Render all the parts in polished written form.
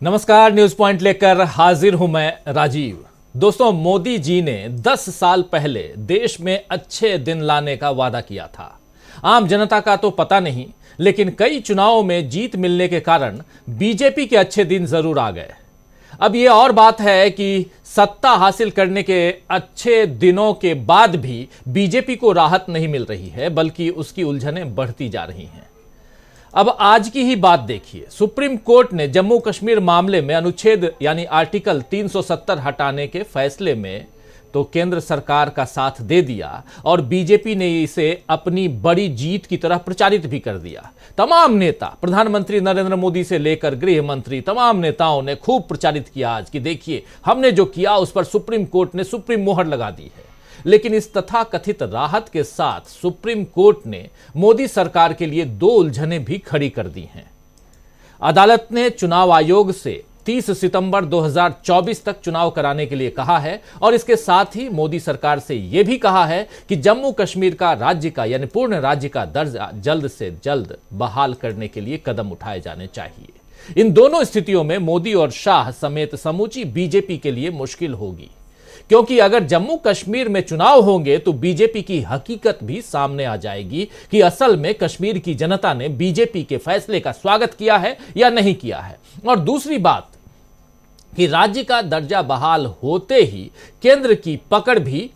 नमस्कार, news point लेकर हाजिर हूं मैं राजीव। दोस्तों, मोदी जी ने 10 साल पहले देश में अच्छे दिन लाने का वादा किया था। आम जनता का तो पता नहीं, लेकिन कई चुनावों में जीत मिलने के कारण बीजेपी के अच्छे दिन जरूर आ गए। अब यह और बात है कि सत्ता हासिल करने के अच्छे दिनों के बाद भी बीजेपी को राहत नहीं मिल रही है, बल्कि उसकी उलझनें बढ़ती जा रही हैं। अब आज की ही बात देखिए। सुप्रीम कोर्ट ने जम्मू कश्मीर मामले में अनुच्छेद यानी आर्टिकल 370 हटाने के फैसले में तो केंद्र सरकार का साथ दे दिया और बीजेपी ने इसे अपनी बड़ी जीत की तरह प्रचारित भी कर दिया। तमाम नेता, प्रधानमंत्री नरेंद्र मोदी से लेकर गृह मंत्री, तमाम नेताओं ने खूब प्रचारित किया आज कि देखिए हमने जो किया उस पर सुप्रीम कोर्ट ने सुप्रीम मोहर लगा दी है। लेकिन इस तथाकथित राहत के साथ सुप्रीम कोर्ट ने मोदी सरकार के लिए दो उलझनें भी खड़ी कर दी हैं। अदालत ने चुनाव आयोग से 30 सितंबर 2024 तक चुनाव कराने के लिए कहा है और इसके साथ ही मोदी सरकार से यह भी कहा है कि जम्मू कश्मीर का राज्य का यानी पूर्ण राज्य का दर्जा जल्द से जल्द बहाल करने के लिए कदम उठाए जाने चाहिए। इन दोनों स्थितियों में मोदी और शाह समेत समूची बीजेपी के लिए मुश्किल होगी, क्योंकि अगर जम्मू कश्मीर में चुनाव होंगे तो बीजेपी की हकीकत भी सामने आ जाएगी कि असल में कश्मीर की जनता ने बीजेपी के फैसले का स्वागत किया है या नहीं किया है। और दूसरी बात कि राज्य का दर्जा बहाल होते ही केंद्र की पकड़ भी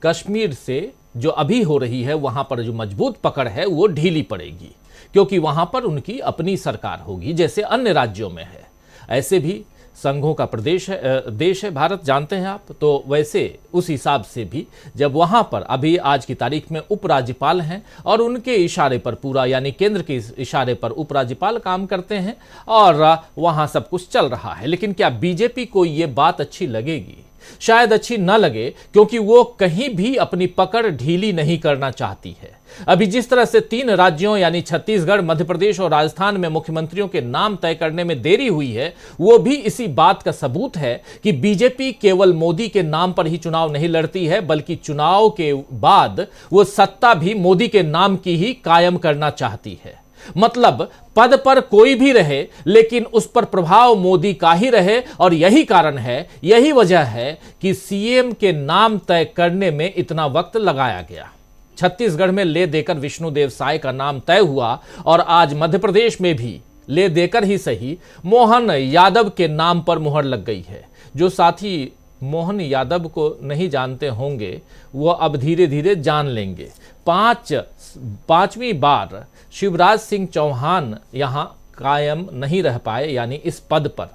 कश्मीर से जो अभी हो रही है, वहां पर जो मजबूत पकड़ है वो ढीली पड़ेगी, क्योंकि वहां पर उनकी अपनी सरकार होगी जैसे अन्य राज्यों में है। ऐसे भी संघों का प्रदेश है, देश है भारत, जानते हैं आप। तो वैसे उस हिसाब से भी जब वहां पर अभी आज की तारीख में उपराज्यपाल हैं और उनके इशारे पर पूरा यानी केंद्र के इशारे पर उपराज्यपाल काम करते हैं और वहां सब कुछ चल रहा है। लेकिन क्या बीजेपी को ये बात अच्छी लगेगी? शायद अच्छी न लगे, क्योंकि वो कहीं भी अपनी पकड़ ढीली नहीं करना चाहती है। अभी जिस तरह से 3 राज्यों यानी छत्तीसगढ़, मध्य प्रदेश और राजस्थान में मुख्यमंत्रियों के नाम तय करने में देरी हुई है, वो भी इसी बात का सबूत है कि बीजेपी केवल मोदी के नाम पर ही चुनाव नहीं लड़ती है, बल्कि चुनाव के बाद वो सत्ता भी मोदी के नाम की ही कायम करना चाहती है। मतलब पद पर कोई भी रहे, लेकिन उस पर प्रभाव मोदी का ही रहे। और यही कारण है, यही वजह है कि सीएम के नाम तय करने में इतना वक्त लगाया गया। छत्तीसगढ़ में ले देकर विष्णुदेव साय का नाम तय हुआ और आज मध्य प्रदेश में भी ले देकर ही सही मोहन यादव के नाम पर मुहर लग गई है। जो साथी मोहन यादव को नहीं जानते होंगे वो अब धीरे धीरे जान लेंगे। पांचवी बार शिवराज सिंह चौहान यहां कायम नहीं रह पाए, यानी इस पद पर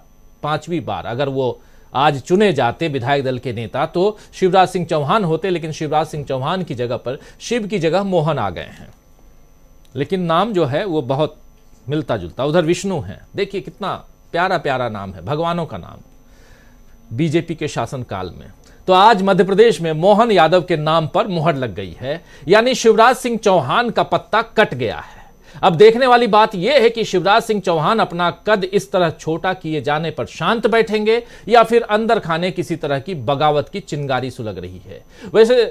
5वीं बार अगर वो आज चुने जाते विधायक दल के नेता तो शिवराज सिंह चौहान होते, लेकिन शिवराज सिंह चौहान की जगह पर शिव की जगह मोहन आ गए हैं। लेकिन नाम जो है वो बहुत मिलता जुलता। उधर विष्णु है, देखिए कितना प्यारा प्यारा नाम है, भगवानों का नाम बीजेपी के शासनकाल में। तो आज मध्य प्रदेश में मोहन यादव के नाम पर मुहर लग गई है, यानी शिवराज सिंह चौहान का पत्ता कट गया है। अब देखने वाली बात यह है कि शिवराज सिंह चौहान अपना कद इस तरह छोटा किए जाने पर शांत बैठेंगे या फिर अंदर खाने किसी तरह की बगावत की चिंगारी सुलग रही है।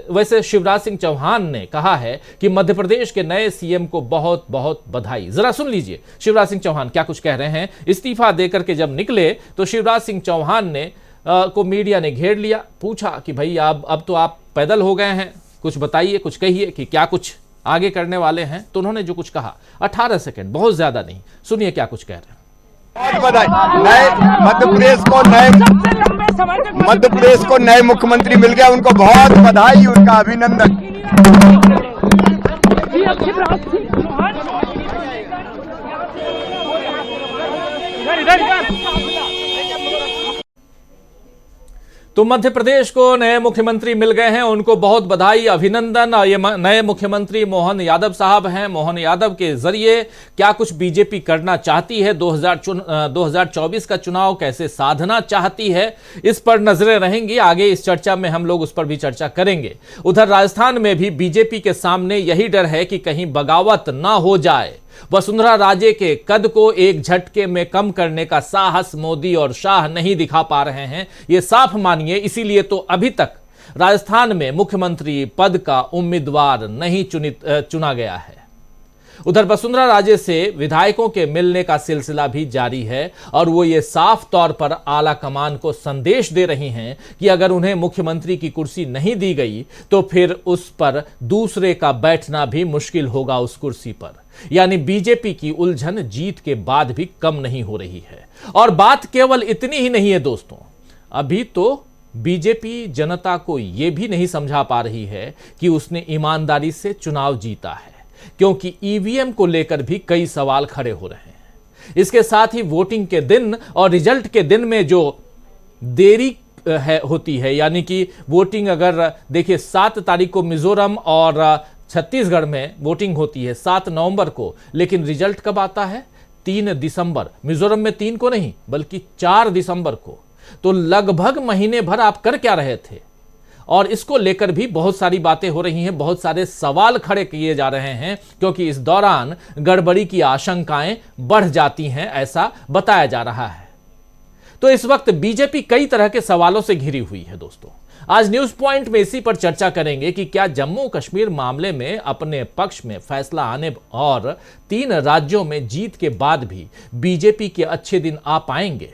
वैसे शिवराज सिंह चौहान ने कहा है कि मध्य प्रदेश के नए सीएम को बहुत बहुत बधाई। जरा सुन लीजिए शिवराज सिंह चौहान क्या कुछ कह रहे हैं। इस्तीफा देकर के जब निकले तो शिवराज सिंह चौहान ने को मीडिया ने घेर लिया, पूछा कि भाई अब तो आप पैदल हो गए हैं, कुछ बताइए, कुछ कहिए कि क्या कुछ आगे करने वाले हैं। तो उन्होंने जो कुछ कहा 18 सेकंड, बहुत ज्यादा नहीं, सुनिए क्या कुछ कह रहे हैं। बहुत बधाई। नए मध्य प्रदेश को नए मुख्यमंत्री मिल गया, उनको बहुत बधाई, उनका अभिनंदन। तो मध्य प्रदेश को नए मुख्यमंत्री मिल गए हैं, उनको बहुत बधाई, अभिनंदन। ये नए मुख्यमंत्री मोहन यादव साहब हैं। मोहन यादव के जरिए क्या कुछ बीजेपी करना चाहती है, 2024 का चुनाव कैसे साधना चाहती है, इस पर नजरें रहेंगी। आगे इस चर्चा में हम लोग उस पर भी चर्चा करेंगे। उधर राजस्थान में भी बीजेपी के सामने यही डर है कि कहीं बगावत ना हो जाए। वसुंधरा राजे के कद को एक झटके में कम करने का साहस मोदी और शाह नहीं दिखा पा रहे हैं, ये साफ मानिए। इसीलिए तो अभी तक राजस्थान में मुख्यमंत्री पद का उम्मीदवार नहीं चुना गया है। उधर वसुंधरा राजे से विधायकों के मिलने का सिलसिला भी जारी है और वो ये साफ तौर पर आला कमान को संदेश दे रही हैं कि अगर उन्हें मुख्यमंत्री की कुर्सी नहीं दी गई तो फिर उस पर दूसरे का बैठना भी मुश्किल होगा उस कुर्सी पर। यानी बीजेपी की उलझन जीत के बाद भी कम नहीं हो रही है। और बात केवल इतनी ही नहीं है दोस्तों, अभी तो बीजेपी जनता को यह भी नहीं समझा पा रही है कि उसने ईमानदारी से चुनाव जीता है, क्योंकि ईवीएम को लेकर भी कई सवाल खड़े हो रहे हैं। इसके साथ ही वोटिंग के दिन और रिजल्ट के दिन में जो देरी होती है, यानी कि वोटिंग अगर देखिए 7 तारीख को मिजोरम और छत्तीसगढ़ में वोटिंग होती है 7 नवंबर को, लेकिन रिजल्ट कब आता है? 3 दिसंबर। मिजोरम में 3 को नहीं बल्कि 4 दिसंबर को। तो लगभग महीने भर आप कर क्या रहे थे? और इसको लेकर भी बहुत सारी बातें हो रही हैं, बहुत सारे सवाल खड़े किए जा रहे हैं, क्योंकि इस दौरान गड़बड़ी की आशंकाएं बढ़ जाती हैं, ऐसा बताया जा रहा है। तो इस वक्त बीजेपी कई तरह के सवालों से घिरी हुई है दोस्तों। आज न्यूज पॉइंट में इसी पर चर्चा करेंगे कि क्या जम्मू कश्मीर मामले में अपने पक्ष में फैसला आने और 3 राज्यों में जीत के बाद भी बीजेपी के अच्छे दिन आ पाएंगे।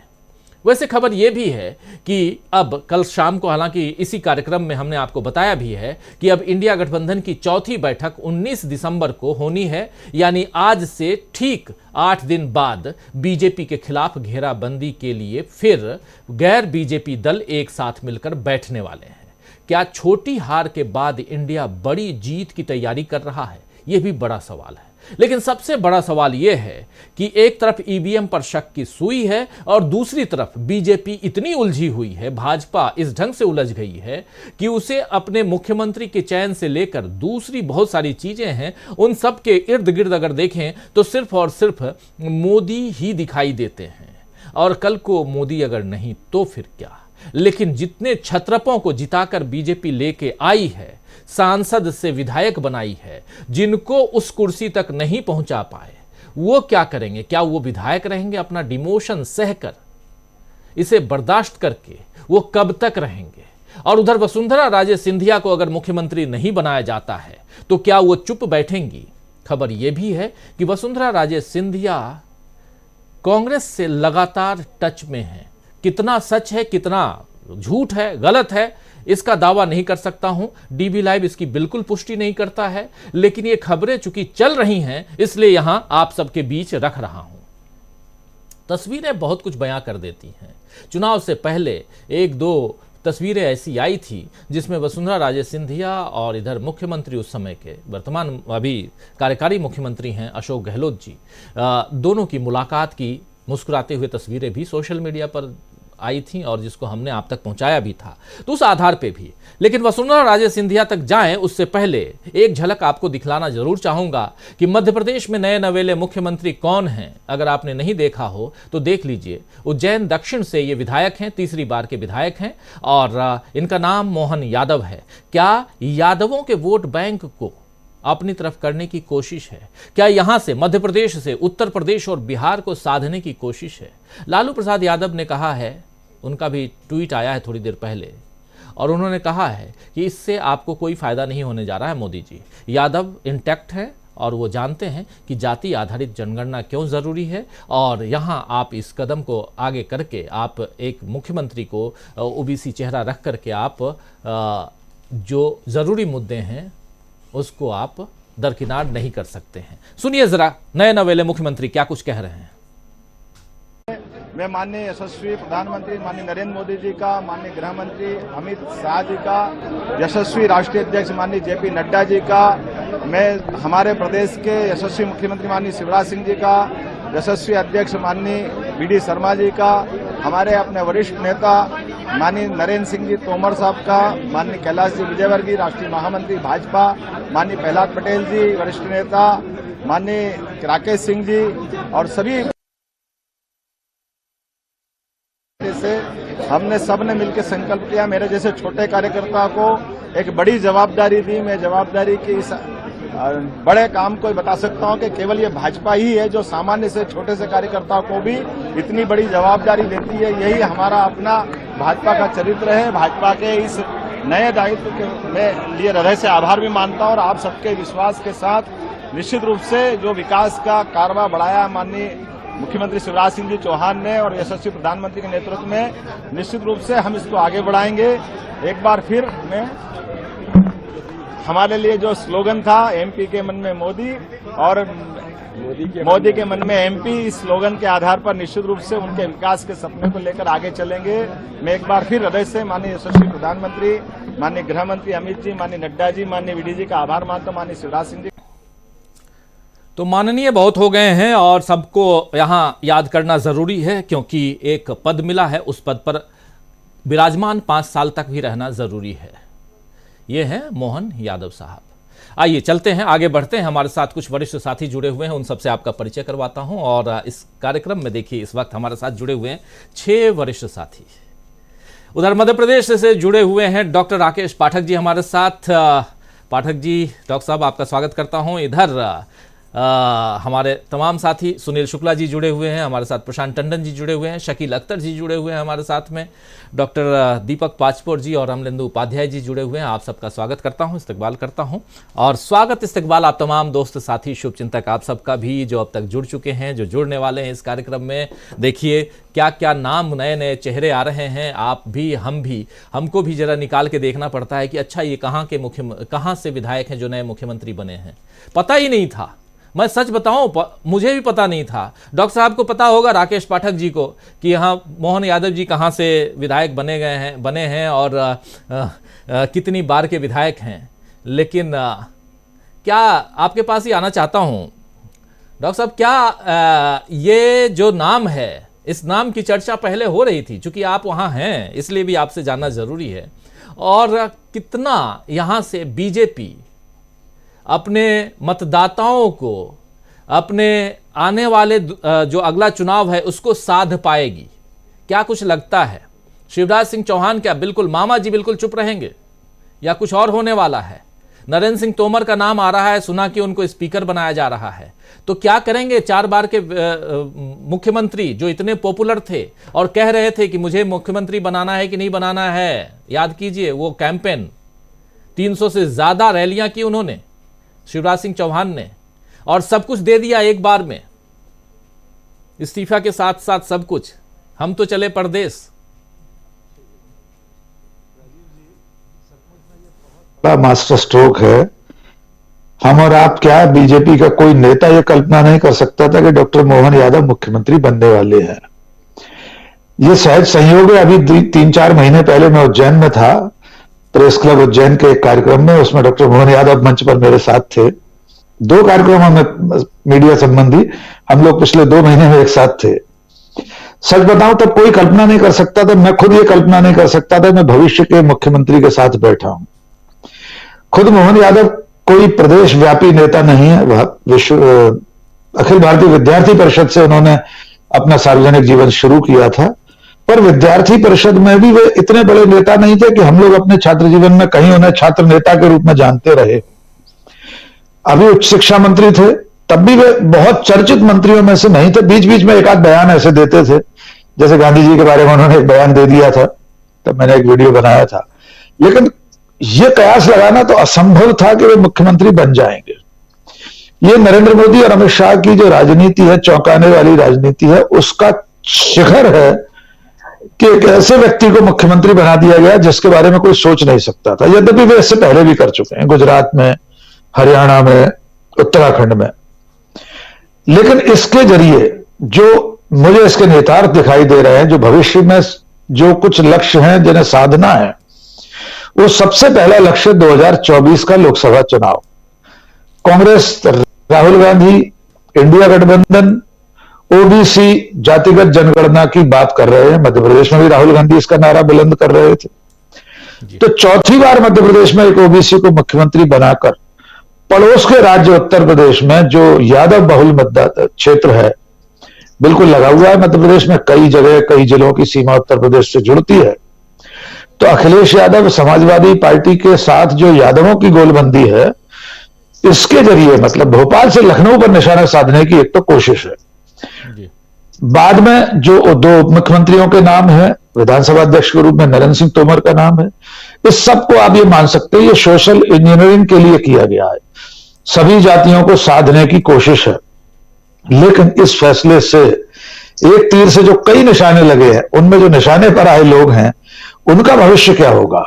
वैसे खबर यह भी है कि अब कल शाम को, हालांकि इसी कार्यक्रम में हमने आपको बताया भी है कि अब इंडिया गठबंधन की चौथी बैठक 19 दिसंबर को होनी है, यानी आज से ठीक 8 दिन बाद बीजेपी के खिलाफ घेराबंदी के लिए फिर गैर बीजेपी दल एक साथ मिलकर बैठने वाले हैं। क्या छोटी हार के बाद इंडिया बड़ी जीत की तैयारी कर रहा है? यह भी बड़ा सवाल है। लेकिन सबसे बड़ा सवाल यह है कि एक तरफ ईवीएम पर शक की सुई है और दूसरी तरफ बीजेपी इतनी उलझी हुई है, भाजपा इस ढंग से उलझ गई है कि उसे अपने मुख्यमंत्री के चयन से लेकर दूसरी बहुत सारी चीजें हैं, उन सब के इर्द गिर्द अगर देखें तो सिर्फ और सिर्फ मोदी ही दिखाई देते हैं। और कल को मोदी अगर नहीं तो फिर क्या? लेकिन जितने छत्रपों को जिताकर बीजेपी लेके आई है, सांसद से विधायक बनाई है, जिनको उस कुर्सी तक नहीं पहुंचा पाए, वो क्या करेंगे? क्या वो विधायक रहेंगे अपना डिमोशन सहकर? इसे बर्दाश्त करके वो कब तक रहेंगे? और उधर वसुंधरा राजे सिंधिया को अगर मुख्यमंत्री नहीं बनाया जाता है तो क्या वो चुप बैठेंगी? खबर यह भी है कि वसुंधरा राजे सिंधिया कांग्रेस से लगातार टच में है। कितना सच है, कितना झूठ है, गलत है, इसका दावा नहीं कर सकता हूं। डीबी लाइव इसकी बिल्कुल पुष्टि नहीं करता है, लेकिन ये खबरें चूंकि चल रही हैं इसलिए यहां आप सबके बीच रख रहा हूं। तस्वीरें बहुत कुछ बयां कर देती हैं। चुनाव से पहले 1-2 तस्वीरें ऐसी आई थी जिसमें वसुंधरा राजे सिंधिया और इधर मुख्यमंत्री उस समय के, वर्तमान अभी कार्यकारी मुख्यमंत्री हैं अशोक गहलोत जी, दोनों की मुलाकात की मुस्कुराते हुए तस्वीरें भी सोशल मीडिया पर आई थी और जिसको हमने आप तक पहुंचाया भी था। तो उस आधार पे भी, लेकिन वसुंधरा राजे सिंधिया तक जाएं उससे पहले एक झलक आपको दिखलाना जरूर चाहूंगा कि मध्य प्रदेश में नए नवेले मुख्यमंत्री कौन हैं। अगर आपने नहीं देखा हो तो देख लीजिए। उज्जैन दक्षिण से ये विधायक हैं, तीसरी बार के विधायक हैं और इनका नाम मोहन यादव है। क्या यादवों के वोट बैंक को अपनी तरफ करने की कोशिश है? क्या यहां से मध्य प्रदेश से उत्तर प्रदेश और बिहार को साधने की कोशिश है? लालू प्रसाद यादव ने कहा है, उनका भी ट्वीट आया है थोड़ी देर पहले, और उन्होंने कहा है कि इससे आपको कोई फायदा नहीं होने जा रहा है मोदी जी। यादव इंटैक्ट है और वो जानते हैं कि जाति आधारित जनगणना क्यों जरूरी है, और यहां आप इस कदम को आगे करके आप एक मुख्यमंत्री को ओबीसी चेहरा रख करके आप जो जरूरी मुद्दे हैं उसको आप दरकिनार नहीं कर सकते हैं। सुनिए जरा नए नवेले मुख्यमंत्री क्या कुछ कह रहे हैं। मैं माननीय यशस्वी प्रधानमंत्री माननीय नरेंद्र मोदी जी का, माननीय गृह मंत्री अमित शाह जी का, यशस्वी राष्ट्रीय अध्यक्ष माननीय जेपी नड्डा जी का, मैं हमारे प्रदेश के यशस्वी मुख्यमंत्री माननीय शिवराज सिंह जी का, यशस्वी अध्यक्ष माननीय बीडी शर्मा जी का, हमारे अपने वरिष्ठ नेता माननीय नरेंद्र सिंह जी तोमर साहब का, माननीय कैलाश जी विजयवर्गीय राष्ट्रीय महामंत्री भाजपा, माननीय प्रहलाद पटेल जी वरिष्ठ नेता, माननीय राकेश सिंह जी और सभी से हमने सबने मिलकर संकल्प किया। मेरे जैसे छोटे कार्यकर्ता को एक बड़ी जवाबदारी दी। मैं जवाबदारी की इस बड़े काम को बता सकता हूं कि केवल ये भाजपा ही है जो सामान्य से छोटे से कार्यकर्ता को भी इतनी बड़ी जवाबदारी देती है। यही हमारा अपना भाजपा का चरित्र है। भाजपा के इस नए दायित्व के मैं लिए हृदय से आभार भी मानता हूं और आप सबके विश्वास के साथ निश्चित रूप से जो विकास का कारवा बढ़ाया माननीय मुख्यमंत्री शिवराज सिंह जी चौहान ने और यशस्वी प्रधानमंत्री के नेतृत्व में, निश्चित रूप से हम इसको आगे बढ़ाएंगे। एक बार फिर मैं हमारे लिए जो स्लोगन था एमपी के मन में मोदी और मोदी के मन में एमपी, इस स्लोगन के आधार पर निश्चित रूप से उनके विकास के सपने को लेकर आगे चलेंगे। मैं एक बार फिर हृदय से माननीय यशस्वी प्रधानमंत्री, माननीय गृह मंत्री अमित जी, माननीय नड्डा जी, माननीय वीडी जी का आभार मानता हूं, माननीय शिवराज सिंह जी। तो माननीय बहुत हो गए हैं और सबको यहां याद करना जरूरी है, क्योंकि एक पद मिला है, उस पद पर विराजमान 5 साल तक भी रहना जरूरी है। ये हैं मोहन यादव साहब। आइए चलते हैं, आगे बढ़ते हैं। हमारे साथ कुछ वरिष्ठ साथी जुड़े हुए हैं, उन सबसे आपका परिचय करवाता हूं। और इस कार्यक्रम में देखिए इस वक्त हमारे साथ जुड़े हुए हैं 6 वरिष्ठ साथी। उधर मध्य प्रदेश से जुड़े हुए हैं डॉक्टर राकेश पाठक जी हमारे साथ। पाठक जी, डॉक्टर साहब आपका स्वागत करता हूं। इधर हमारे तमाम साथी सुनील शुक्ला जी जुड़े हुए हैं हमारे साथ, प्रशांत टंडन जी जुड़े हुए हैं, शकील अख्तर जी जुड़े हुए हैं हमारे साथ में, डॉक्टर दीपक पाचपोर जी और अमलेंदु उपाध्याय जी जुड़े हुए हैं। आप सबका स्वागत करता हूं, इस्तकबाल करता हूं। और स्वागत इस्तकबाल आप तमाम दोस्त साथी शुभचिंतक आप सबका भी, जो अब तक जुड़ चुके हैं, जो जुड़ने वाले हैं इस कार्यक्रम में। देखिए क्या क्या नाम, नए नए चेहरे आ रहे हैं। आप भी, हम भी, हमको भी जरा निकाल के देखना पड़ता है कि अच्छा ये कहाँ से विधायक हैं जो नए मुख्यमंत्री बने हैं। पता ही नहीं था, मैं सच बताऊं, मुझे भी पता नहीं था। डॉक्टर साहब को पता होगा, राकेश पाठक जी को, कि यहाँ मोहन यादव जी कहाँ से विधायक बने हैं और कितनी बार के विधायक हैं। लेकिन क्या आपके पास ही आना चाहता हूँ डॉक्टर साहब, क्या ये जो नाम है, इस नाम की चर्चा पहले हो रही थी? चूंकि आप वहाँ हैं इसलिए भी आपसे जानना जरूरी है। और कितना यहाँ से बीजेपी अपने मतदाताओं को, अपने आने वाले जो अगला चुनाव है उसको साध पाएगी? क्या कुछ लगता है? शिवराज सिंह चौहान क्या बिल्कुल मामा जी बिल्कुल चुप रहेंगे या कुछ और होने वाला है? नरेंद्र सिंह तोमर का नाम आ रहा है, सुना कि उनको स्पीकर बनाया जा रहा है। तो क्या करेंगे 4 बार के मुख्यमंत्री जो इतने पॉपुलर थे और कह रहे थे कि मुझे मुख्यमंत्री बनाना है कि नहीं बनाना है? याद कीजिए वो कैंपेन, 300 से ज्यादा रैलियां की उन्होंने, शिवराज सिंह चौहान ने, और सब कुछ दे दिया एक बार में, इस्तीफा के साथ साथ सब कुछ। हम तो चले परदेश। मास्टर स्ट्रोक है। हम और आप क्या, बीजेपी का कोई नेता यह कल्पना नहीं कर सकता था कि डॉक्टर मोहन यादव मुख्यमंत्री बनने वाले हैं। ये सहज संयोग है। अभी 3-4 महीने पहले मैं उज्जैन में था, प्रेस क्लब उज्जैन के एक कार्यक्रम में, उसमें डॉक्टर मोहन यादव मंच पर मेरे साथ थे। 2 कार्यक्रमों में मीडिया संबंधी हम लोग पिछले 2 महीने में एक साथ थे। सच बताऊं तो कोई कल्पना नहीं कर सकता था, मैं खुद ये कल्पना नहीं कर सकता था मैं भविष्य के मुख्यमंत्री के साथ बैठा हूं। खुद मोहन यादव कोई प्रदेश व्यापी नेता नहीं है। अखिल भारतीय विद्यार्थी परिषद से उन्होंने अपना सार्वजनिक जीवन शुरू किया था, पर विद्यार्थी परिषद में भी वे इतने बड़े नेता नहीं थे कि हम लोग अपने छात्र जीवन में कहीं उन्हें छात्र नेता के रूप में जानते रहे। अभी उच्च शिक्षा मंत्री थे, तब भी वे बहुत चर्चित मंत्रियों में से नहीं थे। बीच बीच में एक आध बयान ऐसे देते थे, जैसे गांधी जी के बारे में उन्होंने एक बयान दे दिया था, तब मैंने एक वीडियो बनाया था। लेकिन यह कयास लगाना तो असंभव था कि वे मुख्यमंत्री बन जाएंगे। ये नरेंद्र मोदी और अमित शाह की जो राजनीति है, चौंकाने वाली राजनीति है, उसका शिखर है कि एक ऐसे व्यक्ति को मुख्यमंत्री बना दिया गया जिसके बारे में कोई सोच नहीं सकता था। यद्यपि वे इससे पहले भी कर चुके हैं, गुजरात में, हरियाणा में, उत्तराखंड में। लेकिन इसके जरिए जो मुझे इसके नेतार्थ दिखाई दे रहे हैं, जो भविष्य में जो कुछ लक्ष्य हैं जिन्हें साधना है, वो सबसे पहला लक्ष्य 2024 का लोकसभा चुनाव। कांग्रेस, राहुल गांधी, इंडिया गठबंधन, ओबीसी जातिगत जनगणना की बात कर रहे हैं। मध्य प्रदेश में भी राहुल गांधी इसका नारा बुलंद कर रहे थे। तो चौथी बार मध्य प्रदेश में एक ओबीसी को मुख्यमंत्री बनाकर पड़ोस के राज्य उत्तर प्रदेश में, जो यादव बहुल मतदाता क्षेत्र है, बिल्कुल लगा हुआ है मध्य प्रदेश में, कई जगह, कई जिलों की सीमा उत्तर प्रदेश से जुड़ती है। तो अखिलेश यादव समाजवादी पार्टी के साथ जो यादवों की गोलबंदी है, इसके जरिए मतलब भोपाल से लखनऊ पर निशाना साधने की एक तो कोशिश है। बाद में जो 2 मुख्यमंत्रियों के नाम है, विधानसभा अध्यक्ष के रूप में नरेंद्र सिंह तोमर का नाम है, इस सब को आप ये मान सकते हैं ये सोशल इंजीनियरिंग के लिए किया गया है। सभी जातियों को साधने की कोशिश है। लेकिन इस फैसले से एक तीर से जो कई निशाने लगे हैं, उनमें जो निशाने पर आए लोग हैं, उनका भविष्य क्या होगा?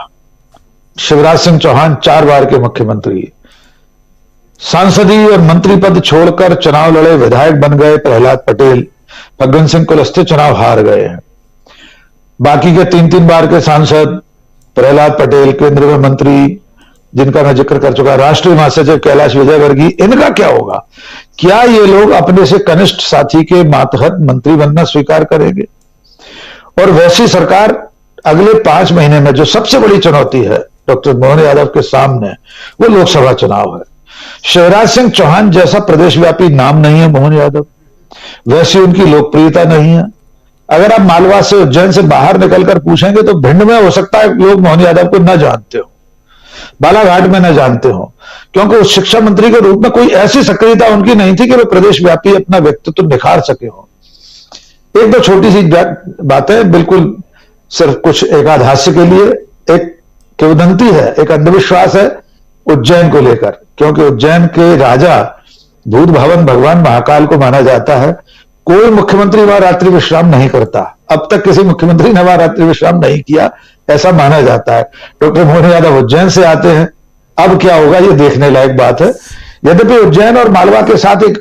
शिवराज सिंह चौहान 4 बार के मुख्यमंत्री, सांसदीय और मंत्री पद छोड़कर चुनाव लड़े, विधायक बन गए प्रहलाद पटेल, फग्गन सिंह कुलस्ते चुनाव हार गए हैं। बाकी के 3-3 बार के सांसद प्रहलाद पटेल, केंद्र में मंत्री जिनका मैं जिक्र कर चुका, राष्ट्रीय महासचिव कैलाश विजयवर्गीय, इनका क्या होगा? क्या ये लोग अपने से कनिष्ठ साथी के मातहत मंत्री बनना स्वीकार करेंगे? और वैसी सरकार अगले 5 महीने में जो सबसे बड़ी चुनौती है डॉक्टर मोहन यादव के सामने, वो लोकसभा चुनाव है। शिवराज सिंह चौहान जैसा प्रदेशव्यापी नाम नहीं है मोहन यादव, वैसी उनकी लोकप्रियता नहीं है। अगर आप मालवा से, उज्जैन से बाहर निकलकर पूछेंगे तो भिंड में हो सकता है लोग मोहन यादव को न जानते हो, बालाघाट में न जानते हो, क्योंकि उस शिक्षा मंत्री के रूप में कोई ऐसी सक्रियता उनकी नहीं थी कि वे प्रदेशव्यापी अपना व्यक्तित्व निखार सके हो। एक दो छोटी सी बातें, बिल्कुल सिर्फ कुछ एकाध हास्य के लिए। एक किंवदंती है, एक अंधविश्वास है उज्जैन को लेकर, क्योंकि उज्जैन के राजा भूत भवन भगवान महाकाल को माना जाता है। कोई मुख्यमंत्री वहां रात्रि विश्राम नहीं करता, अब तक किसी मुख्यमंत्री ने वहां रात्रि विश्राम नहीं किया, ऐसा माना जाता है। डॉक्टर मोहन यादव उज्जैन से आते हैं, अब क्या होगा ये देखने लायक बात है। यद्यपि उज्जैन और मालवा के साथ एक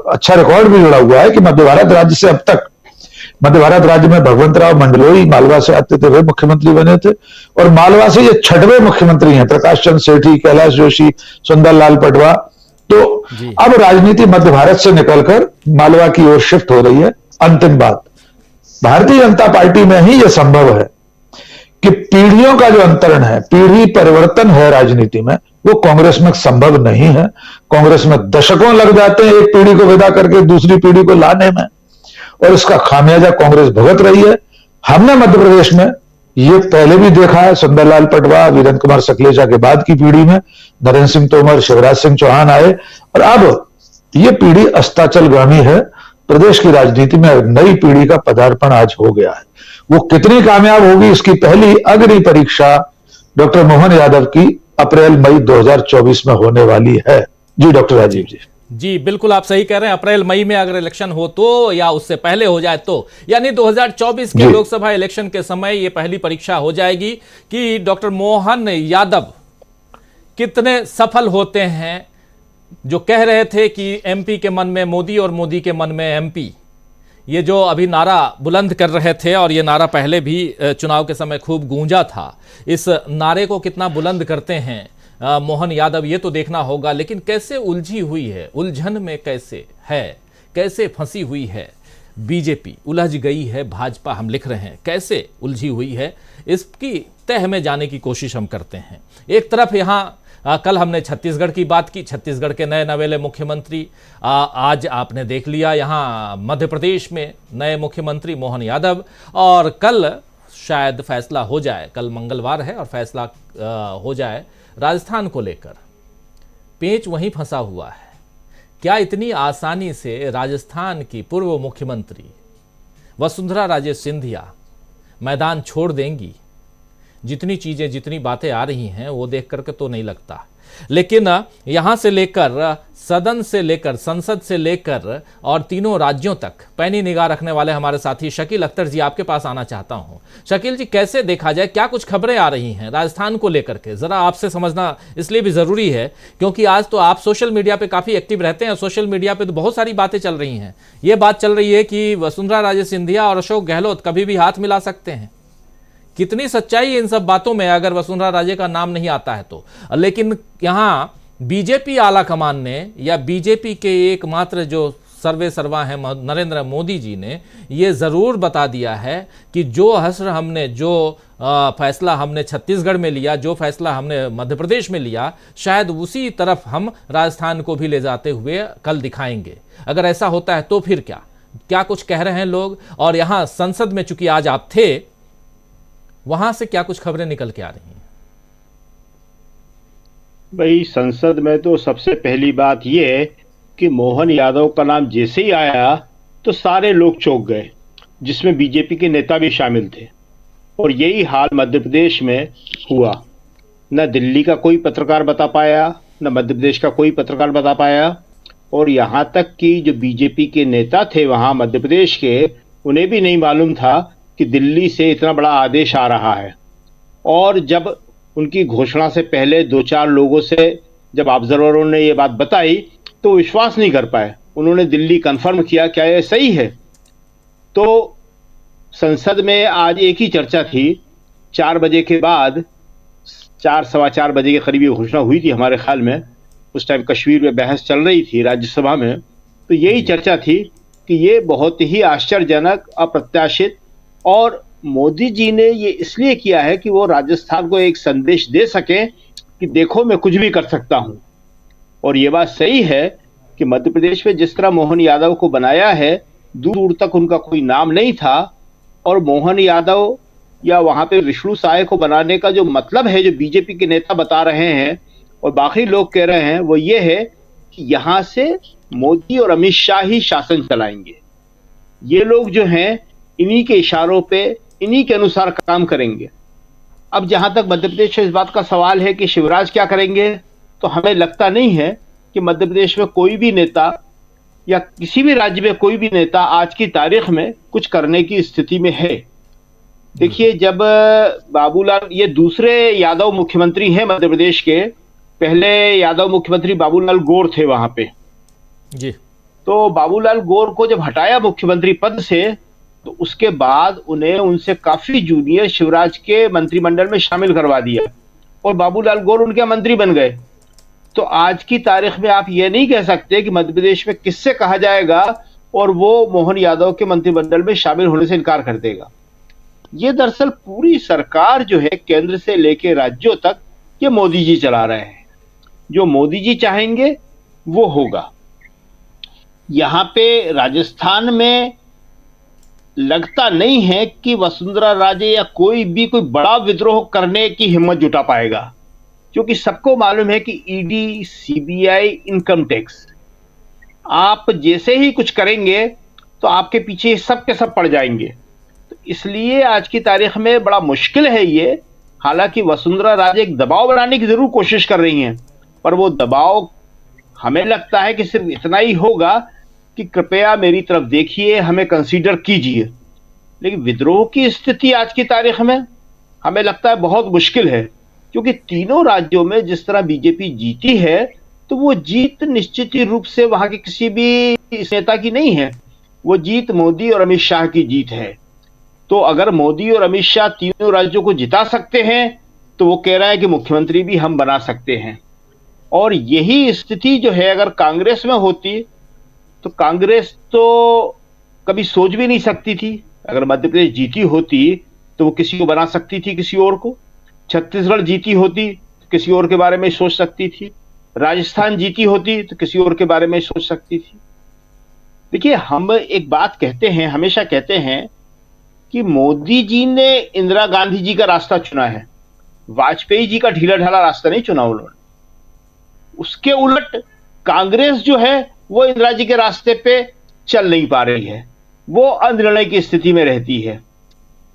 अच्छा रिकॉर्ड भी जुड़ा हुआ है कि मध्य भारत राज्य से अब तक, मध्य भारत राज्य में भगवंतराव मंडलोई मालवा से आते थे, वे मुख्यमंत्री बने थे, और मालवा से ये 6वें मुख्यमंत्री हैं, प्रकाश चंद्र सेठी, कैलाश जोशी, सुंदरलाल पटवा। तो अब राजनीति मध्य भारत से निकलकर मालवा की ओर शिफ्ट हो रही है। अंतिम बात, भारतीय जनता पार्टी में ही यह संभव है कि पीढ़ियों का जो अंतरण है, पीढ़ी परिवर्तन है राजनीति में, वो कांग्रेस में संभव नहीं है। कांग्रेस में दशकों लग जाते हैं एक पीढ़ी को विदा करके दूसरी पीढ़ी को लाने में, और इसका खामियाजा कांग्रेस भुगत रही है। हमने मध्य प्रदेश में ये पहले भी देखा है, सुंदरलाल पटवा, वीरेंद्र कुमार सकलेचा के बाद की पीढ़ी में नरेंद्र सिंह तोमर, शिवराज सिंह चौहान आए, और अब ये पीढ़ी अस्ताचलगामी है। प्रदेश की राजनीति में नई पीढ़ी का पदार्पण आज हो गया है। वो कितनी कामयाब होगी, इसकी पहली अग्नि परीक्षा डॉक्टर मोहन यादव की अप्रैल-मई 2024 में होने वाली है। जी डॉक्टर राजीव जी। जी बिल्कुल, आप सही कह रहे हैं। अप्रैल मई में अगर इलेक्शन हो तो, या उससे पहले हो जाए तो, यानी 2024 के लोकसभा इलेक्शन के समय ये पहली परीक्षा हो जाएगी कि डॉक्टर मोहन यादव कितने सफल होते हैं। जो कह रहे थे कि एमपी के मन में मोदी और मोदी के मन में एमपी, ये जो अभी नारा बुलंद कर रहे थे, और ये नारा पहले भी चुनाव के समय खूब गूंजा था, इस नारे को कितना बुलंद करते हैं मोहन यादव, ये तो देखना होगा। लेकिन कैसे उलझी हुई है, उलझन में कैसे है, कैसे फंसी हुई है बीजेपी, उलझ गई है भाजपा, हम लिख रहे हैं कैसे उलझी हुई है, इसकी तह में जाने की कोशिश हम करते हैं। एक तरफ यहाँ कल हमने छत्तीसगढ़ की बात की, छत्तीसगढ़ के नए नवेले मुख्यमंत्री, आज आपने देख लिया यहाँ मध्य प्रदेश में नए मुख्यमंत्री मोहन यादव, और कल शायद फैसला हो जाए, कल मंगलवार है और फैसला हो जाए राजस्थान को लेकर। पेंच वहीं फंसा हुआ है। क्या इतनी आसानी से राजस्थान की पूर्व मुख्यमंत्री वसुंधरा राजे सिंधिया मैदान छोड़ देंगी? जितनी चीजें, जितनी बातें आ रही हैं वो देख करके तो नहीं लगता। लेकिन यहां से लेकर सदन से लेकर संसद से लेकर और तीनों राज्यों तक पैनी निगाह रखने वाले हमारे साथी शकील अख्तर जी, आपके पास आना चाहता हूं। शकील जी, कैसे देखा जाए, क्या कुछ खबरें आ रही हैं राजस्थान को लेकर के? जरा आपसे समझना इसलिए भी जरूरी है क्योंकि आज तो आप सोशल मीडिया पे काफी एक्टिव रहते हैं। सोशल मीडिया पे तो बहुत सारी बातें चल रही हैं। ये बात चल रही है कि वसुंधरा राजे सिंधिया और अशोक गहलोत कभी भी हाथ मिला सकते हैं। कितनी सच्चाई है इन सब बातों में अगर वसुंधरा राजे का नाम नहीं आता है तो? लेकिन यहाँ बीजेपी आला कमान ने, या बीजेपी के एकमात्र जो सर्वे सर्वा हैं नरेंद्र मोदी जी ने, ये ज़रूर बता दिया है कि जो हश्र हमने, जो फैसला हमने छत्तीसगढ़ में लिया, जो फैसला हमने मध्य प्रदेश में लिया, शायद उसी तरफ हम राजस्थान को भी ले जाते हुए कल दिखाएंगे। अगर ऐसा होता है तो फिर क्या क्या कुछ कह रहे हैं लोग? और यहाँ संसद में चूंकि आज आप थे, वहां से क्या कुछ खबरें निकल के आ रही हैं? भाई, संसद में तो सबसे पहली बात यह है कि मोहन यादव का नाम जैसे ही आया तो सारे लोग चौंक गए, जिसमें बीजेपी के नेता भी शामिल थे। और यही हाल मध्य प्रदेश में हुआ। न दिल्ली का कोई पत्रकार बता पाया, न मध्य प्रदेश का कोई पत्रकार बता पाया, और यहां तक कि जो बीजेपी के नेता थे वहां मध्य प्रदेश के, उन्हें भी नहीं मालूम था कि दिल्ली से इतना बड़ा आदेश आ रहा है। और जब उनकी घोषणा से पहले 2-4 लोगों से जब ऑब्जर्वरों ने ये बात बताई तो विश्वास नहीं कर पाए। उन्होंने दिल्ली कंफर्म किया, क्या ये सही है? तो संसद में आज एक ही चर्चा थी, 4 बजे के बाद, 4 सवा 4 बजे के करीब ये घोषणा हुई थी हमारे ख्याल में। उस टाइम कश्मीर में बहस चल रही थी राज्यसभा में, तो यही चर्चा थी कि ये बहुत ही आश्चर्यजनक, अप्रत्याशित, और मोदी जी ने ये इसलिए किया है कि वो राजस्थान को एक संदेश दे सके कि देखो मैं कुछ भी कर सकता हूं। और ये बात सही है कि मध्य प्रदेश में जिस तरह मोहन यादव को बनाया है, दूर दूर तक उनका कोई नाम नहीं था, और मोहन यादव या वहां पे विष्णु साय को बनाने का जो मतलब है, जो बीजेपी के नेता बता रहे हैं और बाकी लोग कह रहे हैं, वो ये है कि यहां से मोदी और अमित शाह ही शासन चलाएंगे। ये लोग जो हैं इन्हीं के इशारों पे, इन्हीं के अनुसार काम करेंगे। अब जहां तक मध्य प्रदेश में इस बात का सवाल है कि शिवराज क्या करेंगे, तो हमें लगता नहीं है कि मध्य प्रदेश में कोई भी नेता या किसी भी राज्य में कोई भी नेता आज की तारीख में कुछ करने की स्थिति में है। देखिए, जब बाबूलाल, ये दूसरे यादव मुख्यमंत्री हैं मध्य प्रदेश के, पहले यादव मुख्यमंत्री बाबूलाल गौर थे वहां पे जी। तो बाबूलाल गौर को जब हटाया मुख्यमंत्री पद से, तो उसके बाद उन्हें उनसे काफी जूनियर शिवराज के मंत्रिमंडल में शामिल करवा दिया और बाबूलाल गौर उनके मंत्री बन गए। तो आज की तारीख में आप ये नहीं कह सकते कि मध्य प्रदेश में किससे कहा जाएगा और वो मोहन यादव के मंत्रिमंडल में शामिल होने से इनकार कर देगा। ये दरअसल पूरी सरकार जो है, केंद्र से लेके राज्यों तक, ये मोदी जी चला रहे हैं। जो मोदी जी चाहेंगे वो होगा। यहां पे राजस्थान में लगता नहीं है कि वसुंधरा राजे या कोई भी कोई बड़ा विद्रोह करने की हिम्मत जुटा पाएगा, क्योंकि सबको मालूम है कि ईडी, सीबीआई, इनकम टैक्स, आप जैसे ही कुछ करेंगे तो आपके पीछे सब के सब पड़ जाएंगे। तो इसलिए आज की तारीख में बड़ा मुश्किल है ये। हालांकि वसुंधरा राजे एक दबाव बनाने की जरूर कोशिश कर रही हैं, पर वो दबाव हमें लगता है कि सिर्फ इतना ही होगा कि कृपया मेरी तरफ देखिए, हमें कंसीडर कीजिए। लेकिन विद्रोह की स्थिति आज की तारीख में हमें लगता है बहुत मुश्किल है, क्योंकि तीनों राज्यों में जिस तरह बीजेपी जीती है, तो वो जीत निश्चित ही रूप से वहां के किसी भी नेता की नहीं है, वो जीत मोदी और अमित शाह की जीत है। तो अगर मोदी और अमित शाह तीनों राज्यों को जिता सकते हैं, तो वो कह रहा है कि मुख्यमंत्री भी हम बना सकते हैं। और यही स्थिति जो है अगर कांग्रेस में होती, तो कांग्रेस तो कभी सोच भी नहीं सकती थी। अगर मध्य प्रदेश जीती होती तो वो किसी को बना सकती थी, किसी और को। छत्तीसगढ़ जीती होती तो किसी और के बारे में सोच सकती थी। राजस्थान जीती होती तो किसी और के बारे में सोच सकती थी। देखिए, हम एक बात कहते हैं, हमेशा कहते हैं कि मोदी जी ने इंदिरा गांधी जी का रास्ता चुना है, वाजपेयी जी का ढीला ढाला रास्ता नहीं चुना उन्होंने। उसके उलट कांग्रेस जो है वो इंदिरा जी के रास्ते पे चल नहीं पा रही है, वो अनिर्णय की स्थिति में रहती है।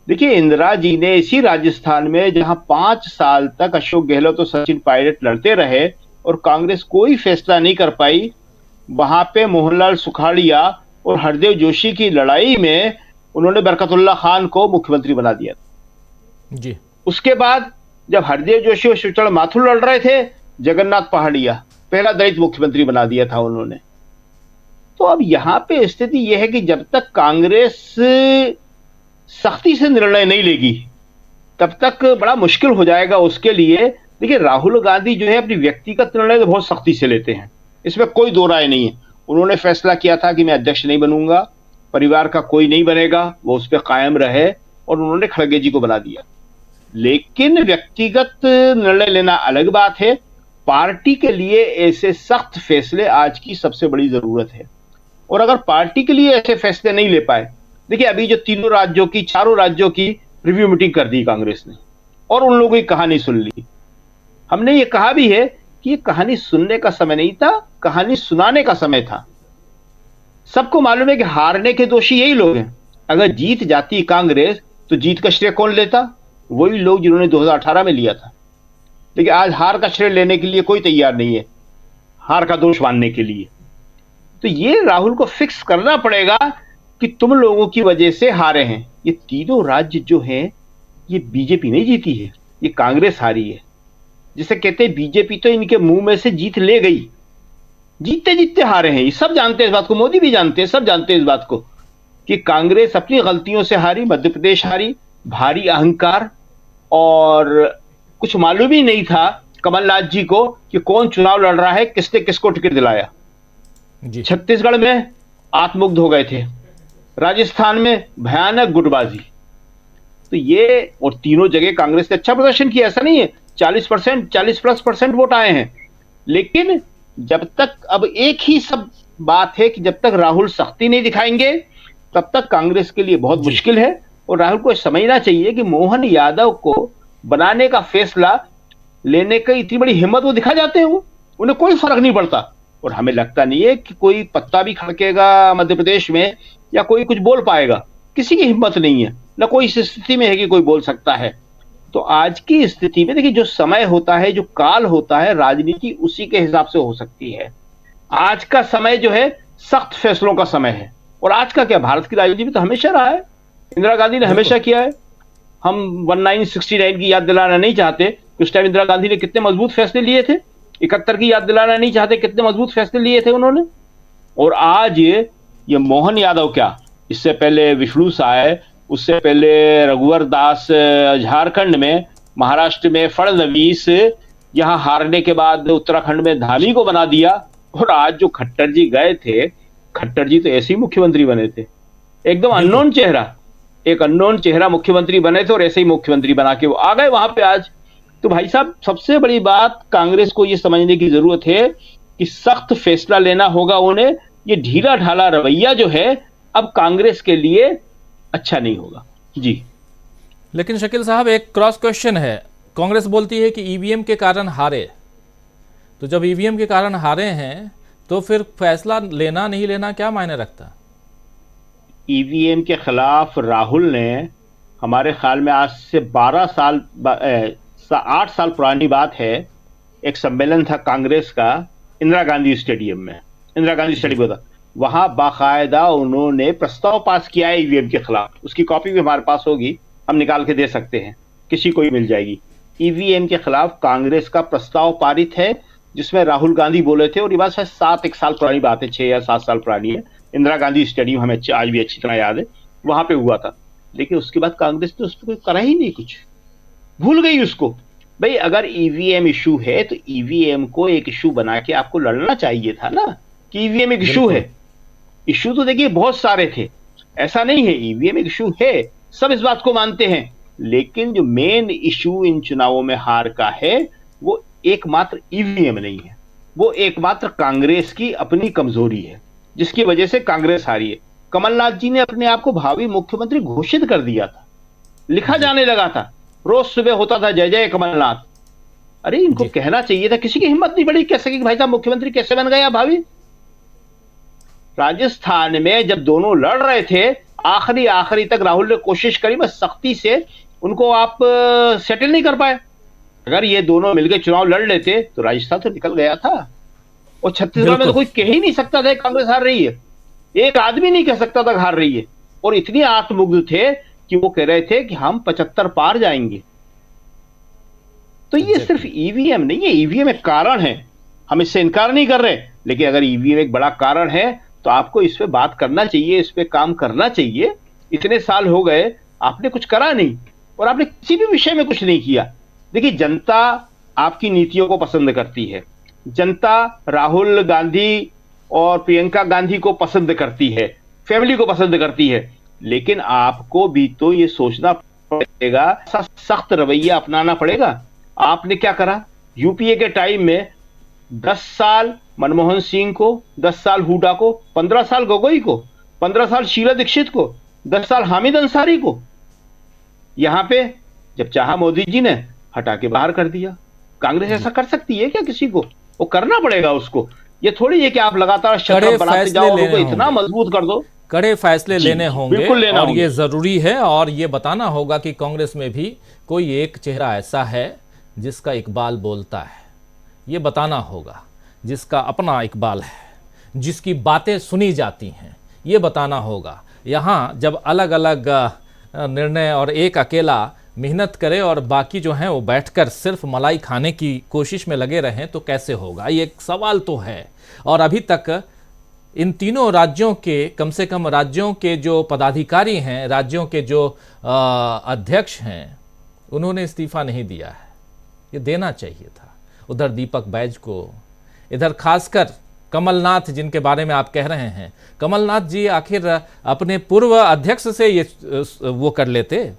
देखिए, इंदिरा जी ने इसी राजस्थान में, जहां 5 साल तक अशोक गहलोत और सचिन पायलट लड़ते रहे और कांग्रेस कोई फैसला नहीं कर पाई, वहां पे मोहनलाल सुखाड़िया और हरदेव जोशी की लड़ाई में उन्होंने बरकतुल्ला खान को मुख्यमंत्री बना दिया जी। उसके बाद जब हरदेव जोशी और शिवचरण माथुर लड़ रहे थे, जगन्नाथ पहाड़िया पहला दलित मुख्यमंत्री बना दिया था उन्होंने। तो अब यहां पे स्थिति यह है कि जब तक कांग्रेस सख्ती से निर्णय नहीं लेगी, तब तक बड़ा मुश्किल हो जाएगा उसके लिए। देखिए, राहुल गांधी जो है अपनी व्यक्तिगत निर्णय तो बहुत सख्ती से लेते हैं, इसमें कोई दो राय नहीं है। उन्होंने फैसला किया था कि मैं अध्यक्ष नहीं बनूंगा, परिवार का कोई नहीं बनेगा, वो उस पर कायम रहे, और उन्होंने खड़गे जी को बना दिया। लेकिन व्यक्तिगत निर्णय लेना अलग बात है। पार्टी के लिए ऐसे सख्त फैसले आज की सबसे बड़ी जरूरत है। और अगर पार्टी के लिए ऐसे फैसले नहीं ले पाए, देखिए अभी जो चारों राज्यों की रिव्यू मीटिंग कर दी कांग्रेस ने और उन लोगों की कहानी सुन ली। हमने ये कहा भी है कि ये कहानी सुनने का समय नहीं था, कहानी सुनाने का समय था। सबको मालूम है कि हारने के दोषी यही लोग हैं। अगर जीत जाती कांग्रेस तो जीत का श्रेय कौन लेता? वही लोग जिन्होंने 2018 में लिया था। लेकिन आज हार का श्रेय लेने के लिए कोई तैयार नहीं है, हार का दोष मानने के लिए। तो ये राहुल को फिक्स करना पड़ेगा कि तुम लोगों की वजह से हारे हैं। ये तीनों राज्य जो हैं, ये बीजेपी नहीं जीती है, ये कांग्रेस हारी है। जिसे कहते हैं बीजेपी तो इनके मुंह में से जीत ले गई, जीतते जीतते हारे हैं। ये सब जानते हैं इस बात को, मोदी भी जानते हैं, सब जानते हैं इस बात को कि कांग्रेस अपनी गलतियों से हारी, मध्य प्रदेश हारी, भारी अहंकार, और कुछ मालूम ही नहीं था कमलनाथ जी को कि कौन चुनाव लड़ रहा है, किसने किसको टिकट दिलाया। जी। छत्तीसगढ़ में आत्ममुग्ध हो गए थे, राजस्थान में भयानक गुटबाजी। तो ये, और तीनों जगह कांग्रेस ने अच्छा प्रदर्शन किया, ऐसा नहीं है, 40+ वोट आए हैं। लेकिन जब तक, अब एक ही सब बात है कि जब तक राहुल सख्ती नहीं दिखाएंगे तब तक कांग्रेस के लिए बहुत मुश्किल है। और राहुल को समझना चाहिए कि मोहन यादव को बनाने का फैसला लेने की इतनी बड़ी हिम्मत वो दिखा जाते हैं, उन्हें कोई फर्क नहीं पड़ता। और हमें लगता नहीं है कि कोई पत्ता भी खड़केगा मध्य प्रदेश में या कोई कुछ बोल पाएगा, किसी की हिम्मत नहीं है, ना कोई इस स्थिति में है कि कोई बोल सकता है। तो आज की स्थिति में देखिए, जो समय होता है, जो काल होता है, राजनीति उसी के हिसाब से हो सकती है। आज का समय जो है सख्त फैसलों का समय है। और आज का क्या, भारत की राजनीति में तो हमेशा रहा है, इंदिरा गांधी ने हमेशा किया है। हम 1969 की याद दिलाना नहीं चाहते, उस टाइम इंदिरा गांधी ने कितने मजबूत फैसले लिए थे। 71 की याद दिलाना नहीं चाहते, कितने मजबूत फैसले लिए थे उन्होंने। और आज ये मोहन यादव क्या, इससे पहले विष्णु साय, उससे पहले रघुवर दास झारखंड में, महाराष्ट्र में फडणवीस, यहां हारने के बाद उत्तराखंड में धामी को बना दिया। और आज जो खट्टर जी गए थे, खट्टर जी तो ऐसे ही मुख्यमंत्री बने थे, एकदम अननोन चेहरा, एक अननोन चेहरा मुख्यमंत्री बने थे और ऐसे ही मुख्यमंत्री बना के वो आ गए वहां पे आज। तो भाई साहब, सबसे बड़ी बात कांग्रेस को ये समझने की जरूरत है कि सख्त फैसला लेना होगा उन्हें। ये ढीला ढाला रवैया जो है अब कांग्रेस के लिए अच्छा नहीं होगा जी। लेकिन शकील साहब, एक क्रॉस क्वेश्चन है। कांग्रेस बोलती है कि ईवीएम के कारण हारे, तो जब ईवीएम के कारण हारे हैं तो फिर फैसला लेना नहीं लेना क्या मायने रखता? ईवीएम के खिलाफ राहुल ने, हमारे ख्याल में आज से 8 साल पुरानी बात है, एक सम्मेलन था कांग्रेस का इंदिरा गांधी स्टेडियम में, इंदिरा गांधी स्टेडियम था, वहां बाकायदा उन्होंने प्रस्ताव पास किया है ईवीएम के खिलाफ। उसकी कॉपी भी हमारे पास होगी, हम निकाल के दे सकते हैं, किसी को ही मिल जाएगी। ईवीएम के खिलाफ कांग्रेस का प्रस्ताव पारित है, जिसमें राहुल गांधी बोले थे। और ये बात शायद 1 साल पुरानी बात है, 6 या 7 साल पुरानी है। इंदिरा गांधी स्टेडियम हमें आज भी अच्छी तरह याद है, वहां पे हुआ था। लेकिन उसके बाद कांग्रेस ने उस पर कोई करा ही नहीं, कुछ भूल गई उसको। भाई अगर ईवीएम इशू है तो ईवीएम को एक इशू बना के आपको लड़ना चाहिए था ना, कि ईवीएम एक इशू है। इशू तो देखिए बहुत सारे थे, ऐसा नहीं है, ईवीएम एक इशू है, सब इस बात को मानते हैं। लेकिन जो मेन इशू इन चुनावों में हार का है वो एकमात्र ईवीएम नहीं है, वो एकमात्र कांग्रेस की अपनी कमजोरी है, जिसकी वजह से कांग्रेस हारी है। कमलनाथ जी ने अपने आप को भावी मुख्यमंत्री घोषित कर दिया था, लिखा जाने लगा था, रोज सुबह होता था जय जय कमलनाथ। अरे इनको कहना चाहिए था, किसी की हिम्मत नहीं पड़ी कैसे कि भाई साहब मुख्यमंत्री कैसे बन गया भावी। राजस्थान में जब दोनों लड़ रहे थे, आखिरी तक राहुल ने कोशिश करी, बस सख्ती से उनको आप सेटल नहीं कर पाए। अगर ये दोनों मिलकर चुनाव लड़ लेते तो राजस्थान तो निकल गया था। और छत्तीसगढ़ में तो कोई कह ही नहीं सकता था कांग्रेस हार रही है, एक आदमी नहीं कह सकता था हार रही है। और इतनी आत्ममुग्ध थे कि वो कह रहे थे कि हम 75 पार जाएंगे। तो ये सिर्फ ईवीएम नहीं है, ईवीएम एक कारण है, हम इससे इनकार नहीं कर रहे। लेकिन अगर ईवीएम एक बड़ा कारण है तो आपको इस पे बात करना चाहिए, इस पे काम करना चाहिए। इतने साल हो गए, आपने कुछ करा नहीं, और आपने किसी भी विषय में कुछ नहीं किया। देखिए, जनता आपकी नीतियों को पसंद करती है, जनता राहुल गांधी और प्रियंका गांधी को पसंद करती है, फैमिली को पसंद करती है। लेकिन आपको भी तो ये सोचना पड़ेगा, सख्त रवैया अपनाना पड़ेगा। आपने क्या करा यूपीए के टाइम में? 10 साल मनमोहन सिंह को, 10 साल हुड्डा को, 15 साल गोगोई को, 15 साल शीला दीक्षित को, 10 साल हामिद अंसारी को। यहां पे जब चाहा मोदी जी ने हटा के बाहर कर दिया। कांग्रेस ऐसा कर सकती है क्या किसी को? वो करना पड़ेगा उसको। ये थोड़ी है कि आप लगातार शक्ल बनाते जाओ और उनको इतना मजबूत कर दो। कड़े फैसले लेने होंगे और ये जरूरी है। और ये बताना होगा कि कांग्रेस में भी कोई एक चेहरा ऐसा है जिसका इकबाल बोलता है, ये बताना होगा जिसका अपना इकबाल है, जिसकी बातें सुनी जाती हैं, ये बताना होगा। यहाँ जब अलग अलग निर्णय और एक अकेला मेहनत करे और बाकी जो हैं वो बैठकर सिर्फ मलाई खाने की कोशिश में लगे रहें तो कैसे होगा, ये एक सवाल तो है। और अभी तक इन तीनों राज्यों के, कम से कम राज्यों के जो पदाधिकारी हैं, राज्यों के जो अध्यक्ष हैं, उन्होंने इस्तीफा नहीं दिया है। ये देना चाहिए था। उधर दीपक बैज को, इधर खासकर कमलनाथ जिनके बारे में आप कह रहे हैं, कमलनाथ जी आखिर अपने पूर्व अध्यक्ष से ये वो कर लेते।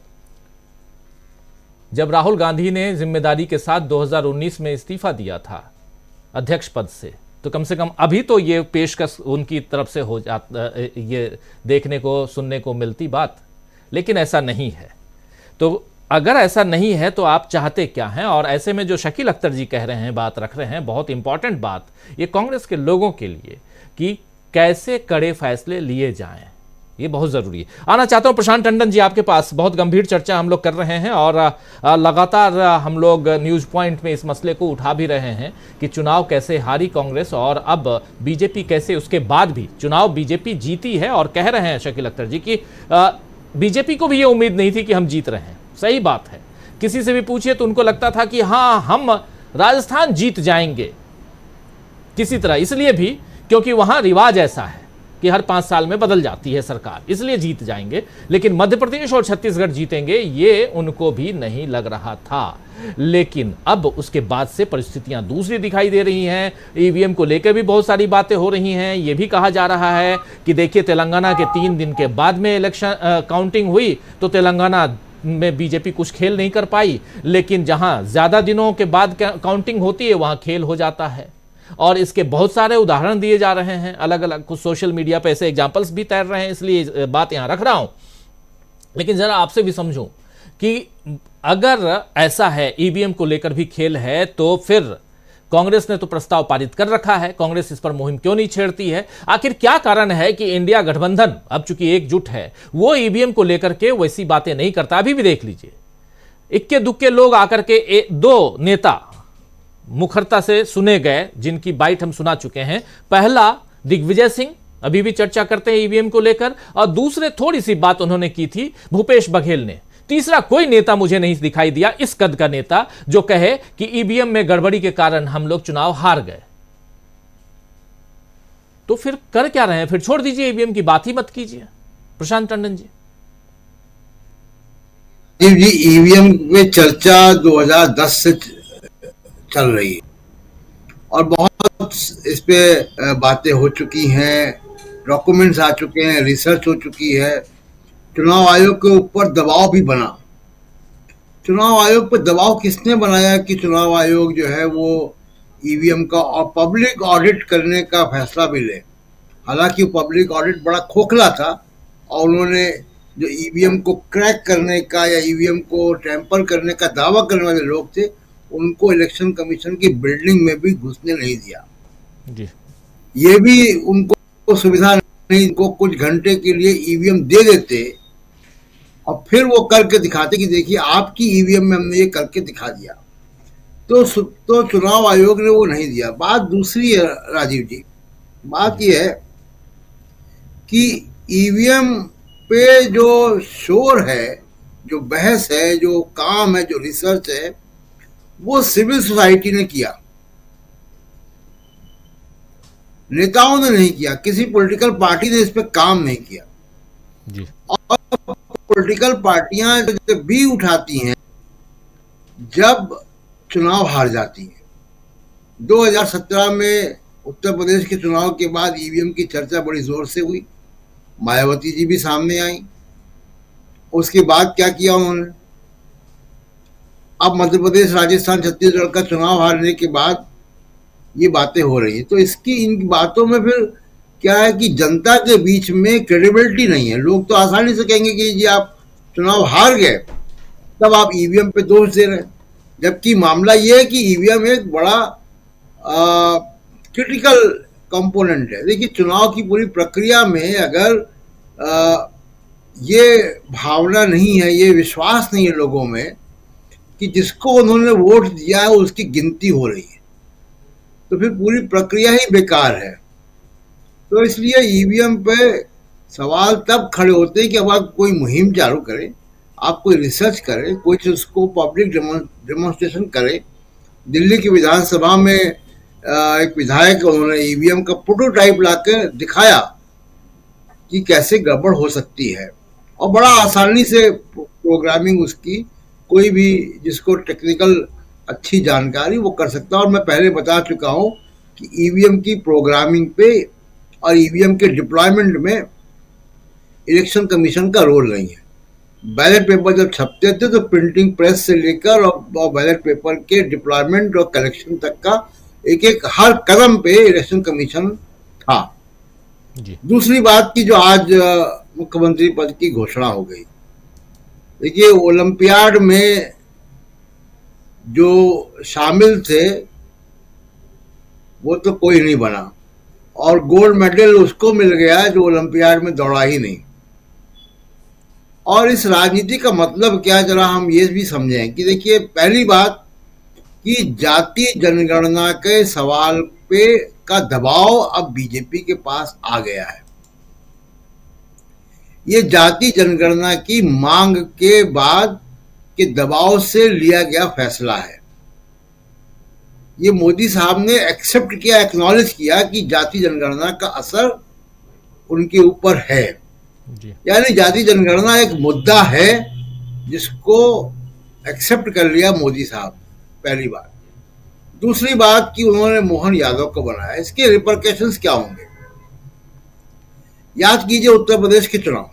जब राहुल गांधी ने जिम्मेदारी के साथ 2019 में इस्तीफा दिया था अध्यक्ष पद से, तो कम से कम अभी तो ये पेशकश उनकी तरफ से हो जाता, ये देखने को सुनने को मिलती बात। लेकिन ऐसा नहीं है। तो अगर ऐसा नहीं है तो आप चाहते क्या हैं? और ऐसे में जो शकील अख्तर जी कह रहे हैं, बात रख रहे हैं, बहुत इंपॉर्टेंट बात ये कांग्रेस के लोगों के लिए कि कैसे कड़े फैसले लिए जाएं, ये बहुत ज़रूरी है। आना चाहता हूं प्रशांत टंडन जी आपके पास। बहुत गंभीर चर्चा हम लोग कर रहे हैं और लगातार हम लोग न्यूज़ पॉइंट में इस मसले को उठा भी रहे हैं कि चुनाव कैसे हारी कांग्रेस और अब बीजेपी कैसे, उसके बाद भी चुनाव बीजेपी जीती है। और कह रहे हैं शकील अख्तर जी कि बीजेपी को भी ये उम्मीद नहीं थी कि हम जीत रहे हैं। सही बात है। किसी से भी पूछिए तो उनको लगता था कि हाँ, हम राजस्थान जीत जाएंगे किसी तरह, इसलिए भी क्योंकि वहां रिवाज ऐसा है कि हर 5 साल में बदल जाती है सरकार, इसलिए जीत जाएंगे। लेकिन मध्य प्रदेश और छत्तीसगढ़ जीतेंगे ये उनको भी नहीं लग रहा था। लेकिन अब उसके बाद से परिस्थितियां दूसरी दिखाई दे रही हैं। ईवीएम को लेकर भी बहुत सारी बातें हो रही हैं। ये भी कहा जा रहा है कि देखिए, तेलंगाना के 3 दिन के बाद में इलेक्शन काउंटिंग हुई तो तेलंगाना में बीजेपी कुछ खेल नहीं कर पाई, लेकिन जहां ज्यादा दिनों के बाद काउंटिंग होती है वहां खेल हो जाता है। और इसके बहुत सारे उदाहरण दिए जा रहे हैं अलग अलग, कुछ सोशल मीडिया पे ऐसे एग्जांपल्स भी तैर रहे हैं, इसलिए बात यहां रख रहा हूं। लेकिन जरा आपसे भी समझूं कि अगर ऐसा है, ईवीएम को लेकर भी खेल है, तो फिर कांग्रेस ने तो प्रस्ताव पारित कर रखा है, कांग्रेस इस पर मुहिम क्यों नहीं छेड़ती है? आखिर क्या कारण है कि इंडिया गठबंधन अब चूंकि एकजुट है, वो ईवीएम को लेकर के वैसी बातें नहीं करता? अभी भी देख लीजिए, इक्के दुक्के लोग आकर के 2 नेता मुखरता से सुने गए, जिनकी बाइट हम सुना चुके हैं। पहला दिग्विजय सिंह अभी भी चर्चा करते हैं ईवीएम को लेकर, और दूसरे थोड़ी सी बात उन्होंने की थी भूपेश बघेल ने। तीसरा कोई नेता मुझे नहीं दिखाई दिया इस कद का नेता जो कहे कि ईवीएम में गड़बड़ी के कारण हम लोग चुनाव हार गए। तो फिर कर क्या रहे हैं? फिर छोड़ दीजिए, ईवीएम की बात ही मत कीजिए। प्रशांत टंडन जी। जी, ईवीएम में चर्चा 2010 से चल रही है और बहुत इस पे बातें हो चुकी हैं, डॉक्यूमेंट्स आ चुके हैं, रिसर्च हो चुकी है। चुनाव आयोग के ऊपर दबाव भी बना। चुनाव आयोग पर दबाव किसने बनाया कि चुनाव आयोग जो है वो ईवीएम का और पब्लिक ऑडिट करने का फैसला भी ले। हालांकि पब्लिक ऑडिट बड़ा खोखला था और उन्होंने जो ईवीएम को क्रैक करने का या ईवीएम को टैंपर करने का दावा करने वाले लोग थे, उनको इलेक्शन कमीशन की बिल्डिंग में भी घुसने नहीं दिया जी। ये भी उनको सुविधा नहीं, उनको कुछ घंटे के लिए ईवीएम दे देते और फिर वो करके दिखाते कि देखिए आपकी ईवीएम में हमने ये करके दिखा दिया। तो चुनाव आयोग ने वो नहीं दिया। बात दूसरी है राजीव जी, बात ये है कि ईवीएम पे जो शोर है, जो बहस है, जो काम है, जो रिसर्च है, वो सिविल सोसाइटी ने किया, नेताओं ने नहीं किया। किसी पॉलिटिकल पार्टी ने इस पे काम नहीं किया जी। और पॉलिटिकल पार्टियां जब भी उठाती हैं जब चुनाव हार जाती हैं। 2017 में उत्तर प्रदेश के चुनाव के बाद ईवीएम की चर्चा बड़ी जोर से हुई, मायावती जी भी सामने आई। उसके बाद क्या किया उन्होंने? अब मध्य प्रदेश, राजस्थान, छत्तीसगढ़ का चुनाव हारने के बाद ये बातें हो रही है। तो इन बातों में फिर क्या है कि जनता के बीच में क्रेडिबिलिटी नहीं है। लोग तो आसानी से कहेंगे कि जी आप चुनाव हार गए, तब आप ईवीएम पे दोष दे रहे हैं, जबकि मामला ये है कि ईवीएम एक बड़ा क्रिटिकल कंपोनेंट है। देखिए, चुनाव की पूरी प्रक्रिया में अगर ये भावना नहीं है, ये विश्वास नहीं है लोगों में कि जिसको उन्होंने वोट दिया है उसकी गिनती हो रही है, तो फिर पूरी प्रक्रिया ही बेकार है। तो इसलिए ईवीएम पे सवाल तब खड़े होते हैं कि अब आप कोई मुहिम चालू करें, आप कोई रिसर्च करें, कोई उसको पब्लिक डेमोन्स्ट्रेशन करें। दिल्ली की विधानसभा में एक विधायक उन्होंने ईवीएम का प्रोटोटाइप लाकर दिखाया कि कैसे गड़बड़ हो सकती है, और बड़ा आसानी से प्रोग्रामिंग उसकी कोई भी जिसको टेक्निकल अच्छी जानकारी वो कर सकता है। और मैं पहले बता चुका हूं कि ईवीएम की प्रोग्रामिंग पे और ईवीएम के डिप्लॉयमेंट में इलेक्शन कमीशन का रोल नहीं है। बैलेट पेपर जब छपते थे तो प्रिंटिंग प्रेस से लेकर और बैलेट पेपर के डिप्लॉयमेंट और कलेक्शन तक का एक एक हर कदम पे इलेक्शन कमीशन था जी। दूसरी बात की जो आज मुख्यमंत्री पद की घोषणा हो गई, देखिए ओलंपियाड में जो शामिल थे वो तो कोई नहीं बना, और गोल्ड मेडल उसको मिल गया जो ओलंपियाड में दौड़ा ही नहीं। और इस राजनीति का मतलब क्या, जरा हम ये भी समझें कि देखिए पहली बात कि जाति जनगणना के सवाल पे का दबाव अब बीजेपी के पास आ गया है। ये जाति जनगणना की मांग के बाद के दबाव से लिया गया फैसला है। ये मोदी साहब ने एक्सेप्ट किया, एक्नॉलेज किया कि जाति जनगणना का असर उनके ऊपर है। यानी जाति जनगणना एक मुद्दा है जिसको एक्सेप्ट कर लिया मोदी साहब, पहली बात। दूसरी बात कि उन्होंने मोहन यादव को बनाया, इसके रिपरकशंस क्या होंगे। याद कीजिए उत्तर प्रदेश के चुनाव,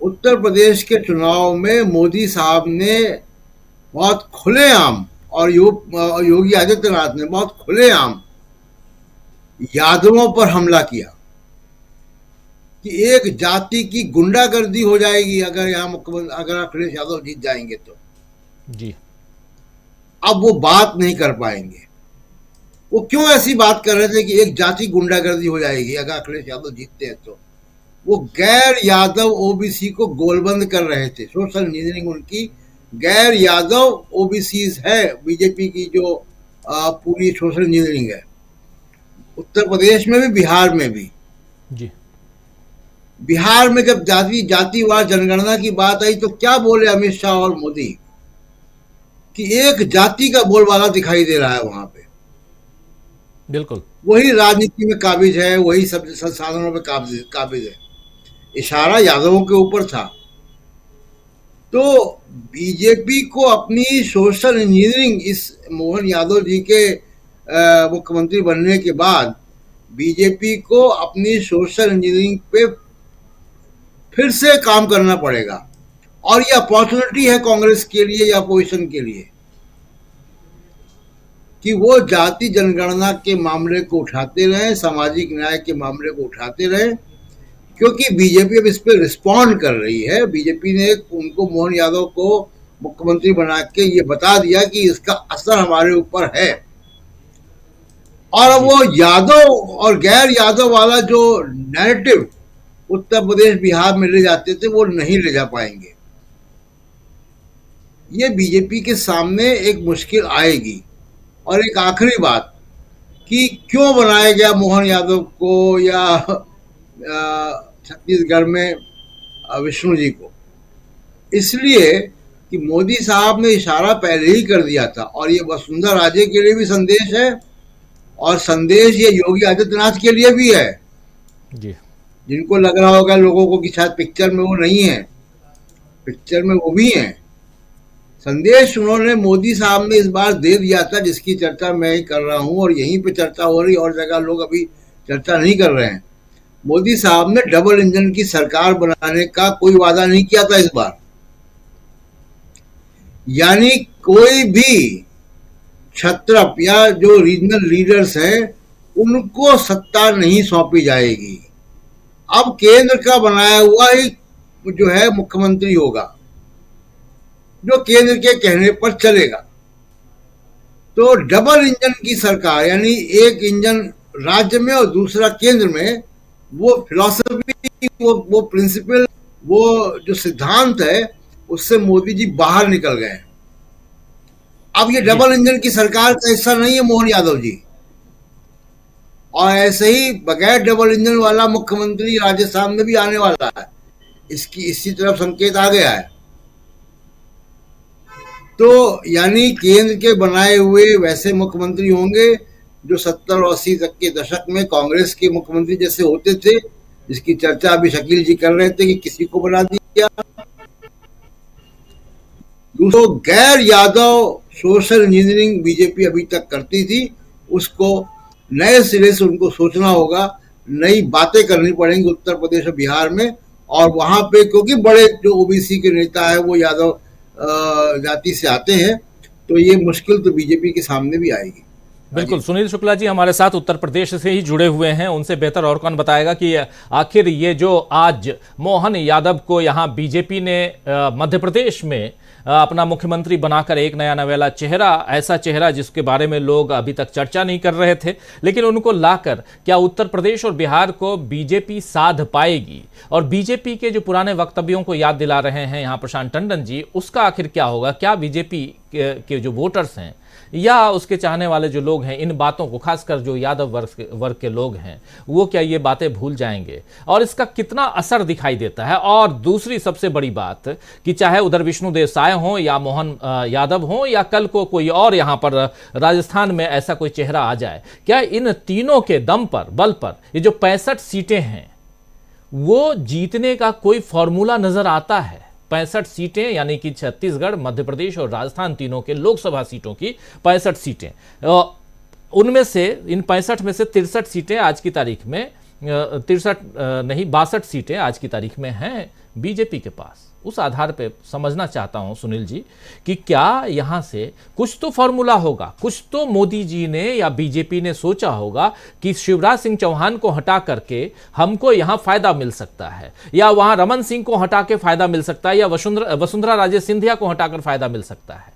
उत्तर प्रदेश के चुनाव में मोदी साहब ने बहुत खुलेआम और योगी आदित्यनाथ ने बहुत खुलेआम यादवों पर हमला किया कि एक जाति की गुंडागर्दी हो जाएगी अगर यहाँ मुख्यमंत्री अगर अखिलेश यादव जीत जाएंगे तो जी। अब वो बात नहीं कर पाएंगे। वो क्यों ऐसी बात कर रहे थे कि एक जाति गुंडागर्दी हो जाएगी अगर अखिलेश यादव जीतते हैं तो वो गैर यादव ओबीसी को गोलबंद कर रहे थे। सोशल इंजीनियरिंग उनकी गैर यादव ओबीसी है, बीजेपी की जो पूरी सोशल इंजीनियरिंग है उत्तर प्रदेश में भी बिहार में भी जी। बिहार में जब जातिवार जनगणना की बात आई तो क्या बोले अमित शाह और मोदी कि एक जाति का बोलबाला दिखाई दे रहा है वहां पे। बिल्कुल वही राजनीति में काबिज है, वही सब संसाधनों में काबिज है। इशारा यादवों के ऊपर था। तो बीजेपी को अपनी सोशल इंजीनियरिंग इस मोहन यादव जी के मुख्यमंत्री बनने के बाद बीजेपी को अपनी सोशल इंजीनियरिंग पे फिर से काम करना पड़ेगा, और ये अपॉर्चुनिटी है कांग्रेस के लिए या अपोजिशन के लिए कि वो जाति जनगणना के मामले को उठाते रहे, सामाजिक न्याय के मामले को उठाते रहे, क्योंकि बीजेपी अब इस पे रिस्पॉन्ड कर रही है। बीजेपी ने उनको मोहन यादव को मुख्यमंत्री बना के ये बता दिया कि इसका असर हमारे ऊपर है, और अब वो यादव और गैर यादव वाला जो नैरेटिव उत्तर प्रदेश बिहार में ले जाते थे वो नहीं ले जा पाएंगे। ये बीजेपी के सामने एक मुश्किल आएगी। और एक आखिरी बात कि क्यों बनाया गया मोहन यादव को या छत्तीसगढ़ में विष्णु जी को, इसलिए कि मोदी साहब ने इशारा पहले ही कर दिया था, और ये वसुंधरा राजे के लिए भी संदेश है और संदेश ये योगी आदित्यनाथ के लिए भी है जी। जिनको लग रहा होगा लोगों को कि शायद पिक्चर में वो नहीं है, पिक्चर में वो भी है। संदेश उन्होंने मोदी साहब ने इस बार दे दिया था, जिसकी चर्चा मैं ही कर रहा हूं और यहीं पे चर्चा हो रही, और जगह लोग अभी चर्चा नहीं कर रहे हैं। मोदी साहब ने डबल इंजन की सरकार बनाने का कोई वादा नहीं किया था इस बार। यानी कोई भी क्षत्रप या जो रीजनल लीडर्स हैं उनको सत्ता नहीं सौंपी जाएगी। अब केंद्र का बनाया हुआ ही जो है मुख्यमंत्री होगा, जो केंद्र के कहने पर चलेगा। तो डबल इंजन की सरकार, यानी एक इंजन राज्य में और दूसरा केंद्र में, वो फिलॉसफी, वो प्रिंसिपल, वो जो सिद्धांत है उससे मोदी जी बाहर निकल गए। अब ये डबल इंजन की सरकार का हिस्सा नहीं है मोहन यादव जी, और ऐसे ही बगैर डबल इंजन वाला मुख्यमंत्री राजस्थान में भी आने वाला है, इसकी इसी तरफ संकेत आ गया है। तो यानी केंद्र के बनाए हुए वैसे मुख्यमंत्री होंगे जो 70 और 80 तक के दशक में कांग्रेस के मुख्यमंत्री जैसे होते थे, जिसकी चर्चा अभी शकील जी कर रहे थे कि किसी को बना दिया। दूसरों, गैर यादव सोशल इंजीनियरिंग बीजेपी अभी तक करती थी, उसको नए सिरे से उनको सोचना होगा, नई बातें करनी पड़ेंगी उत्तर प्रदेश और बिहार में। और वहां पे क्योंकि बड़े जो ओबीसी के नेता है वो यादव जाति से आते हैं, तो ये मुश्किल तो बीजेपी के सामने भी आएगी। बिल्कुल, सुनील शुक्ला जी हमारे साथ उत्तर प्रदेश से ही जुड़े हुए हैं, उनसे बेहतर और कौन बताएगा कि आखिर ये जो आज मोहन यादव को यहाँ बीजेपी ने मध्य प्रदेश में अपना मुख्यमंत्री बनाकर एक नया नवेला चेहरा, ऐसा चेहरा जिसके बारे में लोग अभी तक चर्चा नहीं कर रहे थे, लेकिन उनको लाकर क्या उत्तर प्रदेश और बिहार को बीजेपी साध पाएगी? और बीजेपी के जो पुराने वक्तव्यों को याद दिला रहे हैं यहाँ प्रशांत टंडन जी, उसका आखिर क्या होगा? क्या बीजेपी के जो वोटर्स हैं या उसके चाहने वाले जो लोग हैं इन बातों को, खासकर जो यादव वर्ग के लोग हैं, वो क्या ये बातें भूल जाएंगे? और इसका कितना असर दिखाई देता है? और दूसरी सबसे बड़ी बात कि चाहे उधर विष्णुदेव साय हों या मोहन यादव हों या कल को कोई और यहाँ पर राजस्थान में ऐसा कोई चेहरा आ जाए, क्या इन तीनों के दम पर, बल पर ये जो 65 सीटें हैं वो जीतने का कोई फॉर्मूला नजर आता है? 65 सीटें यानी कि छत्तीसगढ़, मध्य प्रदेश और राजस्थान तीनों के लोकसभा सीटों की 65 सीटें, उनमें से इन 65 में से 63 सीटें आज की तारीख में 62 सीटें आज की तारीख में हैं बीजेपी के पास। उस आधार पे समझना चाहता हूं सुनील जी कि क्या यहां से कुछ तो फॉर्मूला होगा, कुछ तो मोदी जी ने या बीजेपी ने सोचा होगा कि शिवराज सिंह चौहान को हटा करके हमको यहां फायदा मिल सकता है, या वहां रमन सिंह को हटा के फायदा मिल सकता है, या वसुंधरा राजे सिंधिया को हटाकर फायदा मिल सकता है।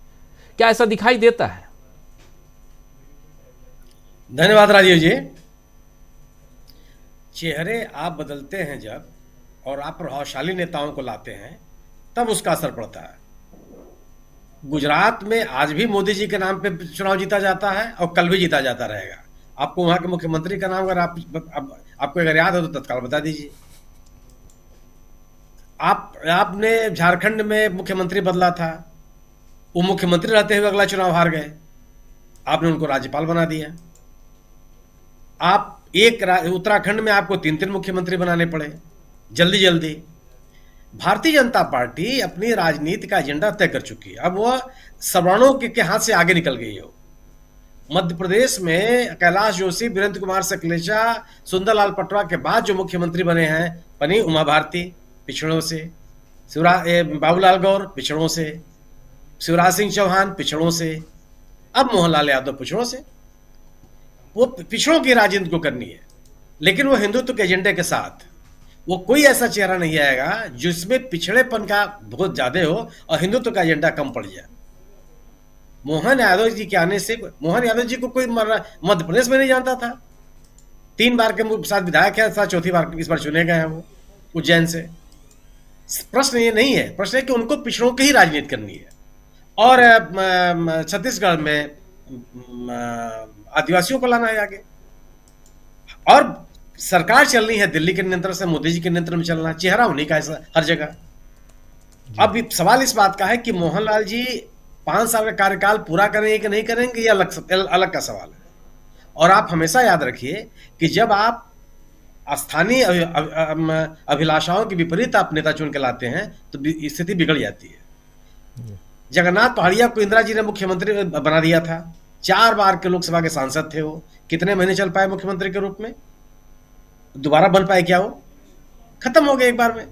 क्या ऐसा दिखाई देता है? धन्यवाद राजीव जी। चेहरे आप बदलते हैं जब, और आप प्रभावशाली नेताओं को लाते हैं, तब उसका असर पड़ता है। गुजरात में आज भी मोदी जी के नाम पे चुनाव जीता जाता है और कल भी जीता जाता रहेगा। आपको वहां के मुख्यमंत्री का नाम अगर आपको अगर याद हो तो तत्काल बता दीजिए। आपने झारखंड में मुख्यमंत्री बदला था, वो मुख्यमंत्री रहते हुए अगला चुनाव हार गए, आपने उनको राज्यपाल बना दिया। आप उत्तराखंड में आपको 3 मुख्यमंत्री बनाने पड़े जल्दी जल्दी। भारतीय जनता पार्टी अपनी राजनीति का एजेंडा तय कर चुकी है, अब वह सवर्णों के हाथ से आगे निकल गई हो। मध्य प्रदेश में कैलाश जोशी, वीरेंद्र कुमार सकलेचा, सुंदरलाल पटवा के बाद जो मुख्यमंत्री बने हैं, बनी उमा भारती पिछड़ों से, बाबूलाल गौर पिछड़ों से, शिवराज सिंह चौहान पिछड़ों से, अब मोहनलाल यादव पिछड़ों से। वो पिछड़ों की राजनीति को करनी है, लेकिन वो हिंदुत्व के एजेंडे के साथ। वो कोई ऐसा चेहरा नहीं आएगा जिसमें पिछड़ेपन का बहुत ज्यादा हो और हिंदुत्व का एजेंडा कम पड़ जाए। मोहन यादव जी के आने से, मोहन यादव जी को कोई मध्य प्रदेश में नहीं जानता था। 3 बार के साथ विधायक है, चौथी बार इस बार चुने गए हैं वो उज्जैन से। प्रश्न ये नहीं है, प्रश्न है कि उनको पिछड़ों की ही राजनीति करनी है। और छत्तीसगढ़ में आदिवासियों को लाना है आगे, और सरकार चलनी है दिल्ली के नियंत्रण से, मोदी जी के नियंत्रण में चलना, चेहरा उन्हीं का है हर जगह। अब सवाल इस बात का है कि मोहनलाल जी 5 साल का कार्यकाल पूरा करेंगे कि नहीं करेंगे, ये अलग का सवाल है। और आप हमेशा याद रखिए कि जब आप स्थानीय अभिलाषाओं के विपरीत आप नेता चुन के लाते हैं तो स्थिति बिगड़ जाती है। जगन्नाथ पहाड़िया को इंदिरा जी ने मुख्यमंत्री बना दिया था, 4 बार के लोकसभा के सांसद थे वो। कितने महीने चल पाए मुख्यमंत्री के रूप में? दोबारा बन पाए क्या? वो खत्म हो गए एक बार में।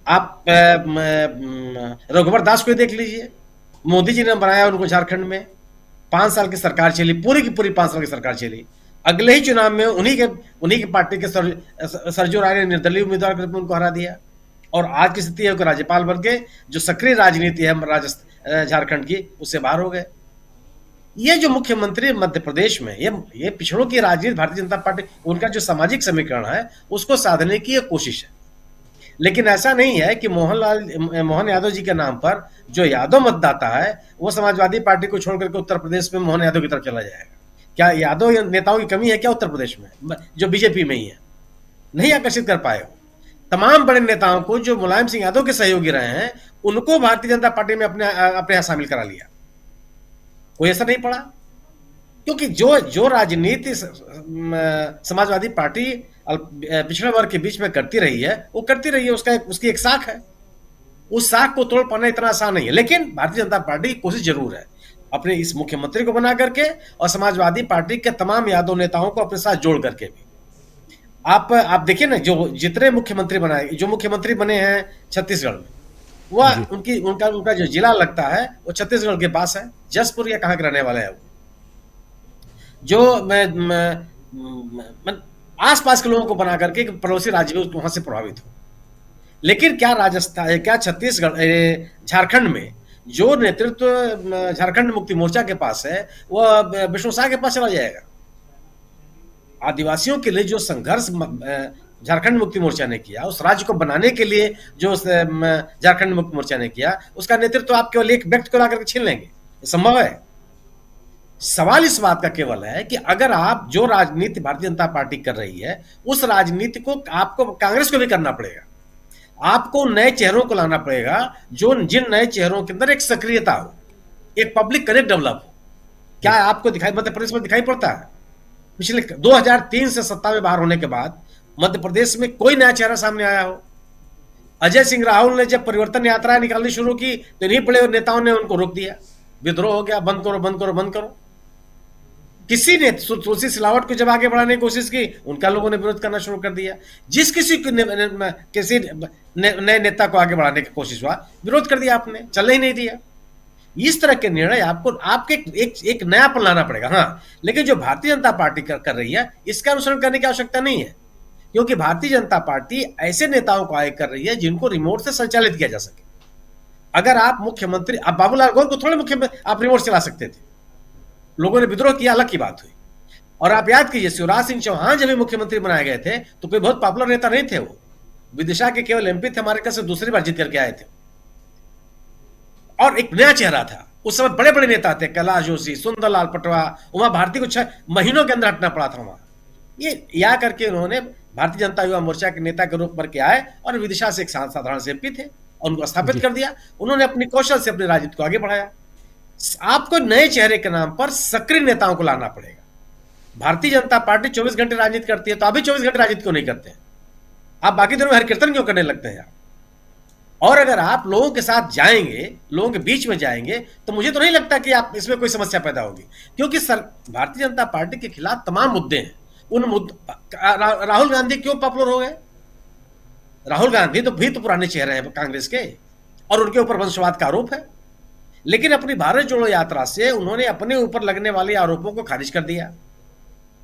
आप रघुवर दास को देख लीजिए, मोदी जी ने बनाया उनको झारखंड में, 5 साल की सरकार चली, पूरी की पूरी 5 साल की सरकार चली। अगले ही चुनाव में उन्हीं के पार्टी के सरजू राय ने निर्दलीय उम्मीदवार के रूप में उनको हरा दिया। और आज की स्थिति है कि राज्यपाल बन के जो सक्रिय राजनीति है झारखंड की, उससे बाहर हो गए। ये जो मुख्यमंत्री मध्य प्रदेश में, ये पिछड़ों की राजनीति भारतीय जनता पार्टी, उनका जो सामाजिक समीकरण है उसको साधने की एक कोशिश है। लेकिन ऐसा नहीं है कि मोहन यादव जी के नाम पर जो यादव मतदाता है वो समाजवादी पार्टी को छोड़ करके उत्तर प्रदेश में मोहन यादव की तरफ चला जाएगा। क्या यादव नेताओं की कमी है क्या उत्तर प्रदेश में, जो बीजेपी में ही है? नहीं आकर्षित कर पाए हो। तमाम बड़े नेताओं को जो मुलायम सिंह यादव के सहयोगी रहे हैं उनको भारतीय जनता पार्टी में अपने यहां शामिल करा लिया। कोई असर नहीं पड़ा, क्योंकि जो राजनीति समाजवादी पार्टी पिछड़े वर्ग के बीच में करती रही है वो करती रही है, उसकी एक साख है। उस साख को तोड़ पाना इतना आसान नहीं है, लेकिन भारतीय जनता पार्टी की कोशिश जरूर है अपने इस मुख्यमंत्री को बना करके और समाजवादी पार्टी के तमाम यादव नेताओं को अपने साथ जोड़ करके भी। आप देखिए ना, जो जितने मुख्यमंत्री बने हैं छत्तीसगढ़ में, वह उनका जो जिला लगता है वो छत्तीसगढ़ के पास है, जसपुर या कहां के रहने वाले हैं वो। जो आसपास के लोगों को बना करके पड़ोसी राज्य में वहां से प्रभावित हो। लेकिन क्या राजस्थान, क्या छत्तीसगढ़, झारखंड में जो नेतृत्व झारखंड मुक्ति मोर्चा के पास है वह विष्णु साह के पास चला जाएगा? आदिवासियों के लिए जो संघर्ष झारखंड मुक्ति मोर्चा ने किया, उस राज्य को बनाने के लिए जो झारखंड मुक्ति मोर्चा ने किया, उसका नेतृत्व आप केवल एक व्यक्ति को ला करके छीन लेंगे? संभव है? सवाल इस बात का केवल है कि अगर आप जो राजनीति भारतीय जनता पार्टी कर रही है उस राजनीति को आपको कांग्रेस को भी करना पड़ेगा। आपको नए चेहरों को लाना पड़ेगा, जिन नए चेहरों के अंदर एक सक्रियता हो, एक पब्लिक कनेक्ट डेवलप हो। क्या आपको मध्य प्रदेश में दिखाई पड़ता है? पिछले 2003 से सत्ता में बाहर होने के बाद मध्य प्रदेश में कोई नया चेहरा सामने आया हो? अजय सिंह राहुल ने जब परिवर्तन यात्रा निकालनी शुरू की तो इन्हीं बड़े नेताओं ने उनको रोक दिया, विद्रोह हो गया, बंद करो बंद करो बंद करो। किसी ने तुलसी सिलावट को जब आगे बढ़ाने की कोशिश की, उनका लोगों ने विरोध करना शुरू कर दिया। जिस किसी नए नेता को आगे बढ़ाने की कोशिश हुआ, विरोध कर दिया आपने, चलने ही नहीं दिया। इस तरह के निर्णय आपके एक नयापन लाना पड़ेगा। हाँ, लेकिन जो भारतीय जनता पार्टी कर रही है इसका अनुसरण करने की आवश्यकता नहीं है, क्योंकि भारतीय जनता पार्टी ऐसे नेताओं को आगे कर रही है जिनको रिमोट से संचालित किया जा सके। अगर आप मुख्यमंत्री, आप बाबूलाल गौर को थोड़े मुख्यमंत्री आप रिमोट चला सकते थे, लोगों ने विद्रोह किया, अलग की बात हुई। और आप याद कीजिए, शिवराज सिंह चौहान जब भी मुख्यमंत्री बनाए गए थे तो कोई बहुत पॉपुलर नेता नहीं थे, वो विदिशा के केवल एमपी थे, हमारे से दूसरी बार जीत करके आए थे और एक नया चेहरा था। उस समय बड़े बड़े नेता थे, कैलाश जोशी, सुंदरलाल पटवा, उमा भारती को 6 महीनों के अंदर हटना पड़ा था वहां। ये या करके उन्होंने भारतीय जनता युवा मोर्चा के नेता के रूप में के आए और विदिशा से एक साधारण से एमपी थे और उनको स्थापित कर दिया। उन्होंने अपनी कौशल से अपनी राजनीति को आगे बढ़ाया। आपको नए चेहरे के नाम पर सक्रिय नेताओं को लाना पड़ेगा। भारतीय जनता पार्टी 24 घंटे राजनीति करती है, तो अभी 24 घंटे राजनीति क्यों नहीं करते हैं? आप बाकी दिनों में हर कीर्तन क्यों करने लगते हैं? और अगर आप लोगों के साथ जाएंगे, लोगों के बीच में जाएंगे, तो मुझे तो नहीं लगता कि आप इसमें कोई समस्या पैदा होगी, क्योंकि भारतीय जनता पार्टी के खिलाफ तमाम मुद्दे हैं। उन राहुल गांधी क्यों पॉपुलर हो गए? राहुल गांधी तो भी पुराने चेहरे हैं कांग्रेस के और उनके ऊपर वंशवाद का आरोप है, लेकिन अपनी भारत जोड़ो यात्रा से उन्होंने अपने ऊपर लगने वाले आरोपों को खारिज कर दिया।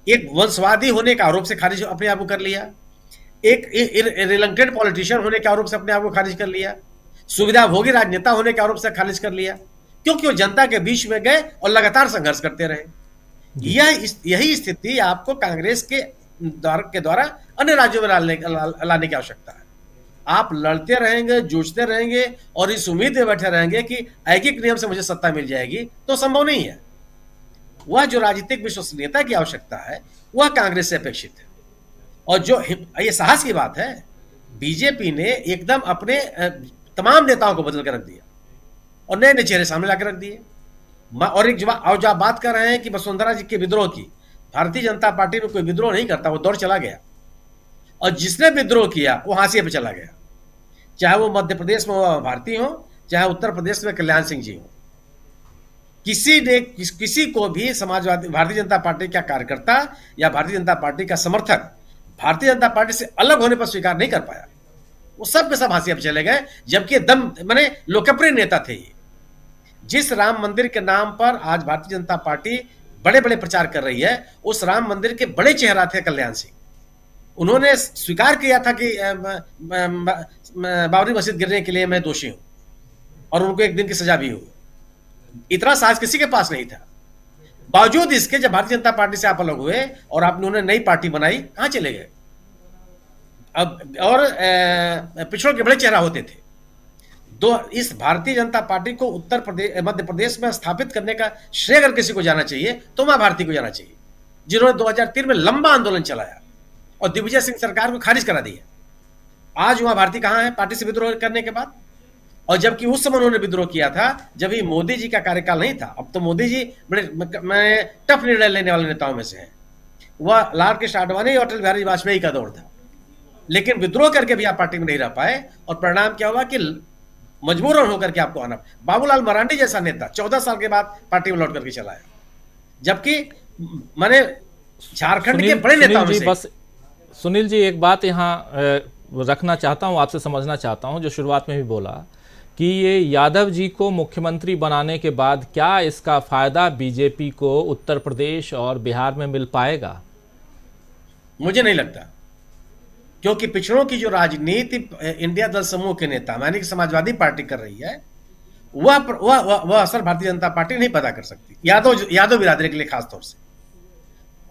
एक वंशवादी होने के आरोप से खारिज अपने आप को कर लिया, एक रिलंक्टेड पॉलिटिशियन होने के आरोप से अपने आप को खारिज कर लिया, सुविधाभोगी राजनेता होने के आरोप से खारिज कर लिया, क्योंकि वो जनता के बीच में गए और लगातार संघर्ष करते रहे। यही स्थिति आपको कांग्रेस के द्वारा अन्य राज्यों में लाने की आवश्यकता है। आप लड़ते रहेंगे, जूझते रहेंगे और इस उम्मीद में बैठे रहेंगे कि ऐकिक नियम से मुझे सत्ता मिल जाएगी, तो संभव नहीं है। वह जो राजनीतिक विश्वसनीयता की आवश्यकता है वह कांग्रेस से अपेक्षित है। और जो ये साहस की बात है, बीजेपी ने एकदम अपने तमाम नेताओं को बदल कर रख दिया और नए नए चेहरे सामने लाकर रख दिए। और एक जो आप बात कर रहे हैं कि वसुंधरा जी के विद्रोह की, भारतीय जनता पार्टी में कोई विद्रोह नहीं करता, वो दौड़ चला गया और जिसने विद्रोह किया वो हाशिए पे चला गया, चाहे वो मध्य प्रदेश में भारती हो, चाहे उत्तर प्रदेश में कल्याण सिंह जी हो। किसी को भी समाजवादी भारतीय जनता पार्टी का कार्यकर्ता या भारतीय जनता पार्टी का समर्थक भारतीय जनता पार्टी से अलग होने पर स्वीकार नहीं कर पाया। वो सब के सब हाशिए पे चले गए, जबकि दम माने लोकप्रिय नेता थे ये। जिस राम मंदिर के नाम पर आज भारतीय जनता पार्टी बड़े बड़े प्रचार कर रही है, उस राम मंदिर के बड़े चेहरा थे कल्याण सिंह। उन्होंने स्वीकार किया था कि बाबरी मस्जिद गिरने के लिए मैं दोषी हूं और उनको 1 दिन की सजा भी हुई। इतना साहस किसी के पास नहीं था। बावजूद इसके जब भारतीय जनता पार्टी से आप अलग हुए और आपने उन्हें नई पार्टी बनाई, कहां चले गए? अब और पिछड़ों के बड़े चेहरा होते थे। इस भारतीय जनता पार्टी को उत्तर प्रदेश मध्य प्रदेश में स्थापित करने का श्रेय अगर किसी को जाना चाहिए तो उमा भारती को जाना चाहिए, जिन्होंने 2003 में लंबा आंदोलन चलाया और दिग्विजय सिंह सरकार को खारिज करा दिया। आज उमा भारती कहां है पार्टी से विद्रोह करने के बाद? और जबकि उस समय उन्होंने विद्रोह किया था जब ही मोदी जी का कार्यकाल नहीं था। अब तो मोदी जी बड़े टफ निर्णय लेने वाले नेताओं में से हैं। वह लाल कृष्ण आडवाणी और अटल बिहारी वाजपेयी का दौर था, लेकिन विद्रोह करके भी आप पार्टी में नहीं रह पाए और परिणाम क्या हुआ कि मजबूरन होकर के आपको आना। बाबूलाल मरांडी जैसा नेता 14 साल के बाद पार्टी में लौट करके चला है, जबकि माने झारखंड के बड़े नेताओं में से। बस सुनील जी एक बात यहाँ रखना चाहता हूँ, आपसे समझना चाहता हूँ, जो शुरुआत में भी बोला कि ये यादव जी को मुख्यमंत्री बनाने के बाद क्या इसका फायदा बीजेपी को उत्तर प्रदेश और बिहार में मिल पाएगा? मुझे नहीं लगता, क्योंकि पिछड़ों की जो राजनीति इंडिया दल समूह के नेता यानी कि समाजवादी पार्टी कर रही है वह असर भारतीय जनता पार्टी नहीं पता कर सकती, यादव बिरादरी के लिए खास तौर से।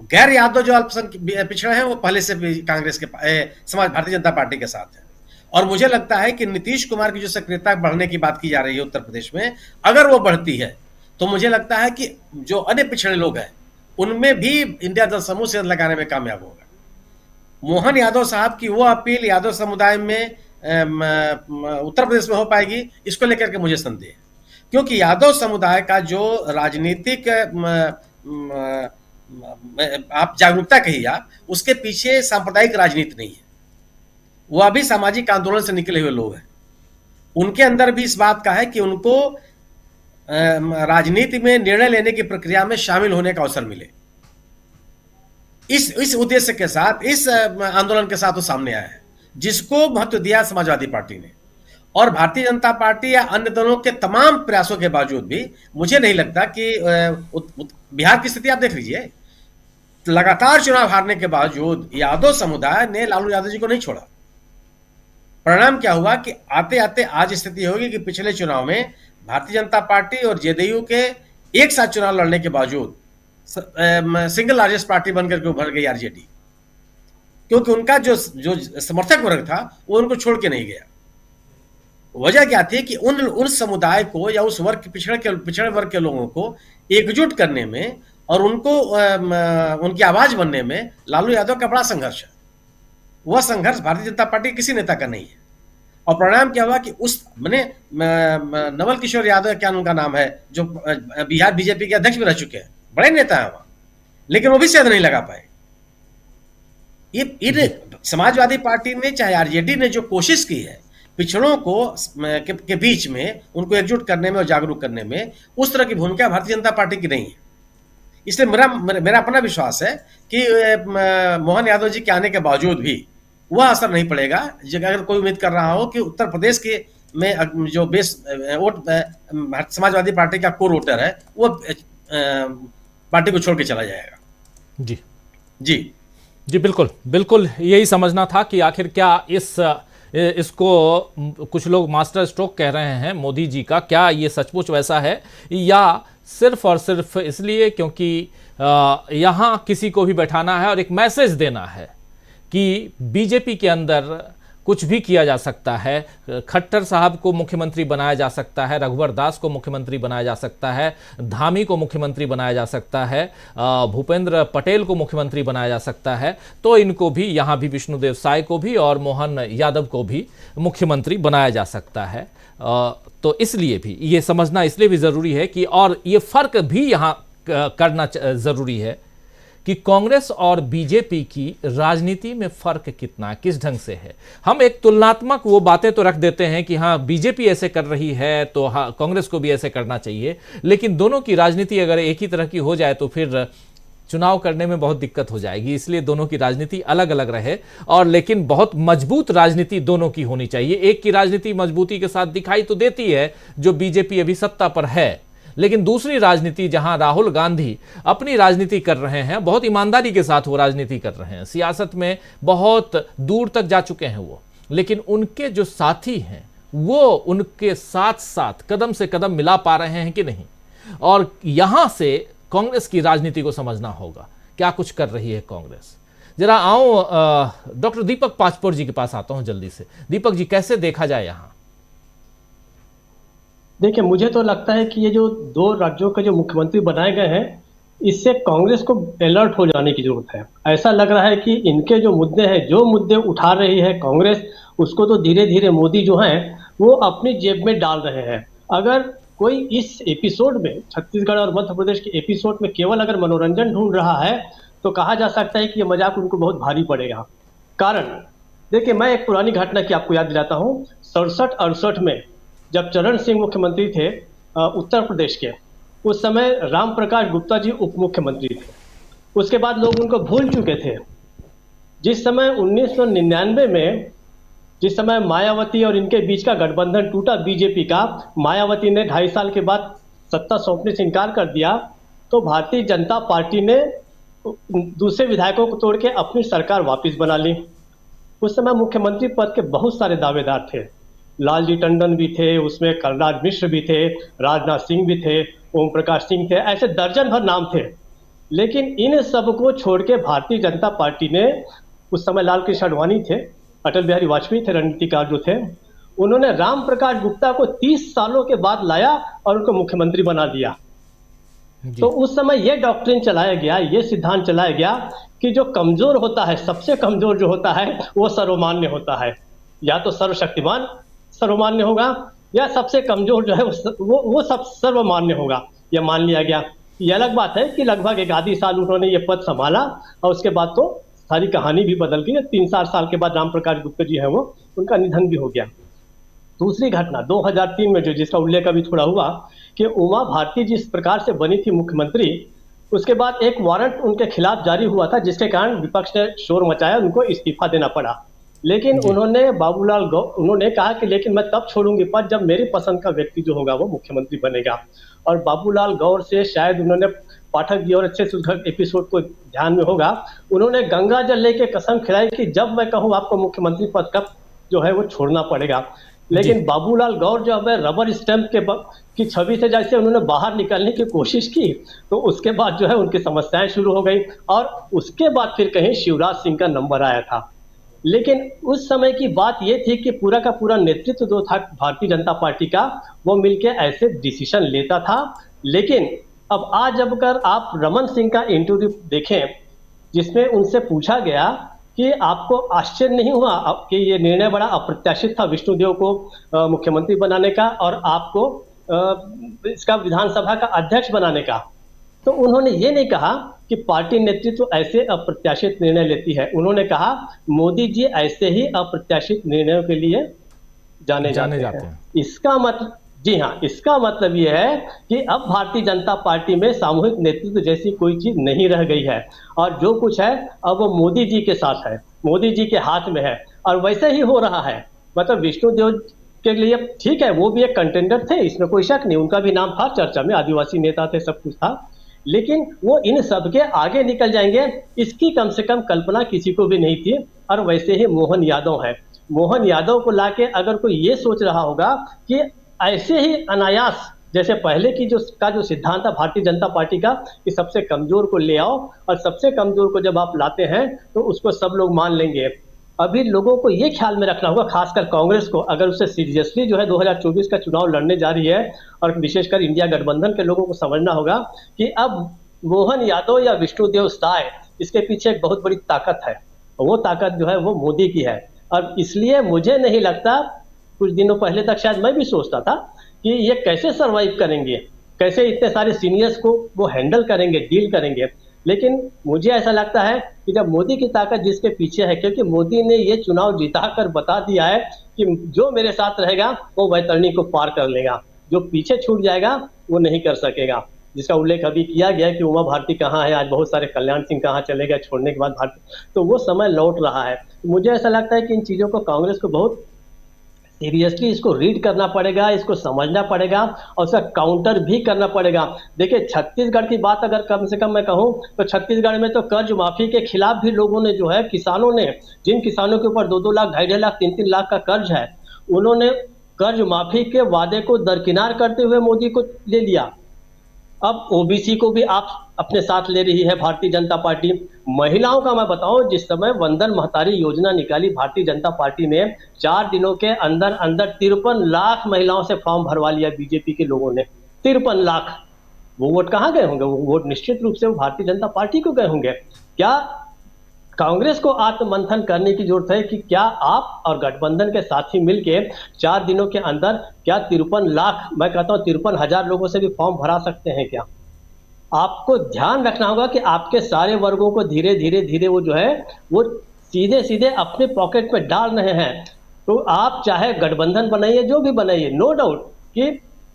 गैर यादव जो अल्पसंख्यक पिछड़े हैं वो पहले से भी कांग्रेस के भारतीय जनता पार्टी के साथ है। और मुझे लगता है कि नीतीश कुमार की जो सक्रियता बढ़ने की बात की जा रही है उत्तर प्रदेश में, अगर वो बढ़ती है तो मुझे लगता है कि जो अन्य पिछड़े लोग हैं उनमें भी इंडिया दल समूह से लगाने में कामयाब होगा। मोहन यादव साहब की वो अपील यादव समुदाय में उत्तर प्रदेश में हो पाएगी, इसको लेकर के मुझे संदेह है, क्योंकि यादव समुदाय का जो राजनीतिक आप जागरूकता कहिए आप, उसके पीछे सांप्रदायिक राजनीति नहीं है। वो अभी सामाजिक आंदोलन से निकले हुए लोग हैं। उनके अंदर भी इस बात का है कि उनको राजनीति में निर्णय लेने की प्रक्रिया में शामिल होने का अवसर मिले। इस उद्देश्य के साथ, इस आंदोलन के साथ वो सामने आया है, जिसको महत्व दिया समाजवादी पार्टी ने। और भारतीय जनता पार्टी या अन्य दलों के तमाम प्रयासों के बावजूद भी मुझे नहीं लगता कि बिहार की स्थिति आप देख लीजिए, लगातार चुनाव हारने के बावजूद यादव समुदाय ने लालू यादव जी को नहीं छोड़ा। परिणाम क्या हुआ कि आते आते आज स्थिति होगी कि पिछले चुनाव में भारतीय जनता पार्टी और जेडीयू के एक साथ चुनाव लड़ने के बावजूद सिंगल लार्जेस्ट पार्टी बनकर के उभर गई आरजेडी, क्योंकि उनका जो समर्थक वर्ग था वो उनको छोड़ के नहीं गया। वजह क्या थी कि उन समुदाय को या उस वर्ग पिछड़े वर्ग के लोगों को एकजुट करने में और उनको उनकी आवाज बनने में लालू यादव का बड़ा संघर्ष है। वह संघर्ष भारतीय जनता पार्टी किसी नेता का नहीं है। और परिणाम क्या हुआ कि उस नवल किशोर यादव, क्या उनका नाम है, जो बिहार बीजेपी के अध्यक्ष भी रह चुके हैं, बड़े नेता हैं वहां, लेकिन वो भी शायद नहीं लगा पाए। ये समाजवादी पार्टी ने चाहे आरजेडी ने जो कोशिश की है पिछड़ों को के बीच में उनको एकजुट करने में और जागरूक करने में, उस तरह की भूमिका भारतीय जनता पार्टी की नहीं है। इसलिए मेरा अपना विश्वास है कि मोहन यादव जी के आने के बावजूद भी वह असर नहीं पड़ेगा। अगर कोई उम्मीद कर रहा हो कि उत्तर प्रदेश के में जो बेस वोट समाजवादी पार्टी का कोर वोटर है वो पार्टी को छोड़ के चला जाएगा। जी जी जी, बिल्कुल बिल्कुल यही समझना था कि आखिर क्या इसको कुछ लोग मास्टर स्ट्रोक कह रहे हैं मोदी जी का, क्या ये सचमुच वैसा है या सिर्फ और सिर्फ इसलिए क्योंकि यहाँ किसी को भी बैठाना है और एक मैसेज देना है कि बीजेपी के अंदर कुछ भी किया जा सकता है। खट्टर साहब को मुख्यमंत्री बनाया जा सकता है, रघुवर दास को मुख्यमंत्री बनाया जा सकता है, धामी को मुख्यमंत्री बनाया जा सकता है, भूपेंद्र पटेल को मुख्यमंत्री बनाया जा सकता है, तो इनको भी, यहाँ भी विष्णुदेव साय को भी और मोहन यादव को भी मुख्यमंत्री बनाया जा सकता है। तो इसलिए भी ये समझना इसलिए भी ज़रूरी है कि, और ये फ़र्क भी यहाँ करना ज़रूरी है कि कांग्रेस और बीजेपी की राजनीति में फर्क कितना, किस ढंग से है। हम एक तुलनात्मक वो बातें तो रख देते हैं कि हाँ बीजेपी ऐसे कर रही है तो हाँ कांग्रेस को भी ऐसे करना चाहिए, लेकिन दोनों की राजनीति अगर एक ही तरह की हो जाए तो फिर चुनाव करने में बहुत दिक्कत हो जाएगी। इसलिए दोनों की राजनीति अलग अलग रहे, और लेकिन बहुत मजबूत राजनीति दोनों की होनी चाहिए। एक की राजनीति मजबूती के साथ दिखाई तो देती है जो बीजेपी अभी सत्ता पर है, लेकिन दूसरी राजनीति जहां राहुल गांधी अपनी राजनीति कर रहे हैं, बहुत ईमानदारी के साथ वो राजनीति कर रहे हैं, सियासत में बहुत दूर तक जा चुके हैं वो, लेकिन उनके जो साथी हैं वो उनके साथ साथ कदम से कदम मिला पा रहे हैं कि नहीं। और यहां से कांग्रेस की राजनीति को समझना होगा, क्या कुछ कर रही है कांग्रेस। जरा आओ डॉक्टर दीपक पाचपोर जी के पास आता हूं जल्दी से। दीपक जी, कैसे देखा जाए यहाँ? देखिए, मुझे तो लगता है कि ये जो दो राज्यों के जो मुख्यमंत्री बनाए गए हैं, इससे कांग्रेस को अलर्ट हो जाने की जरूरत है। ऐसा लग रहा है कि इनके जो मुद्दे हैं, जो मुद्दे उठा रही है कांग्रेस, उसको तो धीरे धीरे मोदी जो हैं वो अपनी जेब में डाल रहे हैं। अगर कोई इस एपिसोड में, छत्तीसगढ़ और मध्य प्रदेश के एपिसोड में केवल अगर मनोरंजन ढूंढ रहा है, तो कहा जा सकता है कि ये मजाक उनको बहुत भारी पड़ेगा। कारण देखिए, मैं एक पुरानी घटना की आपको याद दिलाता हूँ। 67-68 में जब चरण सिंह मुख्यमंत्री थे उत्तर प्रदेश के, उस समय राम प्रकाश गुप्ता जी उप मुख्यमंत्री थे। उसके बाद लोग उनको भूल चुके थे। जिस समय 1999 में, जिस समय मायावती और इनके बीच का गठबंधन टूटा बीजेपी का, मायावती ने 2.5 साल के बाद सत्ता सौंपने से इनकार कर दिया, तो भारतीय जनता पार्टी ने दूसरे विधायकों को तोड़ के अपनी सरकार वापस बना ली। उस समय मुख्यमंत्री पद के बहुत सारे दावेदार थे। लालजी टंडन भी थे, उसमें कलराज मिश्र भी थे, राजनाथ सिंह भी थे, ओम प्रकाश सिंह थे, ऐसे दर्जन भर नाम थे। लेकिन इन सबको छोड़ के भारतीय जनता पार्टी ने, उस समय लाल कृष्ण आडवाणी थे, अटल बिहारी वाजपेयी थे रणनीतिकार जो थे, उन्होंने राम प्रकाश गुप्ता को 30 सालों के बाद लाया और उनको मुख्यमंत्री बना दिया। तो उस समय यह डॉक्ट्रिन चलाया गया, ये सिद्धांत चलाया गया कि जो कमजोर होता है, सबसे कमजोर जो होता है वो सर्वमान्य होता है। या तो सर्वशक्तिमान सर्वमान्य होगा, या सबसे कमजोर जो है वो सब सर्वमान्य होगा, यह मान लिया गया। ये अलग बात है कि लगभग 1 आधी साल उन्होंने ये पद संभाला और उसके बाद तो सारी कहानी भी बदल गई। 3-4 साल के बाद राम प्रकाश गुप्ता जी है वो, उनका निधन भी हो गया। दूसरी घटना 2003 में जो, जिसका उल्लेख अभी थोड़ा हुआ, कि उमा भारती जिस प्रकार से बनी थी मुख्यमंत्री, उसके बाद एक वारंट उनके खिलाफ जारी हुआ था, जिसके कारण विपक्ष ने शोर मचाया, उनको इस्तीफा देना पड़ा। लेकिन उन्होंने बाबूलाल गौर, उन्होंने कहा कि लेकिन मैं तब छोड़ूंगी पद जब मेरी पसंद का व्यक्ति जो होगा वो मुख्यमंत्री बनेगा। और बाबूलाल गौर से शायद उन्होंने, पाठक जी और अच्छे से उस एपिसोड को ध्यान में होगा, उन्होंने गंगा जल लेके कसम खिलाई कि जब मैं कहूँ आपको मुख्यमंत्री पद का जो है वो छोड़ना पड़ेगा। लेकिन बाबूलाल गौर जो है रबर स्टैंप की छवि से जैसे उन्होंने बाहर निकलने की कोशिश की, तो उसके बाद जो है उनकी समस्याएं शुरू हो गई और उसके बाद फिर कहीं शिवराज सिंह का नंबर आया था। लेकिन उस समय की बात यह थी कि पूरा का पूरा नेतृत्व जो था भारतीय जनता पार्टी का, वो मिलके ऐसे डिसीजन लेता था। लेकिन अब आज जब कर आप रमन सिंह का इंटरव्यू देखें, जिसमें उनसे पूछा गया कि आपको आश्चर्य नहीं हुआ कि ये निर्णय बड़ा अप्रत्याशित था विष्णुदेव को मुख्यमंत्री बनाने का और आपको इसका विधानसभा का अध्यक्ष बनाने का, तो उन्होंने ये नहीं कहा कि पार्टी नेतृत्व ऐसे अप्रत्याशित निर्णय लेती है। उन्होंने कहा मोदी जी ऐसे ही अप्रत्याशित निर्णयों के लिए जाने जाते हैं। इसका मतलब, जी हाँ, इसका मतलब यह है कि अब भारतीय जनता पार्टी में सामूहिक नेतृत्व जैसी कोई चीज नहीं रह गई है और जो कुछ है अब वो मोदी जी के साथ है, मोदी जी के हाथ में है और वैसे ही हो रहा है। मतलब विष्णुदेव के लिए ठीक है, वो भी एक कंटेंडर थे, इसमें कोई शक नहीं, उनका भी नाम था चर्चा में, आदिवासी नेता थे, सब कुछ था, लेकिन वो इन सब के आगे निकल जाएंगे, इसकी कम से कम कल्पना किसी को भी नहीं थी। और वैसे ही मोहन यादव है, मोहन यादव को लाके अगर कोई ये सोच रहा होगा कि ऐसे ही अनायास, जैसे पहले की जो सिद्धांत था भारतीय जनता पार्टी का कि सबसे कमजोर को ले आओ और सबसे कमजोर को जब आप लाते हैं तो उसको सब लोग मान लेंगे। अभी लोगों को ये ख्याल में रखना होगा, खासकर कांग्रेस को, अगर उसे सीरियसली जो है 2024 का चुनाव लड़ने जा रही है और विशेषकर इंडिया गठबंधन के लोगों को समझना होगा कि अब मोहन यादव या विष्णुदेव साय, इसके पीछे एक बहुत बड़ी ताकत है, वो ताकत जो है वो मोदी की है। और इसलिए मुझे नहीं लगता, कुछ दिनों पहले तक शायद मैं भी सोचता था कि ये कैसे सरवाइव करेंगे, कैसे इतने सारे सीनियर्स को वो हैंडल करेंगे, डील करेंगे। लेकिन मुझे ऐसा लगता है कि जब मोदी की ताकत जिसके पीछे है, क्योंकि मोदी ने ये चुनाव जिता कर बता दिया है कि जो मेरे साथ रहेगा वो वैतरणी को पार कर लेगा, जो पीछे छूट जाएगा वो नहीं कर सकेगा। जिसका उल्लेख अभी किया गया कि उमा भारती कहाँ है, आज बहुत सारे कल्याण सिंह कहाँ चले गए छोड़ने के बाद भारती, तो वो समय लौट रहा है। मुझे ऐसा लगता है कि इन चीज़ों को कांग्रेस को बहुत सीरियसली इसको रीड करना पड़ेगा, इसको समझना पड़ेगा और उसका काउंटर भी करना पड़ेगा। देखिए, छत्तीसगढ़ की बात अगर कम से कम मैं कहूँ तो छत्तीसगढ़ में तो कर्ज माफी के खिलाफ भी लोगों ने जो है, किसानों ने, जिन किसानों के ऊपर 2-2 लाख, 2.5 लाख, 3-3 लाख का कर्ज है, उन्होंने कर्ज माफी के वादे को दरकिनार करते हुए मोदी को ले लिया। अब ओबीसी को भी आप अपने साथ ले रही है भारतीय जनता पार्टी। महिलाओं का मैं बताऊं, जिस समय वंदन महतारी योजना निकाली भारतीय जनता पार्टी ने, 4 दिनों के अंदर अंदर 53 लाख महिलाओं से फॉर्म भरवा लिया बीजेपी के लोगों ने। 53 लाख। वो वोट कहाँ गए होंगे? वो वोट निश्चित रूप से वो भारतीय जनता पार्टी को गए होंगे। क्या कांग्रेस को आत्ममंथन करने की जरूरत है कि क्या आप और गठबंधन के साथी मिलके 4 दिनों के अंदर क्या 53 लाख, मैं कहता हूं 53,000 लोगों से भी फॉर्म भरा सकते हैं क्या? आपको ध्यान रखना होगा कि आपके सारे वर्गों को धीरे धीरे धीरे वो जो है वो सीधे सीधे अपने पॉकेट में डाल रहे हैं। तो आप चाहे गठबंधन बनाइए, जो भी बनाइए, नो डाउट कि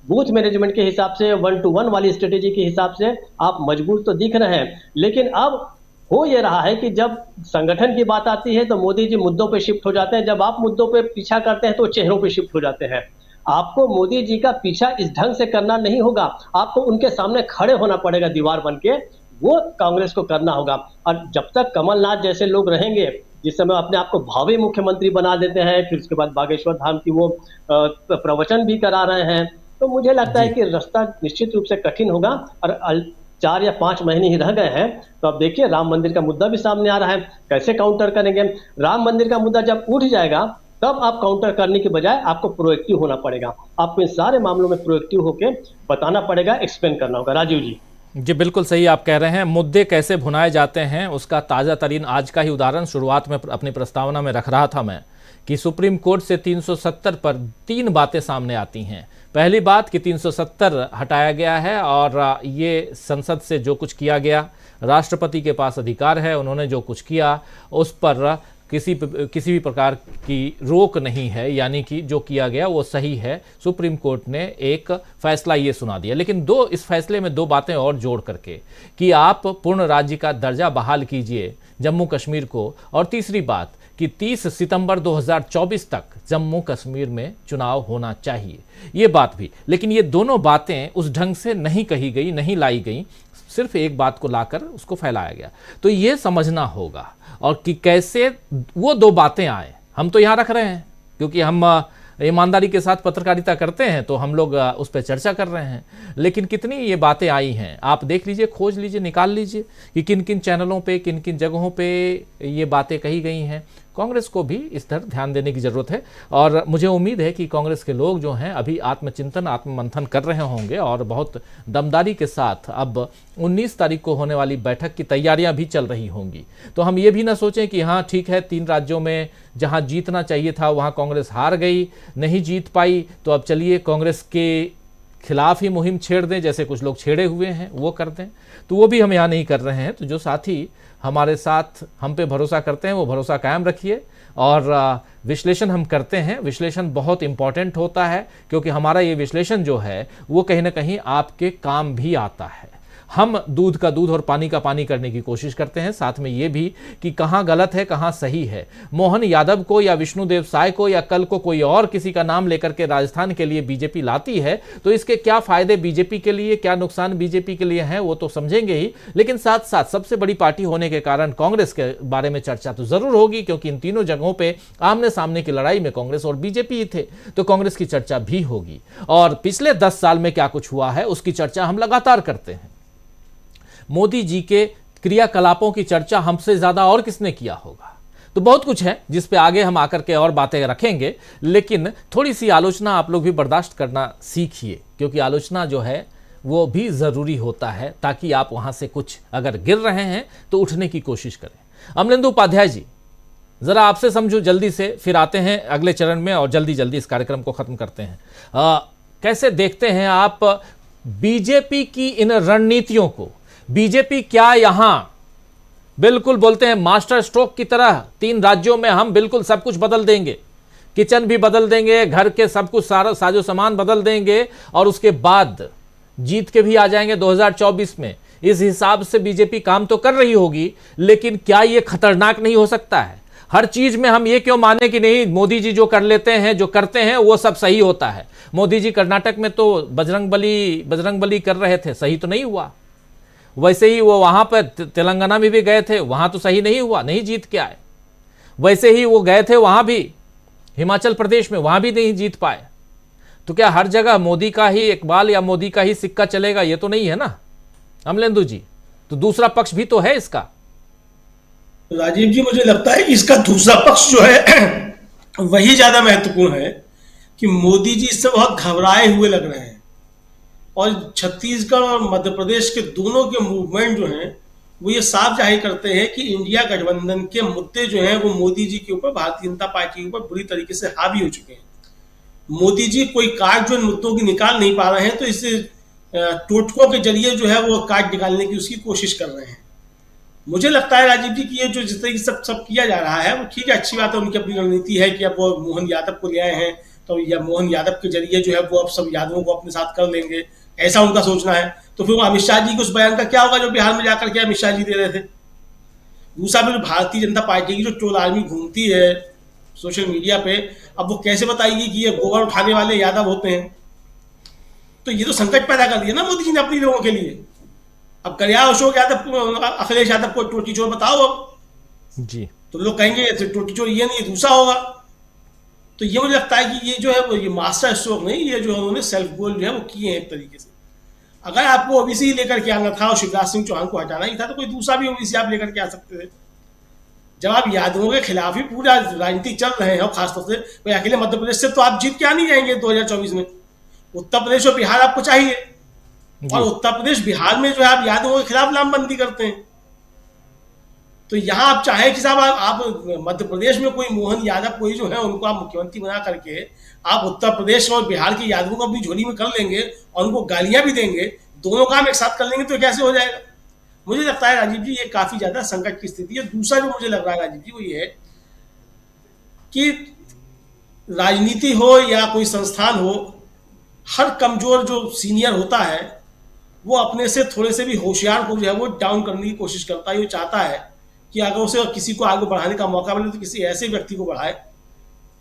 बूथ मैनेजमेंट के हिसाब से 1-to-1 वाली स्ट्रेटेजी के हिसाब से आप मजबूत तो दिख रहे हैं, लेकिन अब हो ये रहा है कि जब संगठन की बात आती है तो मोदी जी मुद्दों पे शिफ्ट हो जाते हैं, जब आप मुद्दों पे पीछा करते हैं तो चेहरों पे शिफ्ट हो जाते हैं। आपको मोदी जी का पीछा इस ढंग से करना नहीं होगा, आपको उनके सामने खड़े होना पड़ेगा दीवार बन के, वो कांग्रेस को करना होगा। और जब तक कमलनाथ जैसे लोग रहेंगे, जिस समय अपने आप को भावी मुख्यमंत्री बना देते हैं, फिर उसके बाद बागेश्वर धाम की वो प्रवचन भी करा रहे हैं, तो मुझे लगता है कि रास्ता निश्चित रूप से कठिन होगा। और 4 या 5 महीने ही रह गए हैं, तो अब देखिए राम मंदिर का मुद्दा भी सामने आ रहा है, कैसे काउंटर करेंगे? राम मंदिर का मुद्दा जब उठ जाएगा तब आप काउंटर करने के बजाय आपको प्रोएक्टिव होना पड़ेगा। आपको इन सारे मामलों में प्रोएक्टिव होकर बताना पड़ेगा, एक्सप्लेन करना होगा। राजीव जी जी बिल्कुल सही आप कह रहे हैं। मुद्दे कैसे भुनाए जाते हैं उसका ताज़ा तरीन आज का ही उदाहरण शुरुआत में अपनी प्रस्तावना में रख रहा था मैं, कि सुप्रीम कोर्ट से 370 पर 3 बातें सामने आती हैं। पहली बात कि 370 हटाया गया है और ये संसद से जो कुछ किया गया, राष्ट्रपति के पास अधिकार है, उन्होंने जो कुछ किया उस पर किसी भी प्रकार की रोक नहीं है, यानी कि जो किया गया वो सही है। सुप्रीम कोर्ट ने एक फैसला ये सुना दिया। लेकिन इस फैसले में 2 बातें और जोड़ करके कि आप पूर्ण राज्य का दर्जा बहाल कीजिए जम्मू कश्मीर को, और तीसरी बात कि 30 सितंबर 2024 तक जम्मू कश्मीर में चुनाव होना चाहिए, ये बात भी। लेकिन ये दोनों बातें उस ढंग से नहीं कही गई, नहीं लाई गई, सिर्फ एक बात को लाकर उसको फैलाया गया। तो ये समझना होगा और कि कैसे वो 2 बातें आए। हम तो यहाँ रख रहे हैं क्योंकि हम ईमानदारी के साथ पत्रकारिता करते हैं, तो हम लोग उस पर चर्चा कर रहे हैं। लेकिन कितनी ये बातें आई हैं आप देख लीजिए, खोज लीजिए, निकाल लीजिए कि किन किन चैनलों पे, किन किन जगहों पे ये बातें कही गई हैं। कांग्रेस को भी इस तरह ध्यान देने की ज़रूरत है और मुझे उम्मीद है कि कांग्रेस के लोग जो हैं अभी आत्मचिंतन, आत्ममंथन कर रहे होंगे और बहुत दमदारी के साथ अब 19 तारीख को होने वाली बैठक की तैयारियां भी चल रही होंगी। तो हम ये भी ना सोचें कि हाँ ठीक है, 3 राज्यों में जहां जीतना चाहिए था वहां कांग्रेस हार गई, नहीं जीत पाई, तो अब चलिए कांग्रेस के खिलाफ ही मुहिम छेड़ दें, जैसे कुछ लोग छेड़े हुए हैं वो कर दें। तो वो भी हम यहाँ नहीं कर रहे हैं। तो जो साथी हमारे साथ हम पे भरोसा करते हैं वो भरोसा कायम रखिए और विश्लेषण हम करते हैं। विश्लेषण बहुत इंपॉर्टेंट होता है क्योंकि हमारा ये विश्लेषण जो है वो कहीं ना कहीं आपके काम भी आता है। हम दूध का दूध और पानी का पानी करने की कोशिश करते हैं, साथ में ये भी कि कहाँ गलत है कहाँ सही है। मोहन यादव को या विष्णुदेव साय को या कल को कोई और किसी का नाम लेकर के राजस्थान के लिए बीजेपी लाती है तो इसके क्या फायदे बीजेपी के लिए, क्या नुकसान बीजेपी के लिए हैं वो तो समझेंगे ही, लेकिन साथ साथ सबसे बड़ी पार्टी होने के कारण कांग्रेस के बारे में चर्चा तो जरूर होगी क्योंकि इन तीनों जगहों पर आमने सामने की लड़ाई में कांग्रेस और बीजेपी ही थे, तो कांग्रेस की चर्चा भी होगी। और पिछले 10 साल में क्या कुछ हुआ है उसकी चर्चा हम लगातार करते हैं। मोदी जी के क्रियाकलापों की चर्चा हमसे ज्यादा और किसने किया होगा। तो बहुत कुछ है जिस पे आगे हम आकर के और बातें रखेंगे, लेकिन थोड़ी सी आलोचना आप लोग भी बर्दाश्त करना सीखिए क्योंकि आलोचना जो है वो भी जरूरी होता है ताकि आप वहां से कुछ अगर गिर रहे हैं तो उठने की कोशिश करें। अमलेंदु उपाध्याय जी, जरा आपसे समझो जल्दी से, फिर आते हैं अगले चरण में और जल्दी जल्दी इस कार्यक्रम को खत्म करते हैं। कैसे देखते हैं आप बीजेपी की इन रणनीतियों को? बीजेपी क्या यहां बिल्कुल बोलते हैं मास्टर स्ट्रोक की तरह 3 राज्यों में हम बिल्कुल सब कुछ बदल देंगे, किचन भी बदल देंगे, घर के सब कुछ सारा साजो सामान बदल देंगे और उसके बाद जीत के भी आ जाएंगे 2024 में। इस हिसाब से बीजेपी काम तो कर रही होगी, लेकिन क्या यह खतरनाक नहीं हो सकता है? हर चीज में हम ये क्यों माने कि नहीं मोदी जी जो कर लेते हैं, जो करते हैं वो सब सही होता है। मोदी जी कर्नाटक में तो बजरंग बली कर रहे थे, सही तो नहीं हुआ। वैसे ही वो वहां पर तेलंगाना में भी गए थे, वहां तो सही नहीं हुआ, नहीं जीत के आए। वैसे ही वो गए थे वहां भी हिमाचल प्रदेश में, वहां भी नहीं जीत पाए। तो क्या हर जगह मोदी का ही इकबाल या मोदी का ही सिक्का चलेगा? ये तो नहीं है ना अमलेंदु जी, तो दूसरा पक्ष भी तो है इसका। राजीव जी, मुझे लगता है कि इसका दूसरा पक्ष जो है वही ज्यादा महत्वपूर्ण है कि मोदी जी इससे बहुत घबराए हुए लग रहे हैं, और छत्तीसगढ़ और मध्य प्रदेश के दोनों के मूवमेंट जो हैं वो ये साफ जाहिर करते हैं कि इंडिया गठबंधन के मुद्दे जो हैं वो मोदी जी के ऊपर, भारतीय जनता पार्टी के ऊपर बुरी तरीके से हावी हो चुके हैं। मोदी जी कोई कार्ड जो इन मुद्दों की निकाल नहीं पा रहे हैं, तो इस टोटकों के जरिए जो है वो कार्ड निकालने की उसकी कोशिश कर रहे हैं। मुझे लगता है राजीव जी कि ये जो जिस तरीके से सब किया जा रहा है वो ठीक है, अच्छी बात है, उनकी अपनी रणनीति है कि अब वो मोहन यादव को ले आए हैं तो या मोहन यादव के जरिए जो है वो अब सब यादवों को अपने साथ कर लेंगे, ऐसा उनका सोचना है। तो फिर अमित शाह जी के उस बयान का क्या होगा जो बिहार में जाकर के अमित शाह जी दे रहे थे? दूसरा फिर भारतीय जनता पार्टी की जो ट्रोल आर्मी घूमती है सोशल मीडिया पे, अब वो कैसे बताएगी कि ये गोबर उठाने वाले यादव होते हैं? तो ये तो संकट पैदा कर दिया ना मोदी जी ने अपने लोगों के लिए। अब कल्याण अशोक यादव, अखिलेश यादव को टोटी चोर बताओ अब जी, तो लोग कहेंगे टोटी चोर ये नहीं दूसरा होगा। तो ये मुझे लगता है कि ये जो है वो ये मास्टर स्ट्रोक नहीं, ये जो उन्होंने सेल्फ गोल जो है वो किए हैं एक तरीके से। अगर आपको ओबीसी लेकर के आना था और शिवराज सिंह चौहान को हटाना ही था तो कोई दूसरा भी ओबीसी आप लेकर के आ सकते थे। जब आप यादवों के खिलाफ ही पूरा राजनीति चल रहे हैं, और खासतौर से भाई अकेले मध्य प्रदेश से तो आप जीत के आ नहीं जाएंगे 2024 में। उत्तर प्रदेश और बिहार आपको चाहिए, और उत्तर प्रदेश बिहार में जो है आप यादवों के खिलाफ लामबंदी करते हैं। तो यहां आप चाहें कि साहब आप मध्य प्रदेश में कोई मोहन यादव कोई जो है उनको आप मुख्यमंत्री बना करके आप उत्तर प्रदेश और बिहार के यादवों को अपनी झोली में कर लेंगे और उनको गालियां भी देंगे, दोनों काम एक साथ कर लेंगे, तो कैसे हो जाएगा? मुझे लगता है राजीव जी ये काफी ज्यादा संकट की स्थिति है। दूसरा जो मुझे लग रहा है राजीव जी वो ये है कि राजनीति हो या कोई संस्थान हो, हर कमजोर जो सीनियर होता है वो अपने से थोड़े से भी होशियार को जो है वो डाउन करने की कोशिश करता है। वो चाहता है कि अगर उसे किसी को आगे बढ़ाने का मौका मिले तो किसी ऐसे व्यक्ति को बढ़ाए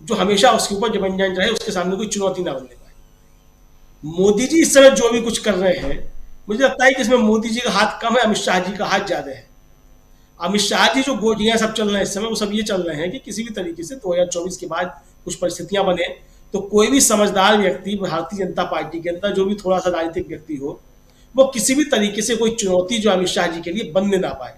जो हमेशा उसके ऊपर डिपेंडेंट रहे, उसके सामने कोई चुनौती ना बनने पाए। मोदी जी इस समय जो भी कुछ कर रहे हैं, मुझे लगता है कि इसमें मोदी जी का हाथ कम है, अमित शाह जी का हाथ ज्यादा है। अमित शाह जी जो गोटियां सब चल रहे हैं इस समय, वो सब ये चल रहे हैं कि किसी भी तरीके से 2024 के बाद कुछ परिस्थितियां बने तो कोई भी समझदार व्यक्ति भारतीय जनता पार्टी के अंदर जो भी थोड़ा सा राजनीतिक व्यक्ति हो, वो किसी भी तरीके से कोई चुनौती जो अमित शाह जी के लिए बनने ना पाए।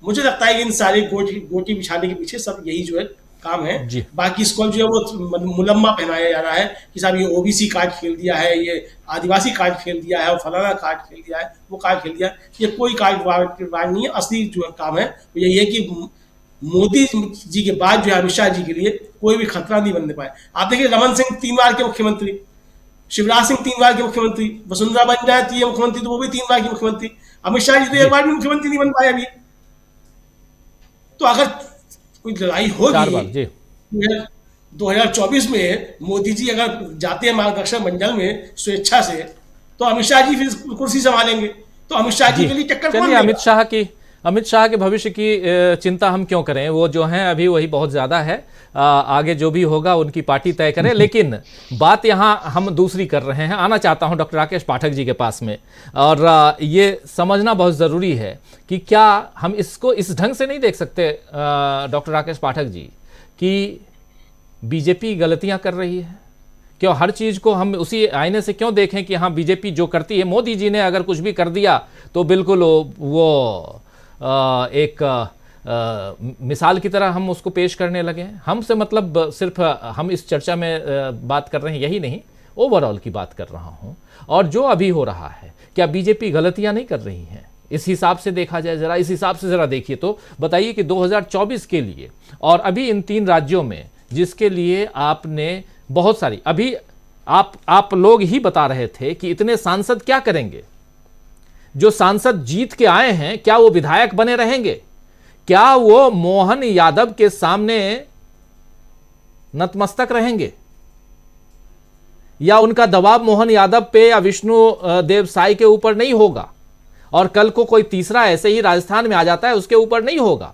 मुझे लगता है कि इन सारे गोटी बिछाने के पीछे सब यही जो है काम है। बाकी इसको जो है वो मुलम्मा पहनाया जा रहा है कि साहब ये ओबीसी कार्ड खेल दिया है, ये आदिवासी कार्ड खेल दिया है, और फलाना कार्ड खेल दिया है, वो कार्ड खेल दिया है। ये कोई कार्ड नहीं है। असली जो काम है वो यही है कि मोदी जी के बाद जो है अमित शाह जी के लिए कोई भी खतरा नहीं बनने पाए। आप देखिए रमन सिंह 3 बार के मुख्यमंत्री, शिवराज सिंह 3 बार के मुख्यमंत्री, वसुंधरा बन जाए तो ये मुख्यमंत्री तो वो भी 3 बार की मुख्यमंत्री, अमित शाह जी तो एक बार भी मुख्यमंत्री नहीं बन पाए अभी। तो अगर कोई लड़ाई होगी 2024 में, मोदी जी अगर जाते हैं मार्गदर्शक मंडल में स्वेच्छा से, तो अमित शाह जी फिर कुर्सी संभालेंगे। तो अमित शाह जी के लिए टक्कर कौन देगा? अमित शाह के भविष्य की चिंता हम क्यों करें, वो जो हैं अभी वही बहुत ज़्यादा है। आगे जो भी होगा उनकी पार्टी तय करे। लेकिन बात यहाँ हम दूसरी कर रहे हैं। आना चाहता हूँ डॉक्टर राकेश पाठक जी के पास में, और ये समझना बहुत ज़रूरी है कि क्या हम इसको इस ढंग से नहीं देख सकते डॉक्टर राकेश पाठक जी कि बीजेपी गलतियाँ कर रही है? क्यों हर चीज़ को हम उसी आईने से क्यों देखें कि हाँ बीजेपी जो करती है, मोदी जी ने अगर कुछ भी कर दिया तो बिल्कुल वो एक मिसाल की तरह हम उसको पेश करने लगे हैं? हमसे मतलब सिर्फ हम इस चर्चा में बात कर रहे हैं यही नहीं, ओवरऑल की बात कर रहा हूं। और जो अभी हो रहा है, क्या बीजेपी गलतियां नहीं कर रही हैं? इस हिसाब से देखा जाए, जरा इस हिसाब से जरा देखिए तो बताइए कि 2024 के लिए और अभी इन 3 राज्यों में जिसके लिए आपने बहुत सारी, अभी आप लोग ही बता रहे थे कि इतने सांसद क्या करेंगे? जो सांसद जीत के आए हैं क्या वो विधायक बने रहेंगे? क्या वो मोहन यादव के सामने नतमस्तक रहेंगे? या उनका दबाव मोहन यादव पे या विष्णु देव साई के ऊपर नहीं होगा, और कल को कोई तीसरा ऐसे ही राजस्थान में आ जाता है उसके ऊपर नहीं होगा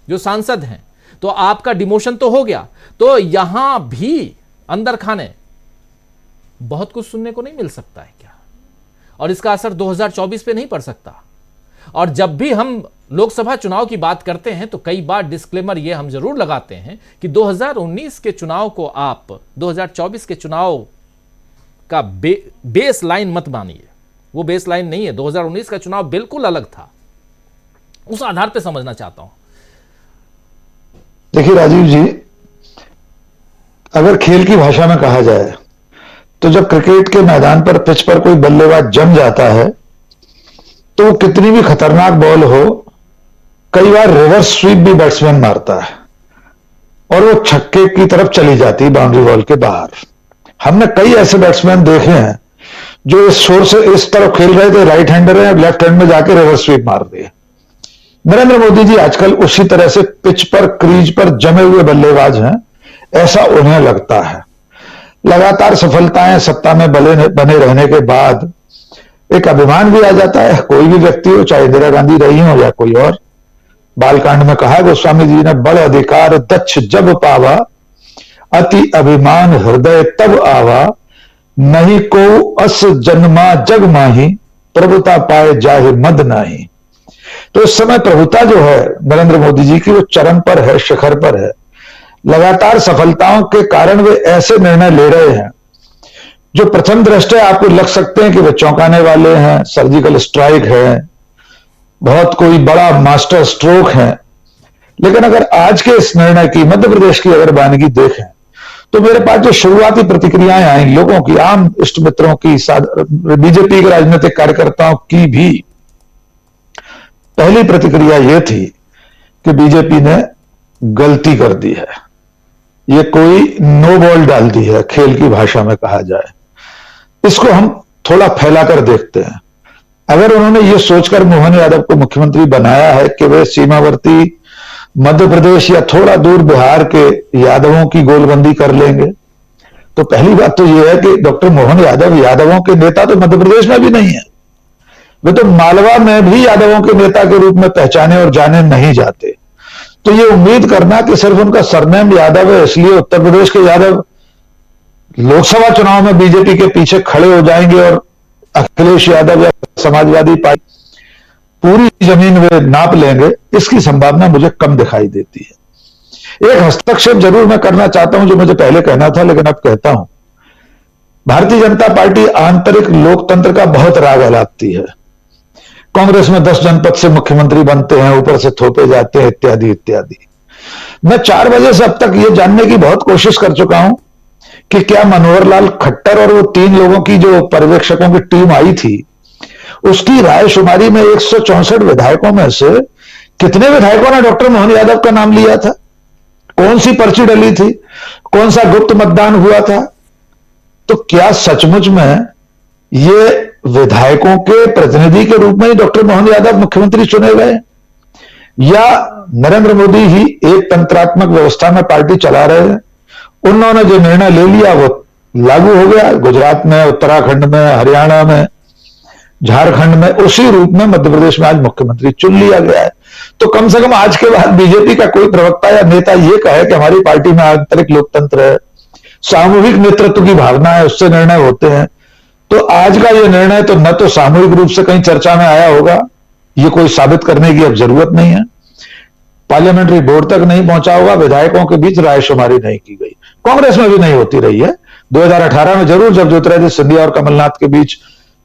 जो सांसद हैं, तो आपका डिमोशन तो हो गया। तो यहां भी अंदर खाने बहुत कुछ सुनने को नहीं मिल सकता है क्या? और इसका असर 2024 पे नहीं पड़ सकता? और जब भी हम लोकसभा चुनाव की बात करते हैं तो कई बार डिस्क्लेमर ये हम जरूर लगाते हैं कि 2019 के चुनाव को आप 2024 के चुनाव का बेस लाइन मत मानिए, वो बेस लाइन नहीं है। 2019 का चुनाव बिल्कुल अलग था, उस आधार पे समझना चाहता हूं। देखिए राजीव जी, अगर खेल की भाषा में कहा जाए तो जब क्रिकेट के मैदान पर पिच पर कोई बल्लेबाज जम जाता है तो वो कितनी भी खतरनाक बॉल हो, कई बार रिवर्स स्वीप भी बैट्समैन मारता है और वो छक्के की तरफ चली जाती है, बाउंड्री वॉल के बाहर। हमने कई ऐसे बैट्समैन देखे हैं जो इस शोर से इस तरफ खेल रहे थे, राइट हैंडर है, लेफ्ट हैंड में जाके रिवर्स स्वीप मार दिए। नरेंद्र मोदी जी आजकल उसी तरह से पिच पर, क्रीज पर जमे हुए बल्लेबाज हैं, ऐसा उन्हें लगता है। लगातार सफलताएं सत्ता में बने रहने के बाद एक अभिमान भी आ जाता है। कोई भी व्यक्ति हो, चाहे इंदिरा गांधी रही हो या कोई और। बालकांड में कहा गोस्वामी जी ने, बड़ अधिकार दक्ष जब पावा, अति अभिमान हृदय तब आवा, नहीं को अस जन्मा जग माही, प्रभुता पाए जाहि मद नाही। तो इस समय प्रभुता जो है नरेंद्र मोदी जी की, वो चरम पर है, शिखर पर है। लगातार सफलताओं के कारण वे ऐसे निर्णय ले रहे हैं जो प्रथम दृष्टया आपको लग सकते हैं कि वे चौंकाने वाले हैं, सर्जिकल स्ट्राइक है, बहुत कोई बड़ा मास्टर स्ट्रोक है। लेकिन अगर आज के इस निर्णय की, मध्य प्रदेश की अगर वानगी देखें तो मेरे पास जो शुरुआती प्रतिक्रियाएं आई लोगों की, आम इष्ट मित्रों की, बीजेपी के राजनीतिक कार्यकर्ताओं की भी, पहली प्रतिक्रिया यह थी कि बीजेपी ने गलती कर दी है, ये कोई नो बॉल डाल दी है, खेल की भाषा में कहा जाए। इसको हम थोड़ा फैलाकर देखते हैं। अगर उन्होंने ये सोचकर मोहन यादव को मुख्यमंत्री बनाया है कि वे सीमावर्ती मध्य प्रदेश या थोड़ा दूर बिहार के यादवों की गोलबंदी कर लेंगे, तो पहली बात तो यह है कि डॉक्टर मोहन यादव यादवों के नेता तो मध्य प्रदेश में भी नहीं है। वे तो मालवा में भी यादवों के नेता के रूप में पहचाने और जाने नहीं जाते। तो ये उम्मीद करना कि सिर्फ उनका सरनेम यादव है इसलिए उत्तर प्रदेश के यादव लोकसभा चुनाव में बीजेपी के पीछे खड़े हो जाएंगे और अखिलेश यादव या समाजवादी पार्टी पूरी जमीन वे नाप लेंगे, इसकी संभावना मुझे कम दिखाई देती है। एक हस्तक्षेप जरूर मैं करना चाहता हूं जो मुझे पहले कहना था लेकिन अब कहता हूं। भारतीय जनता पार्टी आंतरिक लोकतंत्र का बहुत राग अलापती है। कांग्रेस में 10 जनपद से मुख्यमंत्री बनते हैं, ऊपर से थोपे जाते हैं, इत्यादि इत्यादि। मैं 4 बजे से अब तक यह जानने की बहुत कोशिश कर चुका हूं कि क्या मनोहर लाल खट्टर और वो 3 लोगों की जो पर्यवेक्षकों की टीम आई थी, उसकी रायशुमारी में 164 विधायकों में से कितने विधायकों ने डॉक्टर मोहन यादव का नाम लिया था? कौन सी पर्ची डली थी? कौन सा गुप्त मतदान हुआ था? तो क्या सचमुच में ये विधायकों के प्रतिनिधि के रूप में ही डॉक्टर मोहन यादव मुख्यमंत्री चुने गए, या नरेंद्र मोदी ही एक तंत्रात्मक व्यवस्था में पार्टी चला रहे हैं? उन्होंने जो निर्णय ले लिया वो लागू हो गया। गुजरात में, उत्तराखंड में, हरियाणा में, झारखंड में, उसी रूप में मध्य प्रदेश में आज मुख्यमंत्री चुन लिया गया है। तो कम से कम आज के बाद बीजेपी का कोई प्रवक्ता या नेता ये कहे कि हमारी पार्टी में आंतरिक लोकतंत्र है, सामूहिक नेतृत्व की भावना है, उससे निर्णय होते हैं, तो आज का यह निर्णय तो न तो सामूहिक रूप से कहीं चर्चा में आया होगा, ये कोई साबित करने की अब जरूरत नहीं है, पार्लियामेंट्री बोर्ड तक नहीं पहुंचा होगा, विधायकों के बीच रायशुमारी नहीं की गई, कांग्रेस में भी नहीं होती रही है। 2018 में जरूर जब ज्योतिरादित्य सिंधिया और कमलनाथ के बीच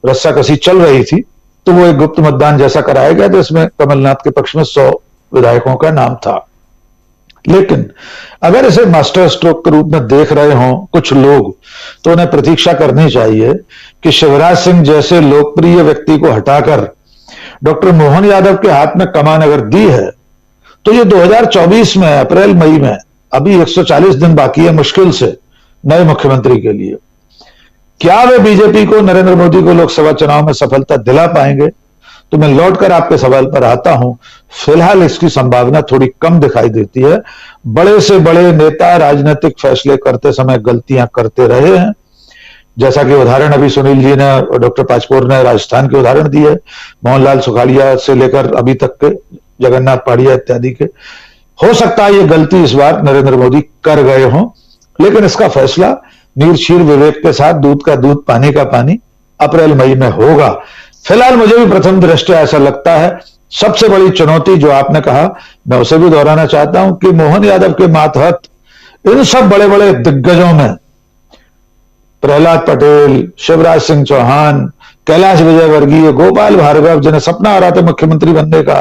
रस्साकसी चल रही थी तो वो एक गुप्त मतदान जैसा कराया गया, तो इसमें कमलनाथ के पक्ष में 100 विधायकों का नाम था। लेकिन अगर इसे मास्टर स्ट्रोक के रूप में देख रहे हों कुछ लोग, तो उन्हें प्रतीक्षा करनी चाहिए कि शिवराज सिंह जैसे लोकप्रिय व्यक्ति को हटाकर डॉक्टर मोहन यादव के हाथ में कमान अगर दी है तो ये 2024 में अप्रैल मई में, अभी 140 दिन बाकी है मुश्किल से नए मुख्यमंत्री के लिए, क्या वे बीजेपी को, नरेंद्र मोदी को लोकसभा चुनाव में सफलता दिला पाएंगे? तो मैं लौटकर आपके सवाल पर आता हूं। फिलहाल इसकी संभावना थोड़ी कम दिखाई देती है। बड़े से बड़े नेता राजनीतिक फैसले करते समय गलतियां करते रहे हैं, जैसा कि उदाहरण अभी सुनील जी ने और डॉक्टर पाचपोर ने राजस्थान के उदाहरण दिए, मोहनलाल सुखाड़िया से लेकर अभी तक के जगन्नाथ पाड़िया इत्यादि के। हो सकता है ये गलती इस बार नरेंद्र मोदी कर गए हों, लेकिन इसका फैसला नीरक्षीर विवेक के साथ, दूध का दूध पानी का पानी, अप्रैल मई में होगा। फिलहाल मुझे भी प्रथम दृष्टया ऐसा लगता है। सबसे बड़ी चुनौती जो आपने कहा, मैं उसे भी दोहराना चाहता हूं कि मोहन यादव के मातहत इन सब बड़े बड़े दिग्गजों में प्रहलाद पटेल, शिवराज सिंह चौहान, कैलाश विजयवर्गीय, गोपाल भार्गव, जिन्हें सपना आ रहा था मुख्यमंत्री बनने का,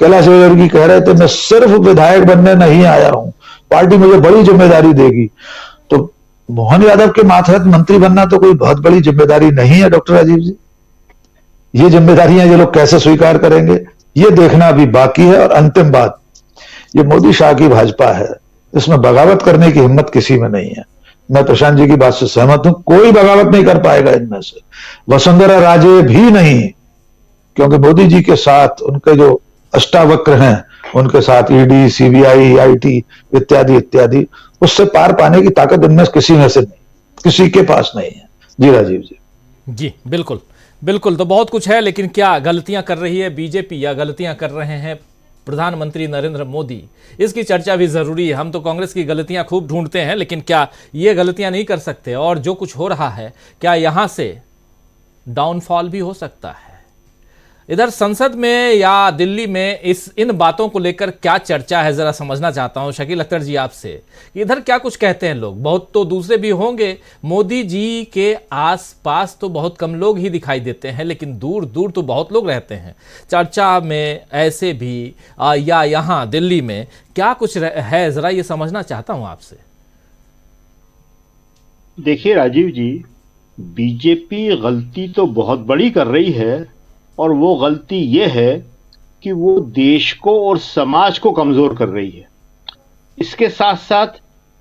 कैलाश विजयवर्गीय कह रहे थे मैं सिर्फ विधायक बनने नहीं आया हूं, पार्टी मुझे बड़ी जिम्मेदारी देगी। तो मोहन यादव के मातहत मंत्री बनना तो कोई बहुत बड़ी जिम्मेदारी नहीं है डॉक्टर राजीव जी। ये जिम्मेदारियां ये लोग कैसे स्वीकार करेंगे, ये देखना अभी बाकी है। और अंतिम बात, ये मोदी शाह की भाजपा है, इसमें बगावत करने की हिम्मत किसी में नहीं है। मैं प्रशांत जी की बात से सहमत हूं, कोई बगावत नहीं कर पाएगा इनमें से, वसुंधरा राजे भी नहीं, क्योंकि मोदी जी के साथ उनके जो अष्टावक्र हैं, उनके साथ ईडी, सीबीआई, आईटी इत्यादि इत्यादि, उससे पार पाने की ताकत इनमें किसी में से नहीं, किसी के पास नहीं है। जी राजीव जी। जी बिल्कुल बिल्कुल। तो बहुत कुछ है, लेकिन क्या गलतियां कर रही है बीजेपी या गलतियां कर रहे हैं प्रधानमंत्री नरेंद्र मोदी, इसकी चर्चा भी जरूरी है। हम तो कांग्रेस की गलतियां खूब ढूंढते हैं, लेकिन क्या ये गलतियां नहीं कर सकते? और जो कुछ हो रहा है, क्या यहां से डाउनफॉल भी हो सकता है? इधर संसद में या दिल्ली में इन बातों को लेकर क्या चर्चा है, जरा समझना चाहता हूं शकील अख्तर जी आपसे। इधर क्या कुछ कहते हैं लोग? बहुत तो दूसरे भी होंगे, मोदी जी के आसपास तो बहुत कम लोग ही दिखाई देते हैं, लेकिन दूर दूर तो बहुत लोग रहते हैं चर्चा में ऐसे भी, या यहाँ दिल्ली में क्या कुछ है, जरा ये समझना चाहता हूं आपसे। देखिए राजीव जी, बीजेपी गलती तो बहुत बड़ी कर रही है, और वो गलती ये है कि वो देश को और समाज को कमजोर कर रही है। इसके साथ साथ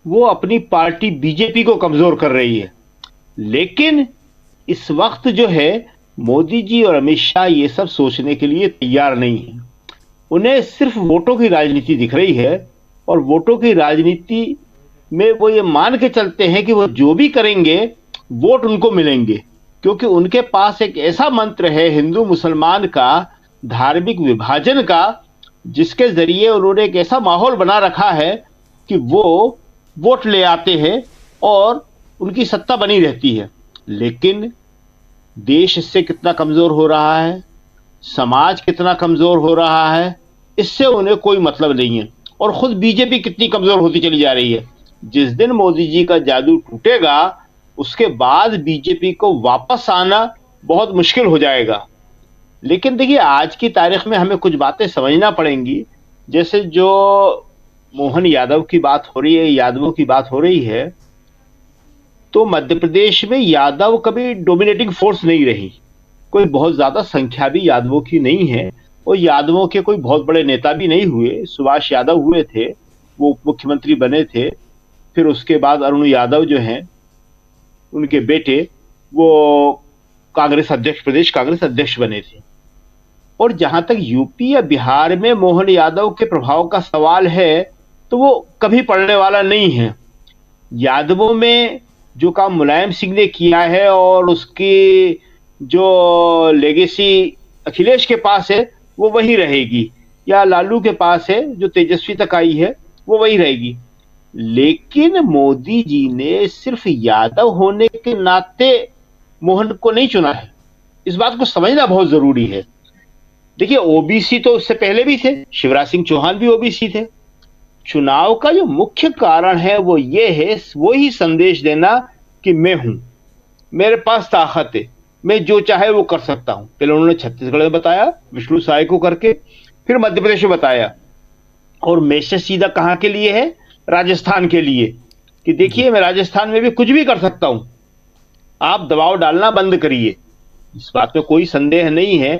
वो अपनी पार्टी बीजेपी को कमजोर कर रही है। लेकिन इस वक्त जो है मोदी जी और अमित शाह ये सब सोचने के लिए तैयार नहीं है। उन्हें सिर्फ वोटों की राजनीति दिख रही है, और वोटों की राजनीति में वो ये मान के चलते हैं कि वो जो भी करेंगे वोट उनको मिलेंगे, क्योंकि उनके पास एक ऐसा मंत्र है हिंदू मुसलमान का, धार्मिक विभाजन का, जिसके जरिए उन्होंने एक ऐसा माहौल बना रखा है कि वो वोट ले आते हैं और उनकी सत्ता बनी रहती है। लेकिन देश इससे कितना कमजोर हो रहा है, समाज कितना कमजोर हो रहा है, इससे उन्हें कोई मतलब नहीं है। और खुद बीजेपी कितनी कमजोर होती चली जा रही है। जिस दिन मोदी जी का जादू टूटेगा, उसके बाद बीजेपी को वापस आना बहुत मुश्किल हो जाएगा। लेकिन देखिए, आज की तारीख में हमें कुछ बातें समझना पड़ेंगी। जैसे जो मोहन यादव की बात हो रही है, यादवों की बात हो रही है, तो मध्य प्रदेश में यादव कभी डोमिनेटिंग फोर्स नहीं रही। कोई बहुत ज्यादा संख्या भी यादवों की नहीं है, और यादवों के कोई बहुत बड़े नेता भी नहीं हुए। सुभाष यादव हुए थे, वो मुख्यमंत्री बने थे। फिर उसके बाद अरुण यादव जो हैं, उनके बेटे, वो कांग्रेस अध्यक्ष, प्रदेश कांग्रेस अध्यक्ष बने थे। और जहां तक यूपी या बिहार में मोहन यादव के प्रभाव का सवाल है, तो वो कभी पड़ने वाला नहीं है। यादवों में जो काम मुलायम सिंह ने किया है और उसकी जो लेगेसी अखिलेश के पास है, वो वही रहेगी, या लालू के पास है जो तेजस्वी तक आई है, वो वही रहेगी। लेकिन मोदी जी ने सिर्फ यादव होने के नाते मोहन को नहीं चुना है। इस बात को समझना बहुत जरूरी है। देखिए, ओबीसी तो उससे पहले भी थे, शिवराज सिंह चौहान भी ओबीसी थे। चुनाव का जो मुख्य कारण है वो ये है, वो ही संदेश देना कि मैं हूं, मेरे पास ताकत है, मैं जो चाहे वो कर सकता हूं। पहले उन्होंने छत्तीसगढ़ में बताया विष्णु साय को करके, फिर मध्य प्रदेश में बताया, और मैसेज सीधा कहां के लिए है? राजस्थान के लिए, कि देखिए मैं राजस्थान में भी कुछ भी कर सकता हूं, आप दबाव डालना बंद करिए। इस बात में कोई संदेह नहीं है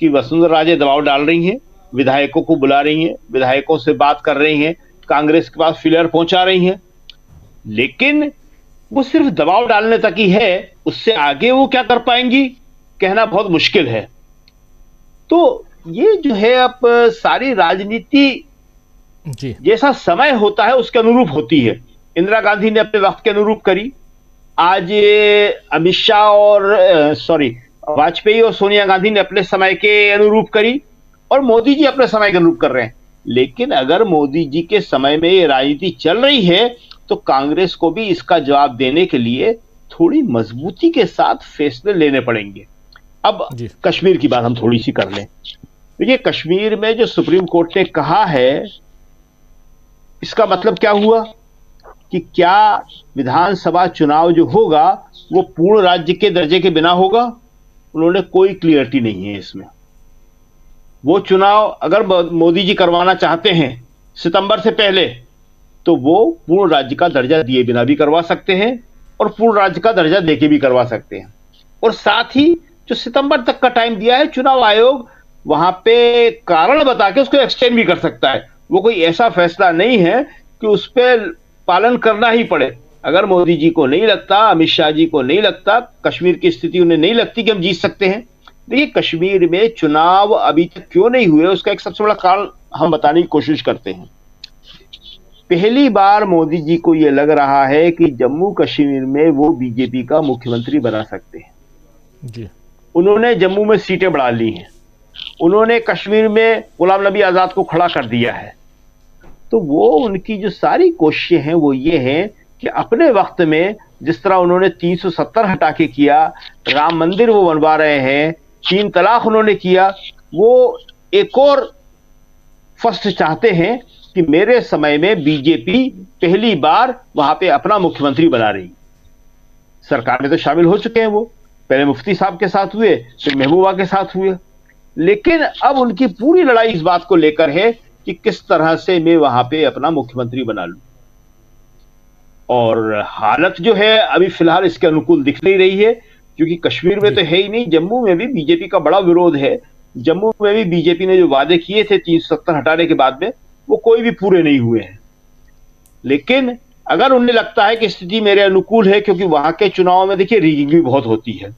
कि वसुंधरा राजे दबाव डाल रही हैं, विधायकों को बुला रही हैं, विधायकों से बात कर रही हैं, कांग्रेस के पास फिलर पहुंचा रही हैं। लेकिन वो सिर्फ दबाव डालने तक ही है, उससे आगे वो क्या कर पाएंगी कहना बहुत मुश्किल है। तो ये जो है, अब सारी राजनीति जी, जैसा समय होता है उसके अनुरूप होती है। इंदिरा गांधी ने अपने वक्त के अनुरूप करी, आज अमित शाह और वाजपेयी और सोनिया गांधी ने अपने समय के अनुरूप करी, और मोदी जी अपने समय के अनुरूप कर रहे हैं। लेकिन अगर मोदी जी के समय में ये राजनीति चल रही है, तो कांग्रेस को भी इसका जवाब देने के लिए थोड़ी मजबूती के साथ फैसले लेने पड़ेंगे। अब कश्मीर की बात हम थोड़ी सी कर लें। देखिए, कश्मीर में जो सुप्रीम कोर्ट ने कहा है, इसका मतलब क्या हुआ? कि क्या विधानसभा चुनाव जो होगा वो पूर्ण राज्य के दर्जे के बिना होगा। उन्होंने कोई क्लियरिटी नहीं है इसमें। वो चुनाव अगर मोदी जी करवाना चाहते हैं सितंबर से पहले, तो वो पूर्ण राज्य का दर्जा दिए बिना भी करवा सकते हैं और पूर्ण राज्य का दर्जा देके भी करवा सकते हैं। और साथ ही जो सितंबर तक का टाइम दिया है चुनाव आयोग, वहां पे कारण बता के उसको एक्सटेंड भी कर सकता है। वो कोई ऐसा फैसला नहीं है कि उस पर पालन करना ही पड़े। अगर मोदी जी को नहीं लगता, अमित शाह जी को नहीं लगता, कश्मीर की स्थिति उन्हें नहीं लगती कि हम जीत सकते हैं। देखिए, कश्मीर में चुनाव अभी तक क्यों नहीं हुए उसका एक सबसे बड़ा कारण हम बताने की कोशिश करते हैं। पहली बार मोदी जी को यह लग रहा है कि जम्मू कश्मीर में वो बीजेपी का मुख्यमंत्री बना सकते हैं जी। उन्होंने जम्मू में सीटें बढ़ा ली हैं, उन्होंने कश्मीर में गुलाम नबी आजाद को खड़ा कर दिया है। तो वो उनकी जो सारी कोशिशें हैं वो ये हैं कि अपने वक्त में जिस तरह उन्होंने 370 हटा के किया, राम मंदिर वो बनवा रहे हैं, 3 तलाक उन्होंने किया, वो एक और फर्स्ट चाहते हैं कि मेरे समय में बीजेपी पहली बार वहां पे अपना मुख्यमंत्री बना रही। सरकार में तो शामिल हो चुके हैं, वो पहले मुफ्ती साहब के साथ हुए, फिर महबूबा के साथ हुए, लेकिन अब उनकी पूरी लड़ाई इस बात को लेकर है कि किस तरह से मैं वहां पे अपना मुख्यमंत्री बना लूं। और हालत जो है अभी फिलहाल इसके अनुकूल दिख नहीं रही है, क्योंकि कश्मीर में तो है ही नहीं, जम्मू में भी बीजेपी का बड़ा विरोध है। जम्मू में भी बीजेपी ने जो वादे किए थे 370 हटाने के बाद में, वो कोई भी पूरे नहीं हुए हैं। लेकिन अगर उन्हें लगता है कि स्थिति मेरे अनुकूल है, क्योंकि वहां के चुनाव में देखिए रिगिंग भी बहुत होती है,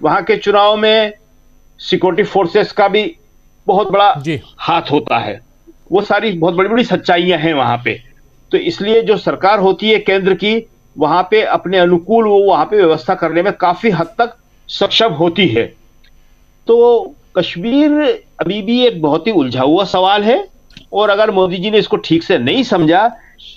वहां के चुनाव में सिक्योरिटी फोर्सेस का भी बहुत बड़ा हाथ होता है, वो सारी बहुत बड़ी बड़ी सच्चाइयां हैं वहां पे। तो इसलिए जो सरकार होती है केंद्र की, वहां पे अपने अनुकूल वो वहां पे व्यवस्था करने में काफी हद तक सक्षम होती है। तो कश्मीर अभी भी एक बहुत ही उलझा हुआ सवाल है, और अगर मोदी जी ने इसको ठीक से नहीं समझा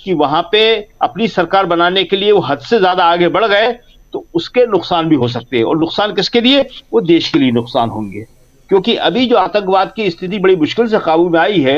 कि वहां पे अपनी सरकार बनाने के लिए वो हद से ज्यादा आगे बढ़ गए, तो उसके नुकसान भी हो सकते हैं। और नुकसान किसके लिए? वो देश के लिए नुकसान होंगे, क्योंकि अभी जो आतंकवाद की स्थिति बड़ी मुश्किल से काबू में आई है,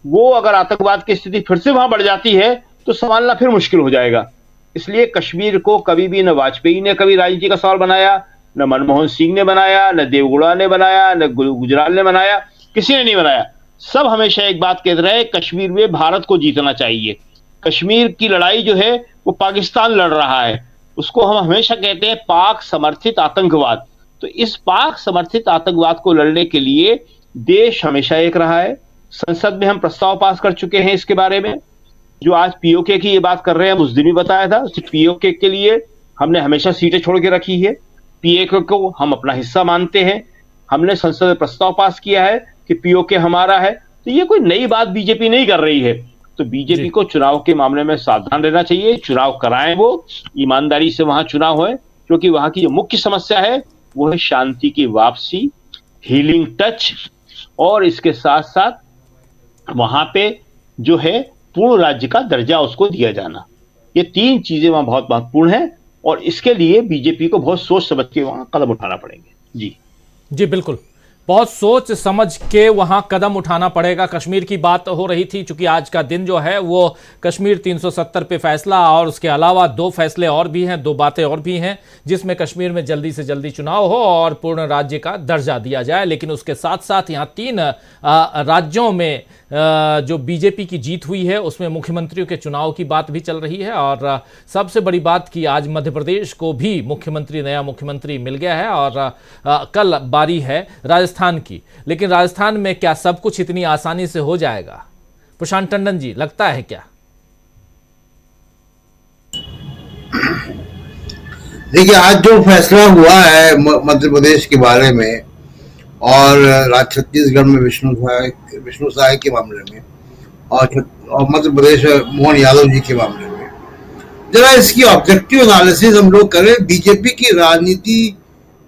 वो अगर आतंकवाद की स्थिति फिर से वहां बढ़ जाती है तो संभालना फिर मुश्किल हो जाएगा। इसलिए कश्मीर को कभी भी न वाजपेयी ने कभी राजनीति का सवाल बनाया, न मनमोहन सिंह ने बनाया, न देवगौड़ा ने बनाया, न गुजराल ने बनाया, किसी ने नहीं बनाया। सब हमेशा एक बात कहते रहे, कश्मीर में भारत को जीतना चाहिए। कश्मीर की लड़ाई जो है वो पाकिस्तान लड़ रहा है, उसको हम हमेशा कहते हैं पाक समर्थित आतंकवाद। तो इस पाक समर्थित आतंकवाद को लड़ने के लिए देश हमेशा एक रहा है। संसद में हम प्रस्ताव पास कर चुके हैं इसके बारे में। जो आज पीओके की ये बात कर रहे हैं, उस दिन भी बताया था कि पीओके के लिए हमने हमेशा सीटें छोड़ के रखी है, पीओके को हम अपना हिस्सा मानते हैं। हमने संसद में प्रस्ताव पास किया है कि पीओके हमारा है। तो ये कोई नई बात बीजेपी नहीं कर रही है। तो बीजेपी को चुनाव के मामले में सावधान रहना चाहिए, चुनाव कराएं, वो ईमानदारी से वहां चुनाव होए, क्योंकि वहां की जो मुख्य समस्या है वो है शांति की वापसी, हीलिंग टच, और इसके साथ साथ वहां पे जो है पूर्ण राज्य का दर्जा उसको दिया जाना। ये 3 चीजें वहां बहुत महत्वपूर्ण है, और इसके लिए बीजेपी को बहुत सोच समझ के वहां कदम उठाना पड़ेंगे। जी बिल्कुल, बहुत सोच समझ के वहां कदम उठाना पड़ेगा। कश्मीर की बात हो रही थी, चूंकि आज का दिन जो है वो कश्मीर 370 पे फैसला, और उसके अलावा 2 फैसले और भी हैं, 2 बातें और भी हैं, जिसमें कश्मीर में जल्दी से जल्दी चुनाव हो और पूर्ण राज्य का दर्जा दिया जाए। लेकिन उसके साथ साथ यहाँ 3 राज्यों में जो बीजेपी की जीत हुई है उसमें मुख्यमंत्रियों के चुनाव की बात भी चल रही है। और सबसे बड़ी बात कि आज मध्य प्रदेश को भी नया मुख्यमंत्री मिल गया है, और कल बारी है राजस्थान की। लेकिन राजस्थान में क्या सब कुछ इतनी आसानी से हो जाएगा? प्रशांत टंडन जी, लगता है क्या? देखिए, आज जो फैसला हुआ है मध्य प्रदेश के बारे में और छत्तीसगढ़ में विष्णु साय के मामले में, और मध्य प्रदेश में मोहन यादव जी के मामले में, जरा इसकी ऑब्जेक्टिव एनालिसिस हम लोग करें बीजेपी की राजनीति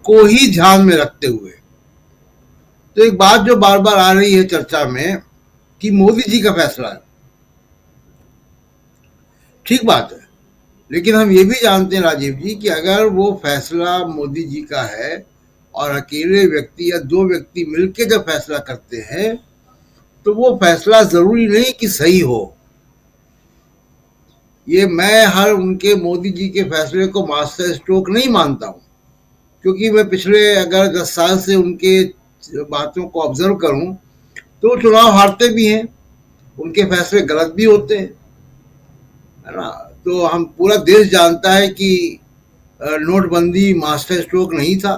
को ही ध्यान में रखते हुए। तो एक बात जो बार बार आ रही है चर्चा में कि मोदी जी का फैसला है, ठीक बात है, लेकिन हम ये भी जानते हैं राजीव जी कि अगर वो फैसला मोदी जी का है और अकेले व्यक्ति या 2 व्यक्ति मिलकर जब फैसला करते हैं, तो वो फैसला जरूरी नहीं कि सही हो। ये मैं हर उनके मोदी जी के फैसले को मास्टर स्ट्रोक नहीं मानता हूँ, क्योंकि मैं पिछले अगर 10 साल से उनके बातों को ऑब्जर्व करूं तो चुनाव हारते भी हैं, उनके फैसले गलत भी होते हैं, है ना। तो हम पूरा देश जानता है कि नोटबंदी मास्टर स्ट्रोक नहीं था।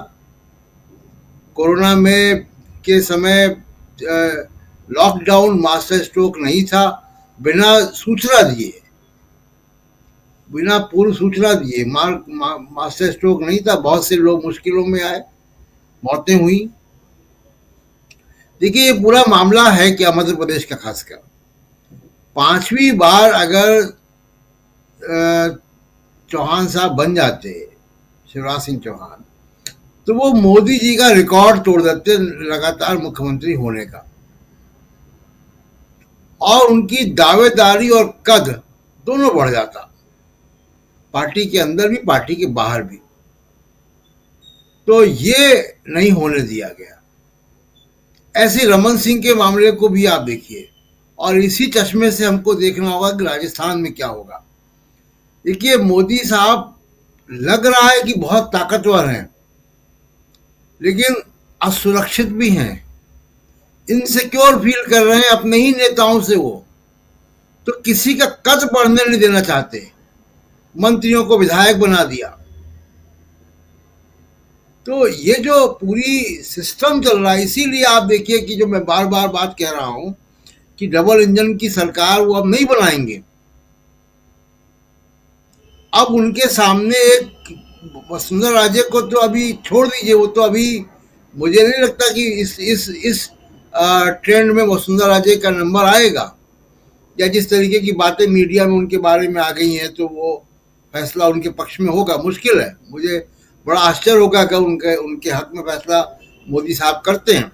कोरोना में के समय लॉकडाउन मास्टर स्ट्रोक नहीं था। बिना सूचना दिए, बिना पूर्व सूचना दिए मास्टर स्ट्रोक नहीं था। बहुत से लोग मुश्किलों में आए, मौतें हुई। देखिए, ये पूरा मामला है क्या मध्य प्रदेश का, खासकर 5वीं बार अगर चौहान साहब बन जाते, शिवराज सिंह चौहान, तो वो मोदी जी का रिकॉर्ड तोड़ देते लगातार मुख्यमंत्री होने का, और उनकी दावेदारी और कद दोनों बढ़ जाता, पार्टी के अंदर भी पार्टी के बाहर भी। तो ये नहीं होने दिया गया। ऐसे रमन सिंह के मामले को भी आप देखिए, और इसी चश्मे से हमको देखना होगा कि राजस्थान में क्या होगा। देखिए, मोदी साहब लग रहा है कि बहुत ताकतवर हैं, लेकिन असुरक्षित भी हैं, इनसिक्योर फील कर रहे हैं अपने ही नेताओं से। वो तो किसी का कद बढ़ने नहीं देना चाहते, मंत्रियों को विधायक बना दिया। तो ये जो पूरी सिस्टम चल रहा है, इसीलिए आप देखिए कि जो मैं बार बार बात कह रहा हूं कि डबल इंजन की सरकार वो अब नहीं बनाएंगे। अब उनके सामने एक वसुंधरा राजे को तो अभी छोड़ दीजिए, वो तो अभी मुझे नहीं लगता कि इस ट्रेंड में वसुंधरा राजे का नंबर आएगा, या जिस तरीके की बातें मीडिया में उनके बारे में आ गई हैं तो वो फैसला उनके पक्ष में होगा। मुश्किल है, मुझे बड़ा आश्चर्य होगा कि उनके हक में फैसला मोदी साहब करते हैं।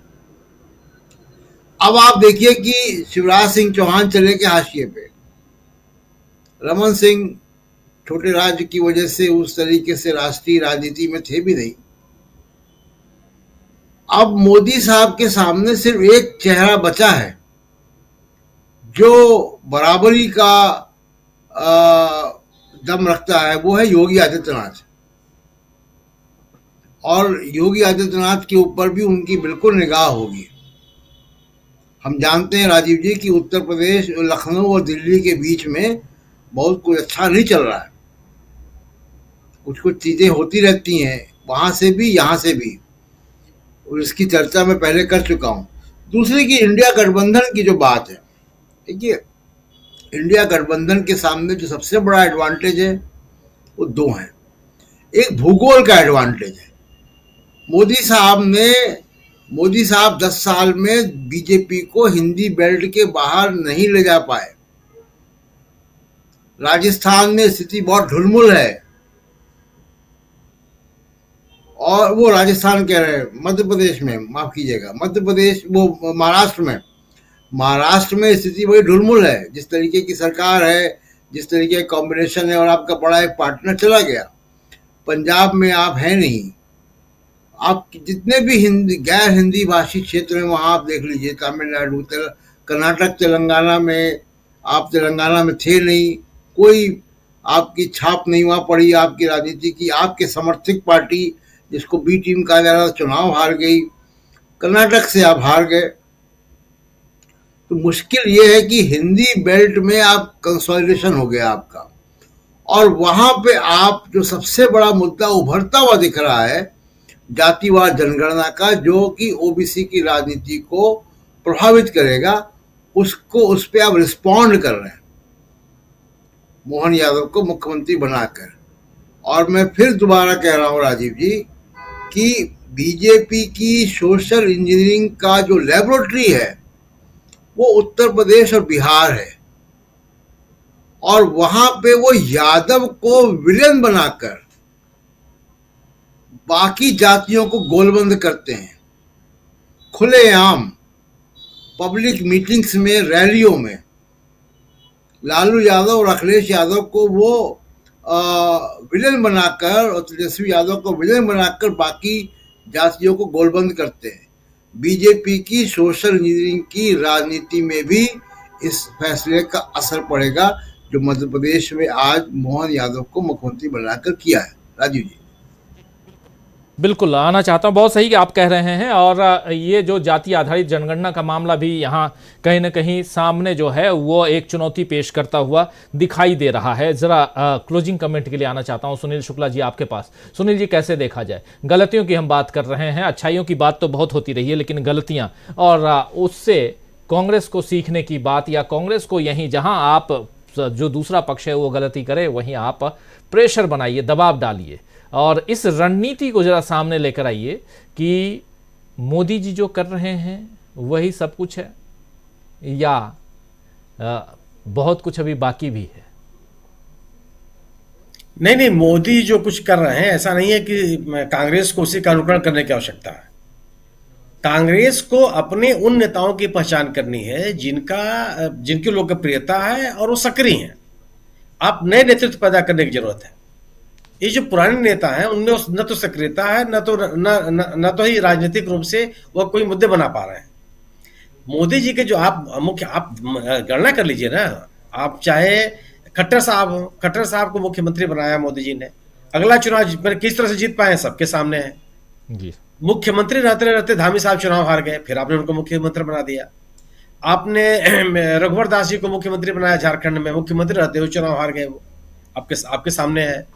अब आप देखिए कि शिवराज सिंह चौहान चले के हाशिए पे, रमन सिंह छोटे राज्य की वजह से उस तरीके से राष्ट्रीय राजनीति में थे भी नहीं। अब मोदी साहब के सामने सिर्फ एक चेहरा बचा है जो बराबरी का दम रखता है, वो है योगी आदित्यनाथ। और योगी आदित्यनाथ के ऊपर भी उनकी बिल्कुल निगाह होगी। हम जानते हैं राजीव जी कि उत्तर प्रदेश, लखनऊ और दिल्ली के बीच में बहुत कुछ अच्छा नहीं चल रहा है। कुछ कुछ चीजें होती रहती हैं, वहां से भी यहाँ से भी, और इसकी चर्चा मैं पहले कर चुका हूं। दूसरी की इंडिया गठबंधन की जो बात है, देखिए, इंडिया गठबंधन के सामने जो सबसे बड़ा एडवांटेज है वो दो हैं। एक भूगोल का एडवांटेज है। मोदी साहब 10 साल में बीजेपी को हिंदी बेल्ट के बाहर नहीं ले जा पाए। राजस्थान में स्थिति बहुत ढुलमुल है, और वो राजस्थान कह रहे हैं, मध्य प्रदेश में, माफ कीजिएगा, मध्य प्रदेश, वो महाराष्ट्र में स्थिति बड़ी ढुलमुल है। जिस तरीके की सरकार है, जिस तरीके का कॉम्बिनेशन है, और आपका बड़ा एक पार्टनर चला गया। पंजाब में आप हैं नहीं। आप जितने भी गैर हिंदी भाषी क्षेत्र हैं वहां आप देख लीजिए, तमिलनाडु, कर्नाटक, तेलंगाना में, आप तेलंगाना में थे नहीं, कोई आपकी छाप नहीं वहां पड़ी आपकी राजनीति की। आपके समर्थित पार्टी, जिसको बी टीम कहा जा रहा था, चुनाव हार गई। कर्नाटक से आप हार गए। तो मुश्किल ये है कि हिंदी बेल्ट में आप कंसोलिडेशन हो गया आपका, और वहां पे आप जो सबसे बड़ा मुद्दा उभरता हुआ दिख रहा है जातिवाद जनगणना का, जो कि ओबीसी की राजनीति को प्रभावित करेगा, उस पे आप रिस्पॉन्ड कर रहे हैं मोहन यादव को मुख्यमंत्री बनाकर। और मैं फिर दोबारा कह रहा हूं राजीव जी कि बीजेपी की सोशल इंजीनियरिंग का जो लेबोरेटरी है वो उत्तर प्रदेश और बिहार है, और वहां पे वो यादव को विलेन बनाकर बाकी जातियों को गोलबंद करते हैं। खुलेआम पब्लिक मीटिंग्स में, रैलियों में लालू यादव और अखिलेश यादव को वो विलेन बनाकर, और तेजस्वी यादव को विलेन बनाकर बाकी जातियों को गोलबंद करते हैं। बीजेपी की सोशल इंजीनियरिंग की राजनीति में भी इस फैसले का असर पड़ेगा, जो मध्य प्रदेश में आज मोहन यादव को मुख्यमंत्री बनाकर किया है। राजीव जी। बिल्कुल आना चाहता हूं, बहुत सही आप कह रहे हैं। और ये जो जाति आधारित जनगणना का मामला भी यहाँ कहीं ना कहीं सामने जो है वो एक चुनौती पेश करता हुआ दिखाई दे रहा है। जरा क्लोजिंग कमेंट के लिए आना चाहता हूं सुनील शुक्ला जी आपके पास। सुनील जी, कैसे देखा जाए? गलतियों की हम बात कर रहे हैं, अच्छाइयों की बात तो बहुत होती रही है, लेकिन गलतियां और उससे कांग्रेस को सीखने की बात, या कांग्रेस को यहीं जहां आप जो दूसरा पक्ष है वो गलती करे वहीं आप प्रेशर बनाइए, दबाव डालिए और इस रणनीति को जरा सामने लेकर आइए कि मोदी जी जो कर रहे हैं वही सब कुछ है या बहुत कुछ अभी बाकी भी है? नहीं, मोदी जो कुछ कर रहे हैं ऐसा नहीं है कि कांग्रेस को उसी का अनुकरण करने की आवश्यकता है। कांग्रेस को अपने उन नेताओं की पहचान करनी है जिनकी लोकप्रियता है और वो सक्रिय हैं। आप नए नेतृत्व पैदा करने की जरूरत है। ये जो पुराने नेता हैं उनमें न तो सक्रियता है, न तो ही राजनीतिक रूप से वह कोई मुद्दे बना पा रहे हैं। मोदी जी के जो आप गणना कर लीजिए ना, आप चाहे खट्टर साहब को मुख्यमंत्री बनाया मोदी जी ने, अगला चुनाव किस तरह से जीत पाए सबके सामने है जी। मुख्यमंत्री रहते धामी साहब चुनाव हार गए, फिर आपने उनको मुख्यमंत्री बना दिया। आपने रघुवर दास जी को मुख्यमंत्री बनाया झारखंड में, मुख्यमंत्री रहते हुए चुनाव हार गए, वो आपके सामने है।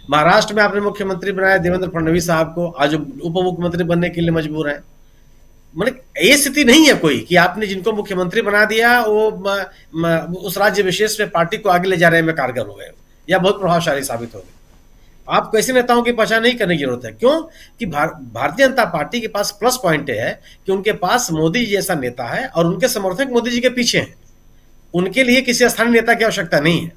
महाराष्ट्र में आपने मुख्यमंत्री बनाया देवेंद्र फडणवीस साहब को, आज उप मुख्यमंत्री बनने के लिए मजबूर है। मतलब ये स्थिति नहीं है कोई कि आपने जिनको मुख्यमंत्री बना दिया वो उस राज्य विशेष में पार्टी को आगे ले जाने में कारगर हो गए या बहुत प्रभावशाली साबित हो गए। आपको ऐसे नेताओं की पहचान नहीं करने की जरूरत है। क्यों कि भारतीय जनता पार्टी के पास प्लस पॉइंट है कि उनके पास मोदी जी जैसा नेता है और उनके समर्थक मोदी जी के पीछे हैं। उनके लिए किसी स्थानीय नेता की आवश्यकता नहीं है,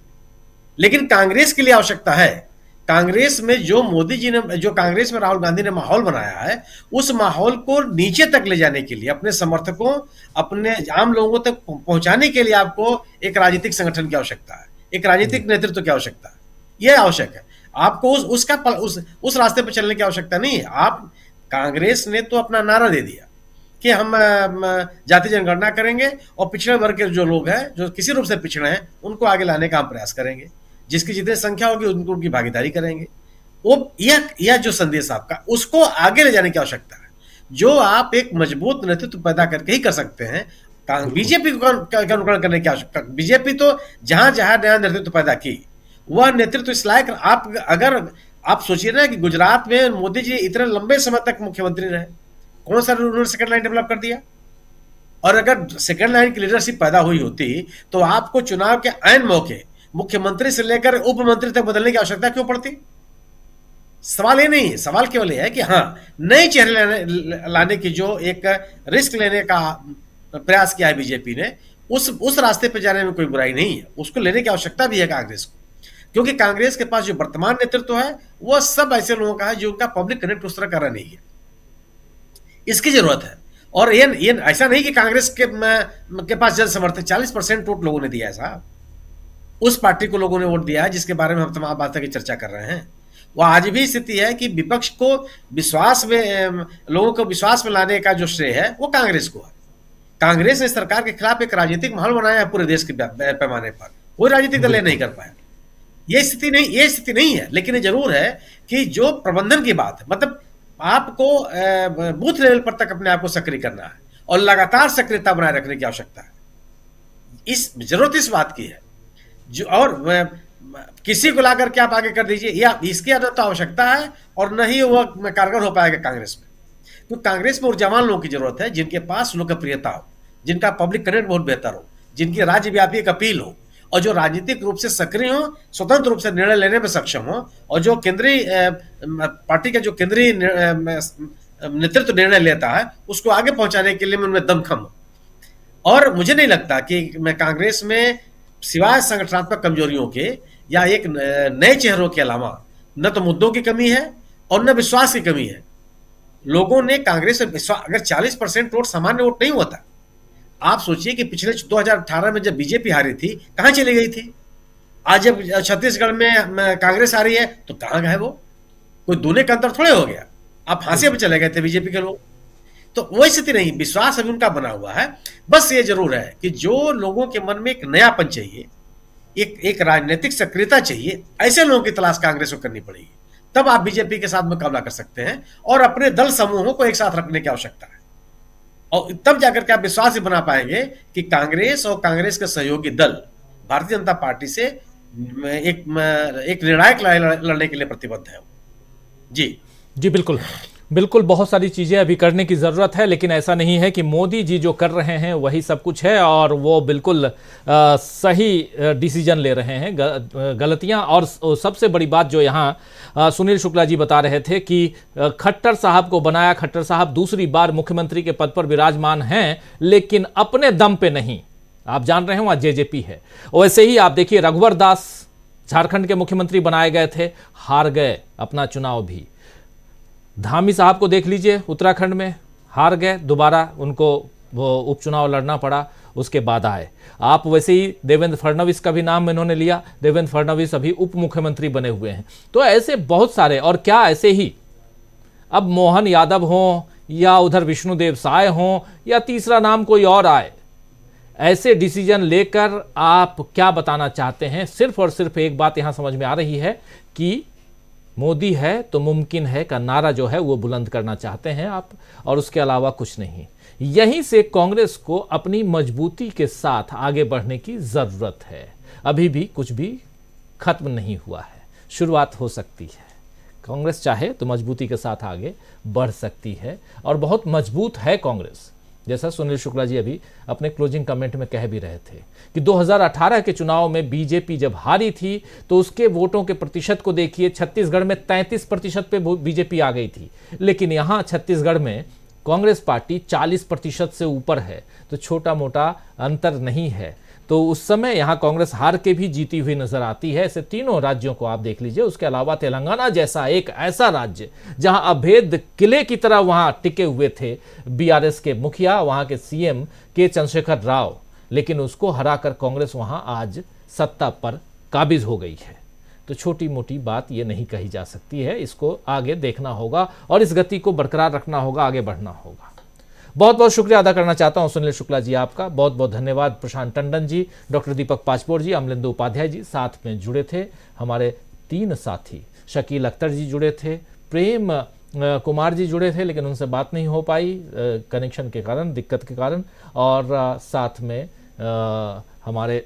लेकिन कांग्रेस के लिए आवश्यकता है। कांग्रेस में जो कांग्रेस में राहुल गांधी ने माहौल बनाया है, उस माहौल को नीचे तक ले जाने के लिए, अपने समर्थकों, अपने आम लोगों तक पहुंचाने के लिए आपको एक राजनीतिक संगठन की आवश्यकता है, एक राजनीतिक नेतृत्व की आवश्यकता है। यह आवश्यक है। आपको उस रास्ते पर चलने की आवश्यकता नहीं है। कांग्रेस ने तो अपना नारा दे दिया कि हम जाति जनगणना करेंगे और पिछड़े वर्ग के जो लोग हैं, जो किसी रूप से पिछड़े हैं, उनको आगे लाने का हम प्रयास करेंगे। जिसकी जितनी संख्या होगी उनकी भागीदारी करेंगे। वो यह जो संदेश आपका, उसको आगे ले जाने की आवश्यकता है, जो आप एक मजबूत नेतृत्व पैदा करके ही कर सकते हैं। बीजेपी को अनुकरण करने की आवश्यकता, बीजेपी तो जहां जहां नया नेतृत्व पैदा की, वह नेतृत्व इस लायक, अगर आप सोचिए ना कि गुजरात में मोदी जी इतने लंबे समय तक मुख्यमंत्री रहे, कौन सा उन्होंने सेकंड लाइन डेवलप कर दिया? और अगर सेकंड लाइन की लीडरशिप पैदा हुई होती तो आपको चुनाव के ऐन मौके मुख्यमंत्री से लेकर उप मंत्री तक बदलने की आवश्यकता क्यों पड़ती? सवाल ये नहीं है। सवाल केवल यह है कि हाँ, नए चेहरे लाने की जो एक रिस्क लेने का प्रयास किया है बीजेपी ने, उस रास्ते पर जाने में कोई बुराई नहीं है। उसको लेने की आवश्यकता भी है कांग्रेस को, क्योंकि कांग्रेस के पास जो वर्तमान नेतृत्व है वह सब ऐसे लोगों का है जो उनका पब्लिक कनेक्ट उस तरह कर रहा नहीं है। इसकी जरूरत है। और ये ऐसा नहीं कि कांग्रेस के पास जन समर्थन 40% वोट लोगों ने दिया है साहब। उस पार्टी को लोगों ने वोट दिया है जिसके बारे में हम तमाम बातों की चर्चा कर रहे हैं। वह आज भी स्थिति है कि विपक्ष को लोगों को विश्वास में लाने का जो श्रेय है वो कांग्रेस को है। कांग्रेस ने सरकार के खिलाफ एक राजनीतिक माहौल बनाया है पूरे देश के पैमाने पर, कोई राजनीतिक दल नहीं कर पाया। ये स्थिति नहीं है। लेकिन ये जरूर है कि जो प्रबंधन की बात है, मतलब आपको बूथ लेवल पर तक अपने आप को सक्रिय करना है और लगातार सक्रियता बनाए रखने की आवश्यकता है। जरूरत इस बात की है जो, और किसी को लाकर के आप आगे कर दीजिए, या इसकी आदत तो आवश्यकता है और न ही वह कारगर हो पाएगा कांग्रेस में। तो कांग्रेस में ऊर्जावान लोगों की जरूरत है, जिनके पास लोकप्रियता हो, जिनका पब्लिक कनेक्ट बहुत बेहतर हो, जिनकी राज्यव्यापी एक अपील हो, और जो राजनीतिक रूप से सक्रिय हो, स्वतंत्र रूप से निर्णय लेने में सक्षम हो, और जो केंद्रीय पार्टी का जो केंद्रीय नेतृत्व निर्णय लेता है उसको आगे पहुंचाने के लिए उनमें दमखम हो। और मुझे नहीं लगता कि मैं कांग्रेस में सिवाय संगठनात्मक कमजोरियों के या एक नए चेहरों के अलावा न तो मुद्दों की कमी है और न विश्वास की कमी है। लोगों ने कांग्रेस में विश्वास, अगर 40% वोट सामान्य वोट नहीं होता, आप सोचिए कि पिछले 2018 में जब बीजेपी हारी थी कहां चली गई थी? आज जब छत्तीसगढ़ में कांग्रेस आ रही है तो कहां गए वो? कोई दूने का अंतर थोड़े हो गया। आप फांसी पे चले गए थे बीजेपी के लोग। तो वो स्थिति नहीं, विश्वास अभी उनका बना हुआ है। बस ये जरूर है कि जो लोगों के मन में एक नयापन चाहिए, एक राजनीतिक सक्रियता चाहिए। ऐसे लोगों की तलाश कांग्रेस को करनी पड़ेगी, तब आप बीजेपी के साथ मुकाबला कर सकते हैं और अपने दल समूहों को एक साथ रखने की आवश्यकता है। और तब जाकर के आप विश्वास ही बना पाएंगे कि कांग्रेस और कांग्रेस के सहयोगी दल भारतीय जनता पार्टी से एक निर्णायक लड़ाई लड़ने के लिए प्रतिबद्ध है। जी बिल्कुल बिल्कुल, बहुत सारी चीज़ें अभी करने की ज़रूरत है, लेकिन ऐसा नहीं है कि मोदी जी जो कर रहे हैं वही सब कुछ है और वो बिल्कुल सही डिसीजन ले रहे हैं। गलतियां और सबसे बड़ी बात जो यहाँ सुनील शुक्ला जी बता रहे थे कि खट्टर साहब को बनाया, खट्टर साहब दूसरी बार मुख्यमंत्री के पद पर विराजमान हैं, लेकिन अपने दम पे नहीं। आप जान रहे हैं वहाँ जेजेपी है। वैसे ही आप देखिए, रघुवर दास झारखंड के मुख्यमंत्री बनाए गए थे, हार गए अपना चुनाव भी। धामी साहब को देख लीजिए, उत्तराखंड में हार गए, दोबारा उनको वो उपचुनाव लड़ना पड़ा, उसके बाद आए। आप वैसे ही देवेंद्र फडणवीस का भी नाम इन्होंने लिया, देवेंद्र फडणवीस अभी उप मुख्यमंत्री बने हुए हैं। तो ऐसे बहुत सारे, और क्या ऐसे ही अब मोहन यादव हों या उधर विष्णुदेव साय हों या तीसरा नाम कोई और आए, ऐसे डिसीजन लेकर आप क्या बताना चाहते हैं? सिर्फ और सिर्फ एक बात यहां समझ में आ रही है कि मोदी है तो मुमकिन है का नारा जो है वो बुलंद करना चाहते हैं आप, और उसके अलावा कुछ नहीं। यहीं से कांग्रेस को अपनी मजबूती के साथ आगे बढ़ने की जरूरत है। अभी भी कुछ भी खत्म नहीं हुआ है, शुरुआत हो सकती है। कांग्रेस चाहे तो मजबूती के साथ आगे बढ़ सकती है और बहुत मजबूत है कांग्रेस। जैसा सुनील शुक्ला जी अभी अपने क्लोजिंग कमेंट में कह भी रहे थे कि 2018 के चुनाव में बीजेपी जब हारी थी तो उसके वोटों के प्रतिशत को देखिए, छत्तीसगढ़ में 33% पे बीजेपी आ गई थी, लेकिन यहाँ छत्तीसगढ़ में कांग्रेस पार्टी 40% से ऊपर है। तो छोटा मोटा अंतर नहीं है। तो उस समय यहाँ कांग्रेस हार के भी जीती हुई नजर आती है। ऐसे तीनों राज्यों को आप देख लीजिए। उसके अलावा तेलंगाना जैसा एक ऐसा राज्य जहां अभेद किले की तरह वहां टिके हुए थे बीआरएस के मुखिया, वहां के सीएम के चंद्रशेखर राव, लेकिन उसको हराकर कांग्रेस वहां आज सत्ता पर काबिज हो गई है। तो छोटी मोटी बात ये नहीं कही जा सकती है। इसको आगे देखना होगा और इस गति को बरकरार रखना होगा, आगे बढ़ना होगा। बहुत बहुत शुक्रिया अदा करना चाहता हूं सुनील शुक्ला जी आपका। बहुत बहुत धन्यवाद प्रशांत टंडन जी, डॉक्टर दीपक पाचपोर जी, अमलेंदु उपाध्याय जी साथ में जुड़े थे। हमारे 3 साथी शकील अख्तर जी जुड़े थे, प्रेम कुमार जी जुड़े थे, लेकिन उनसे बात नहीं हो पाई कनेक्शन के कारण, दिक्कत के कारण। और साथ में हमारे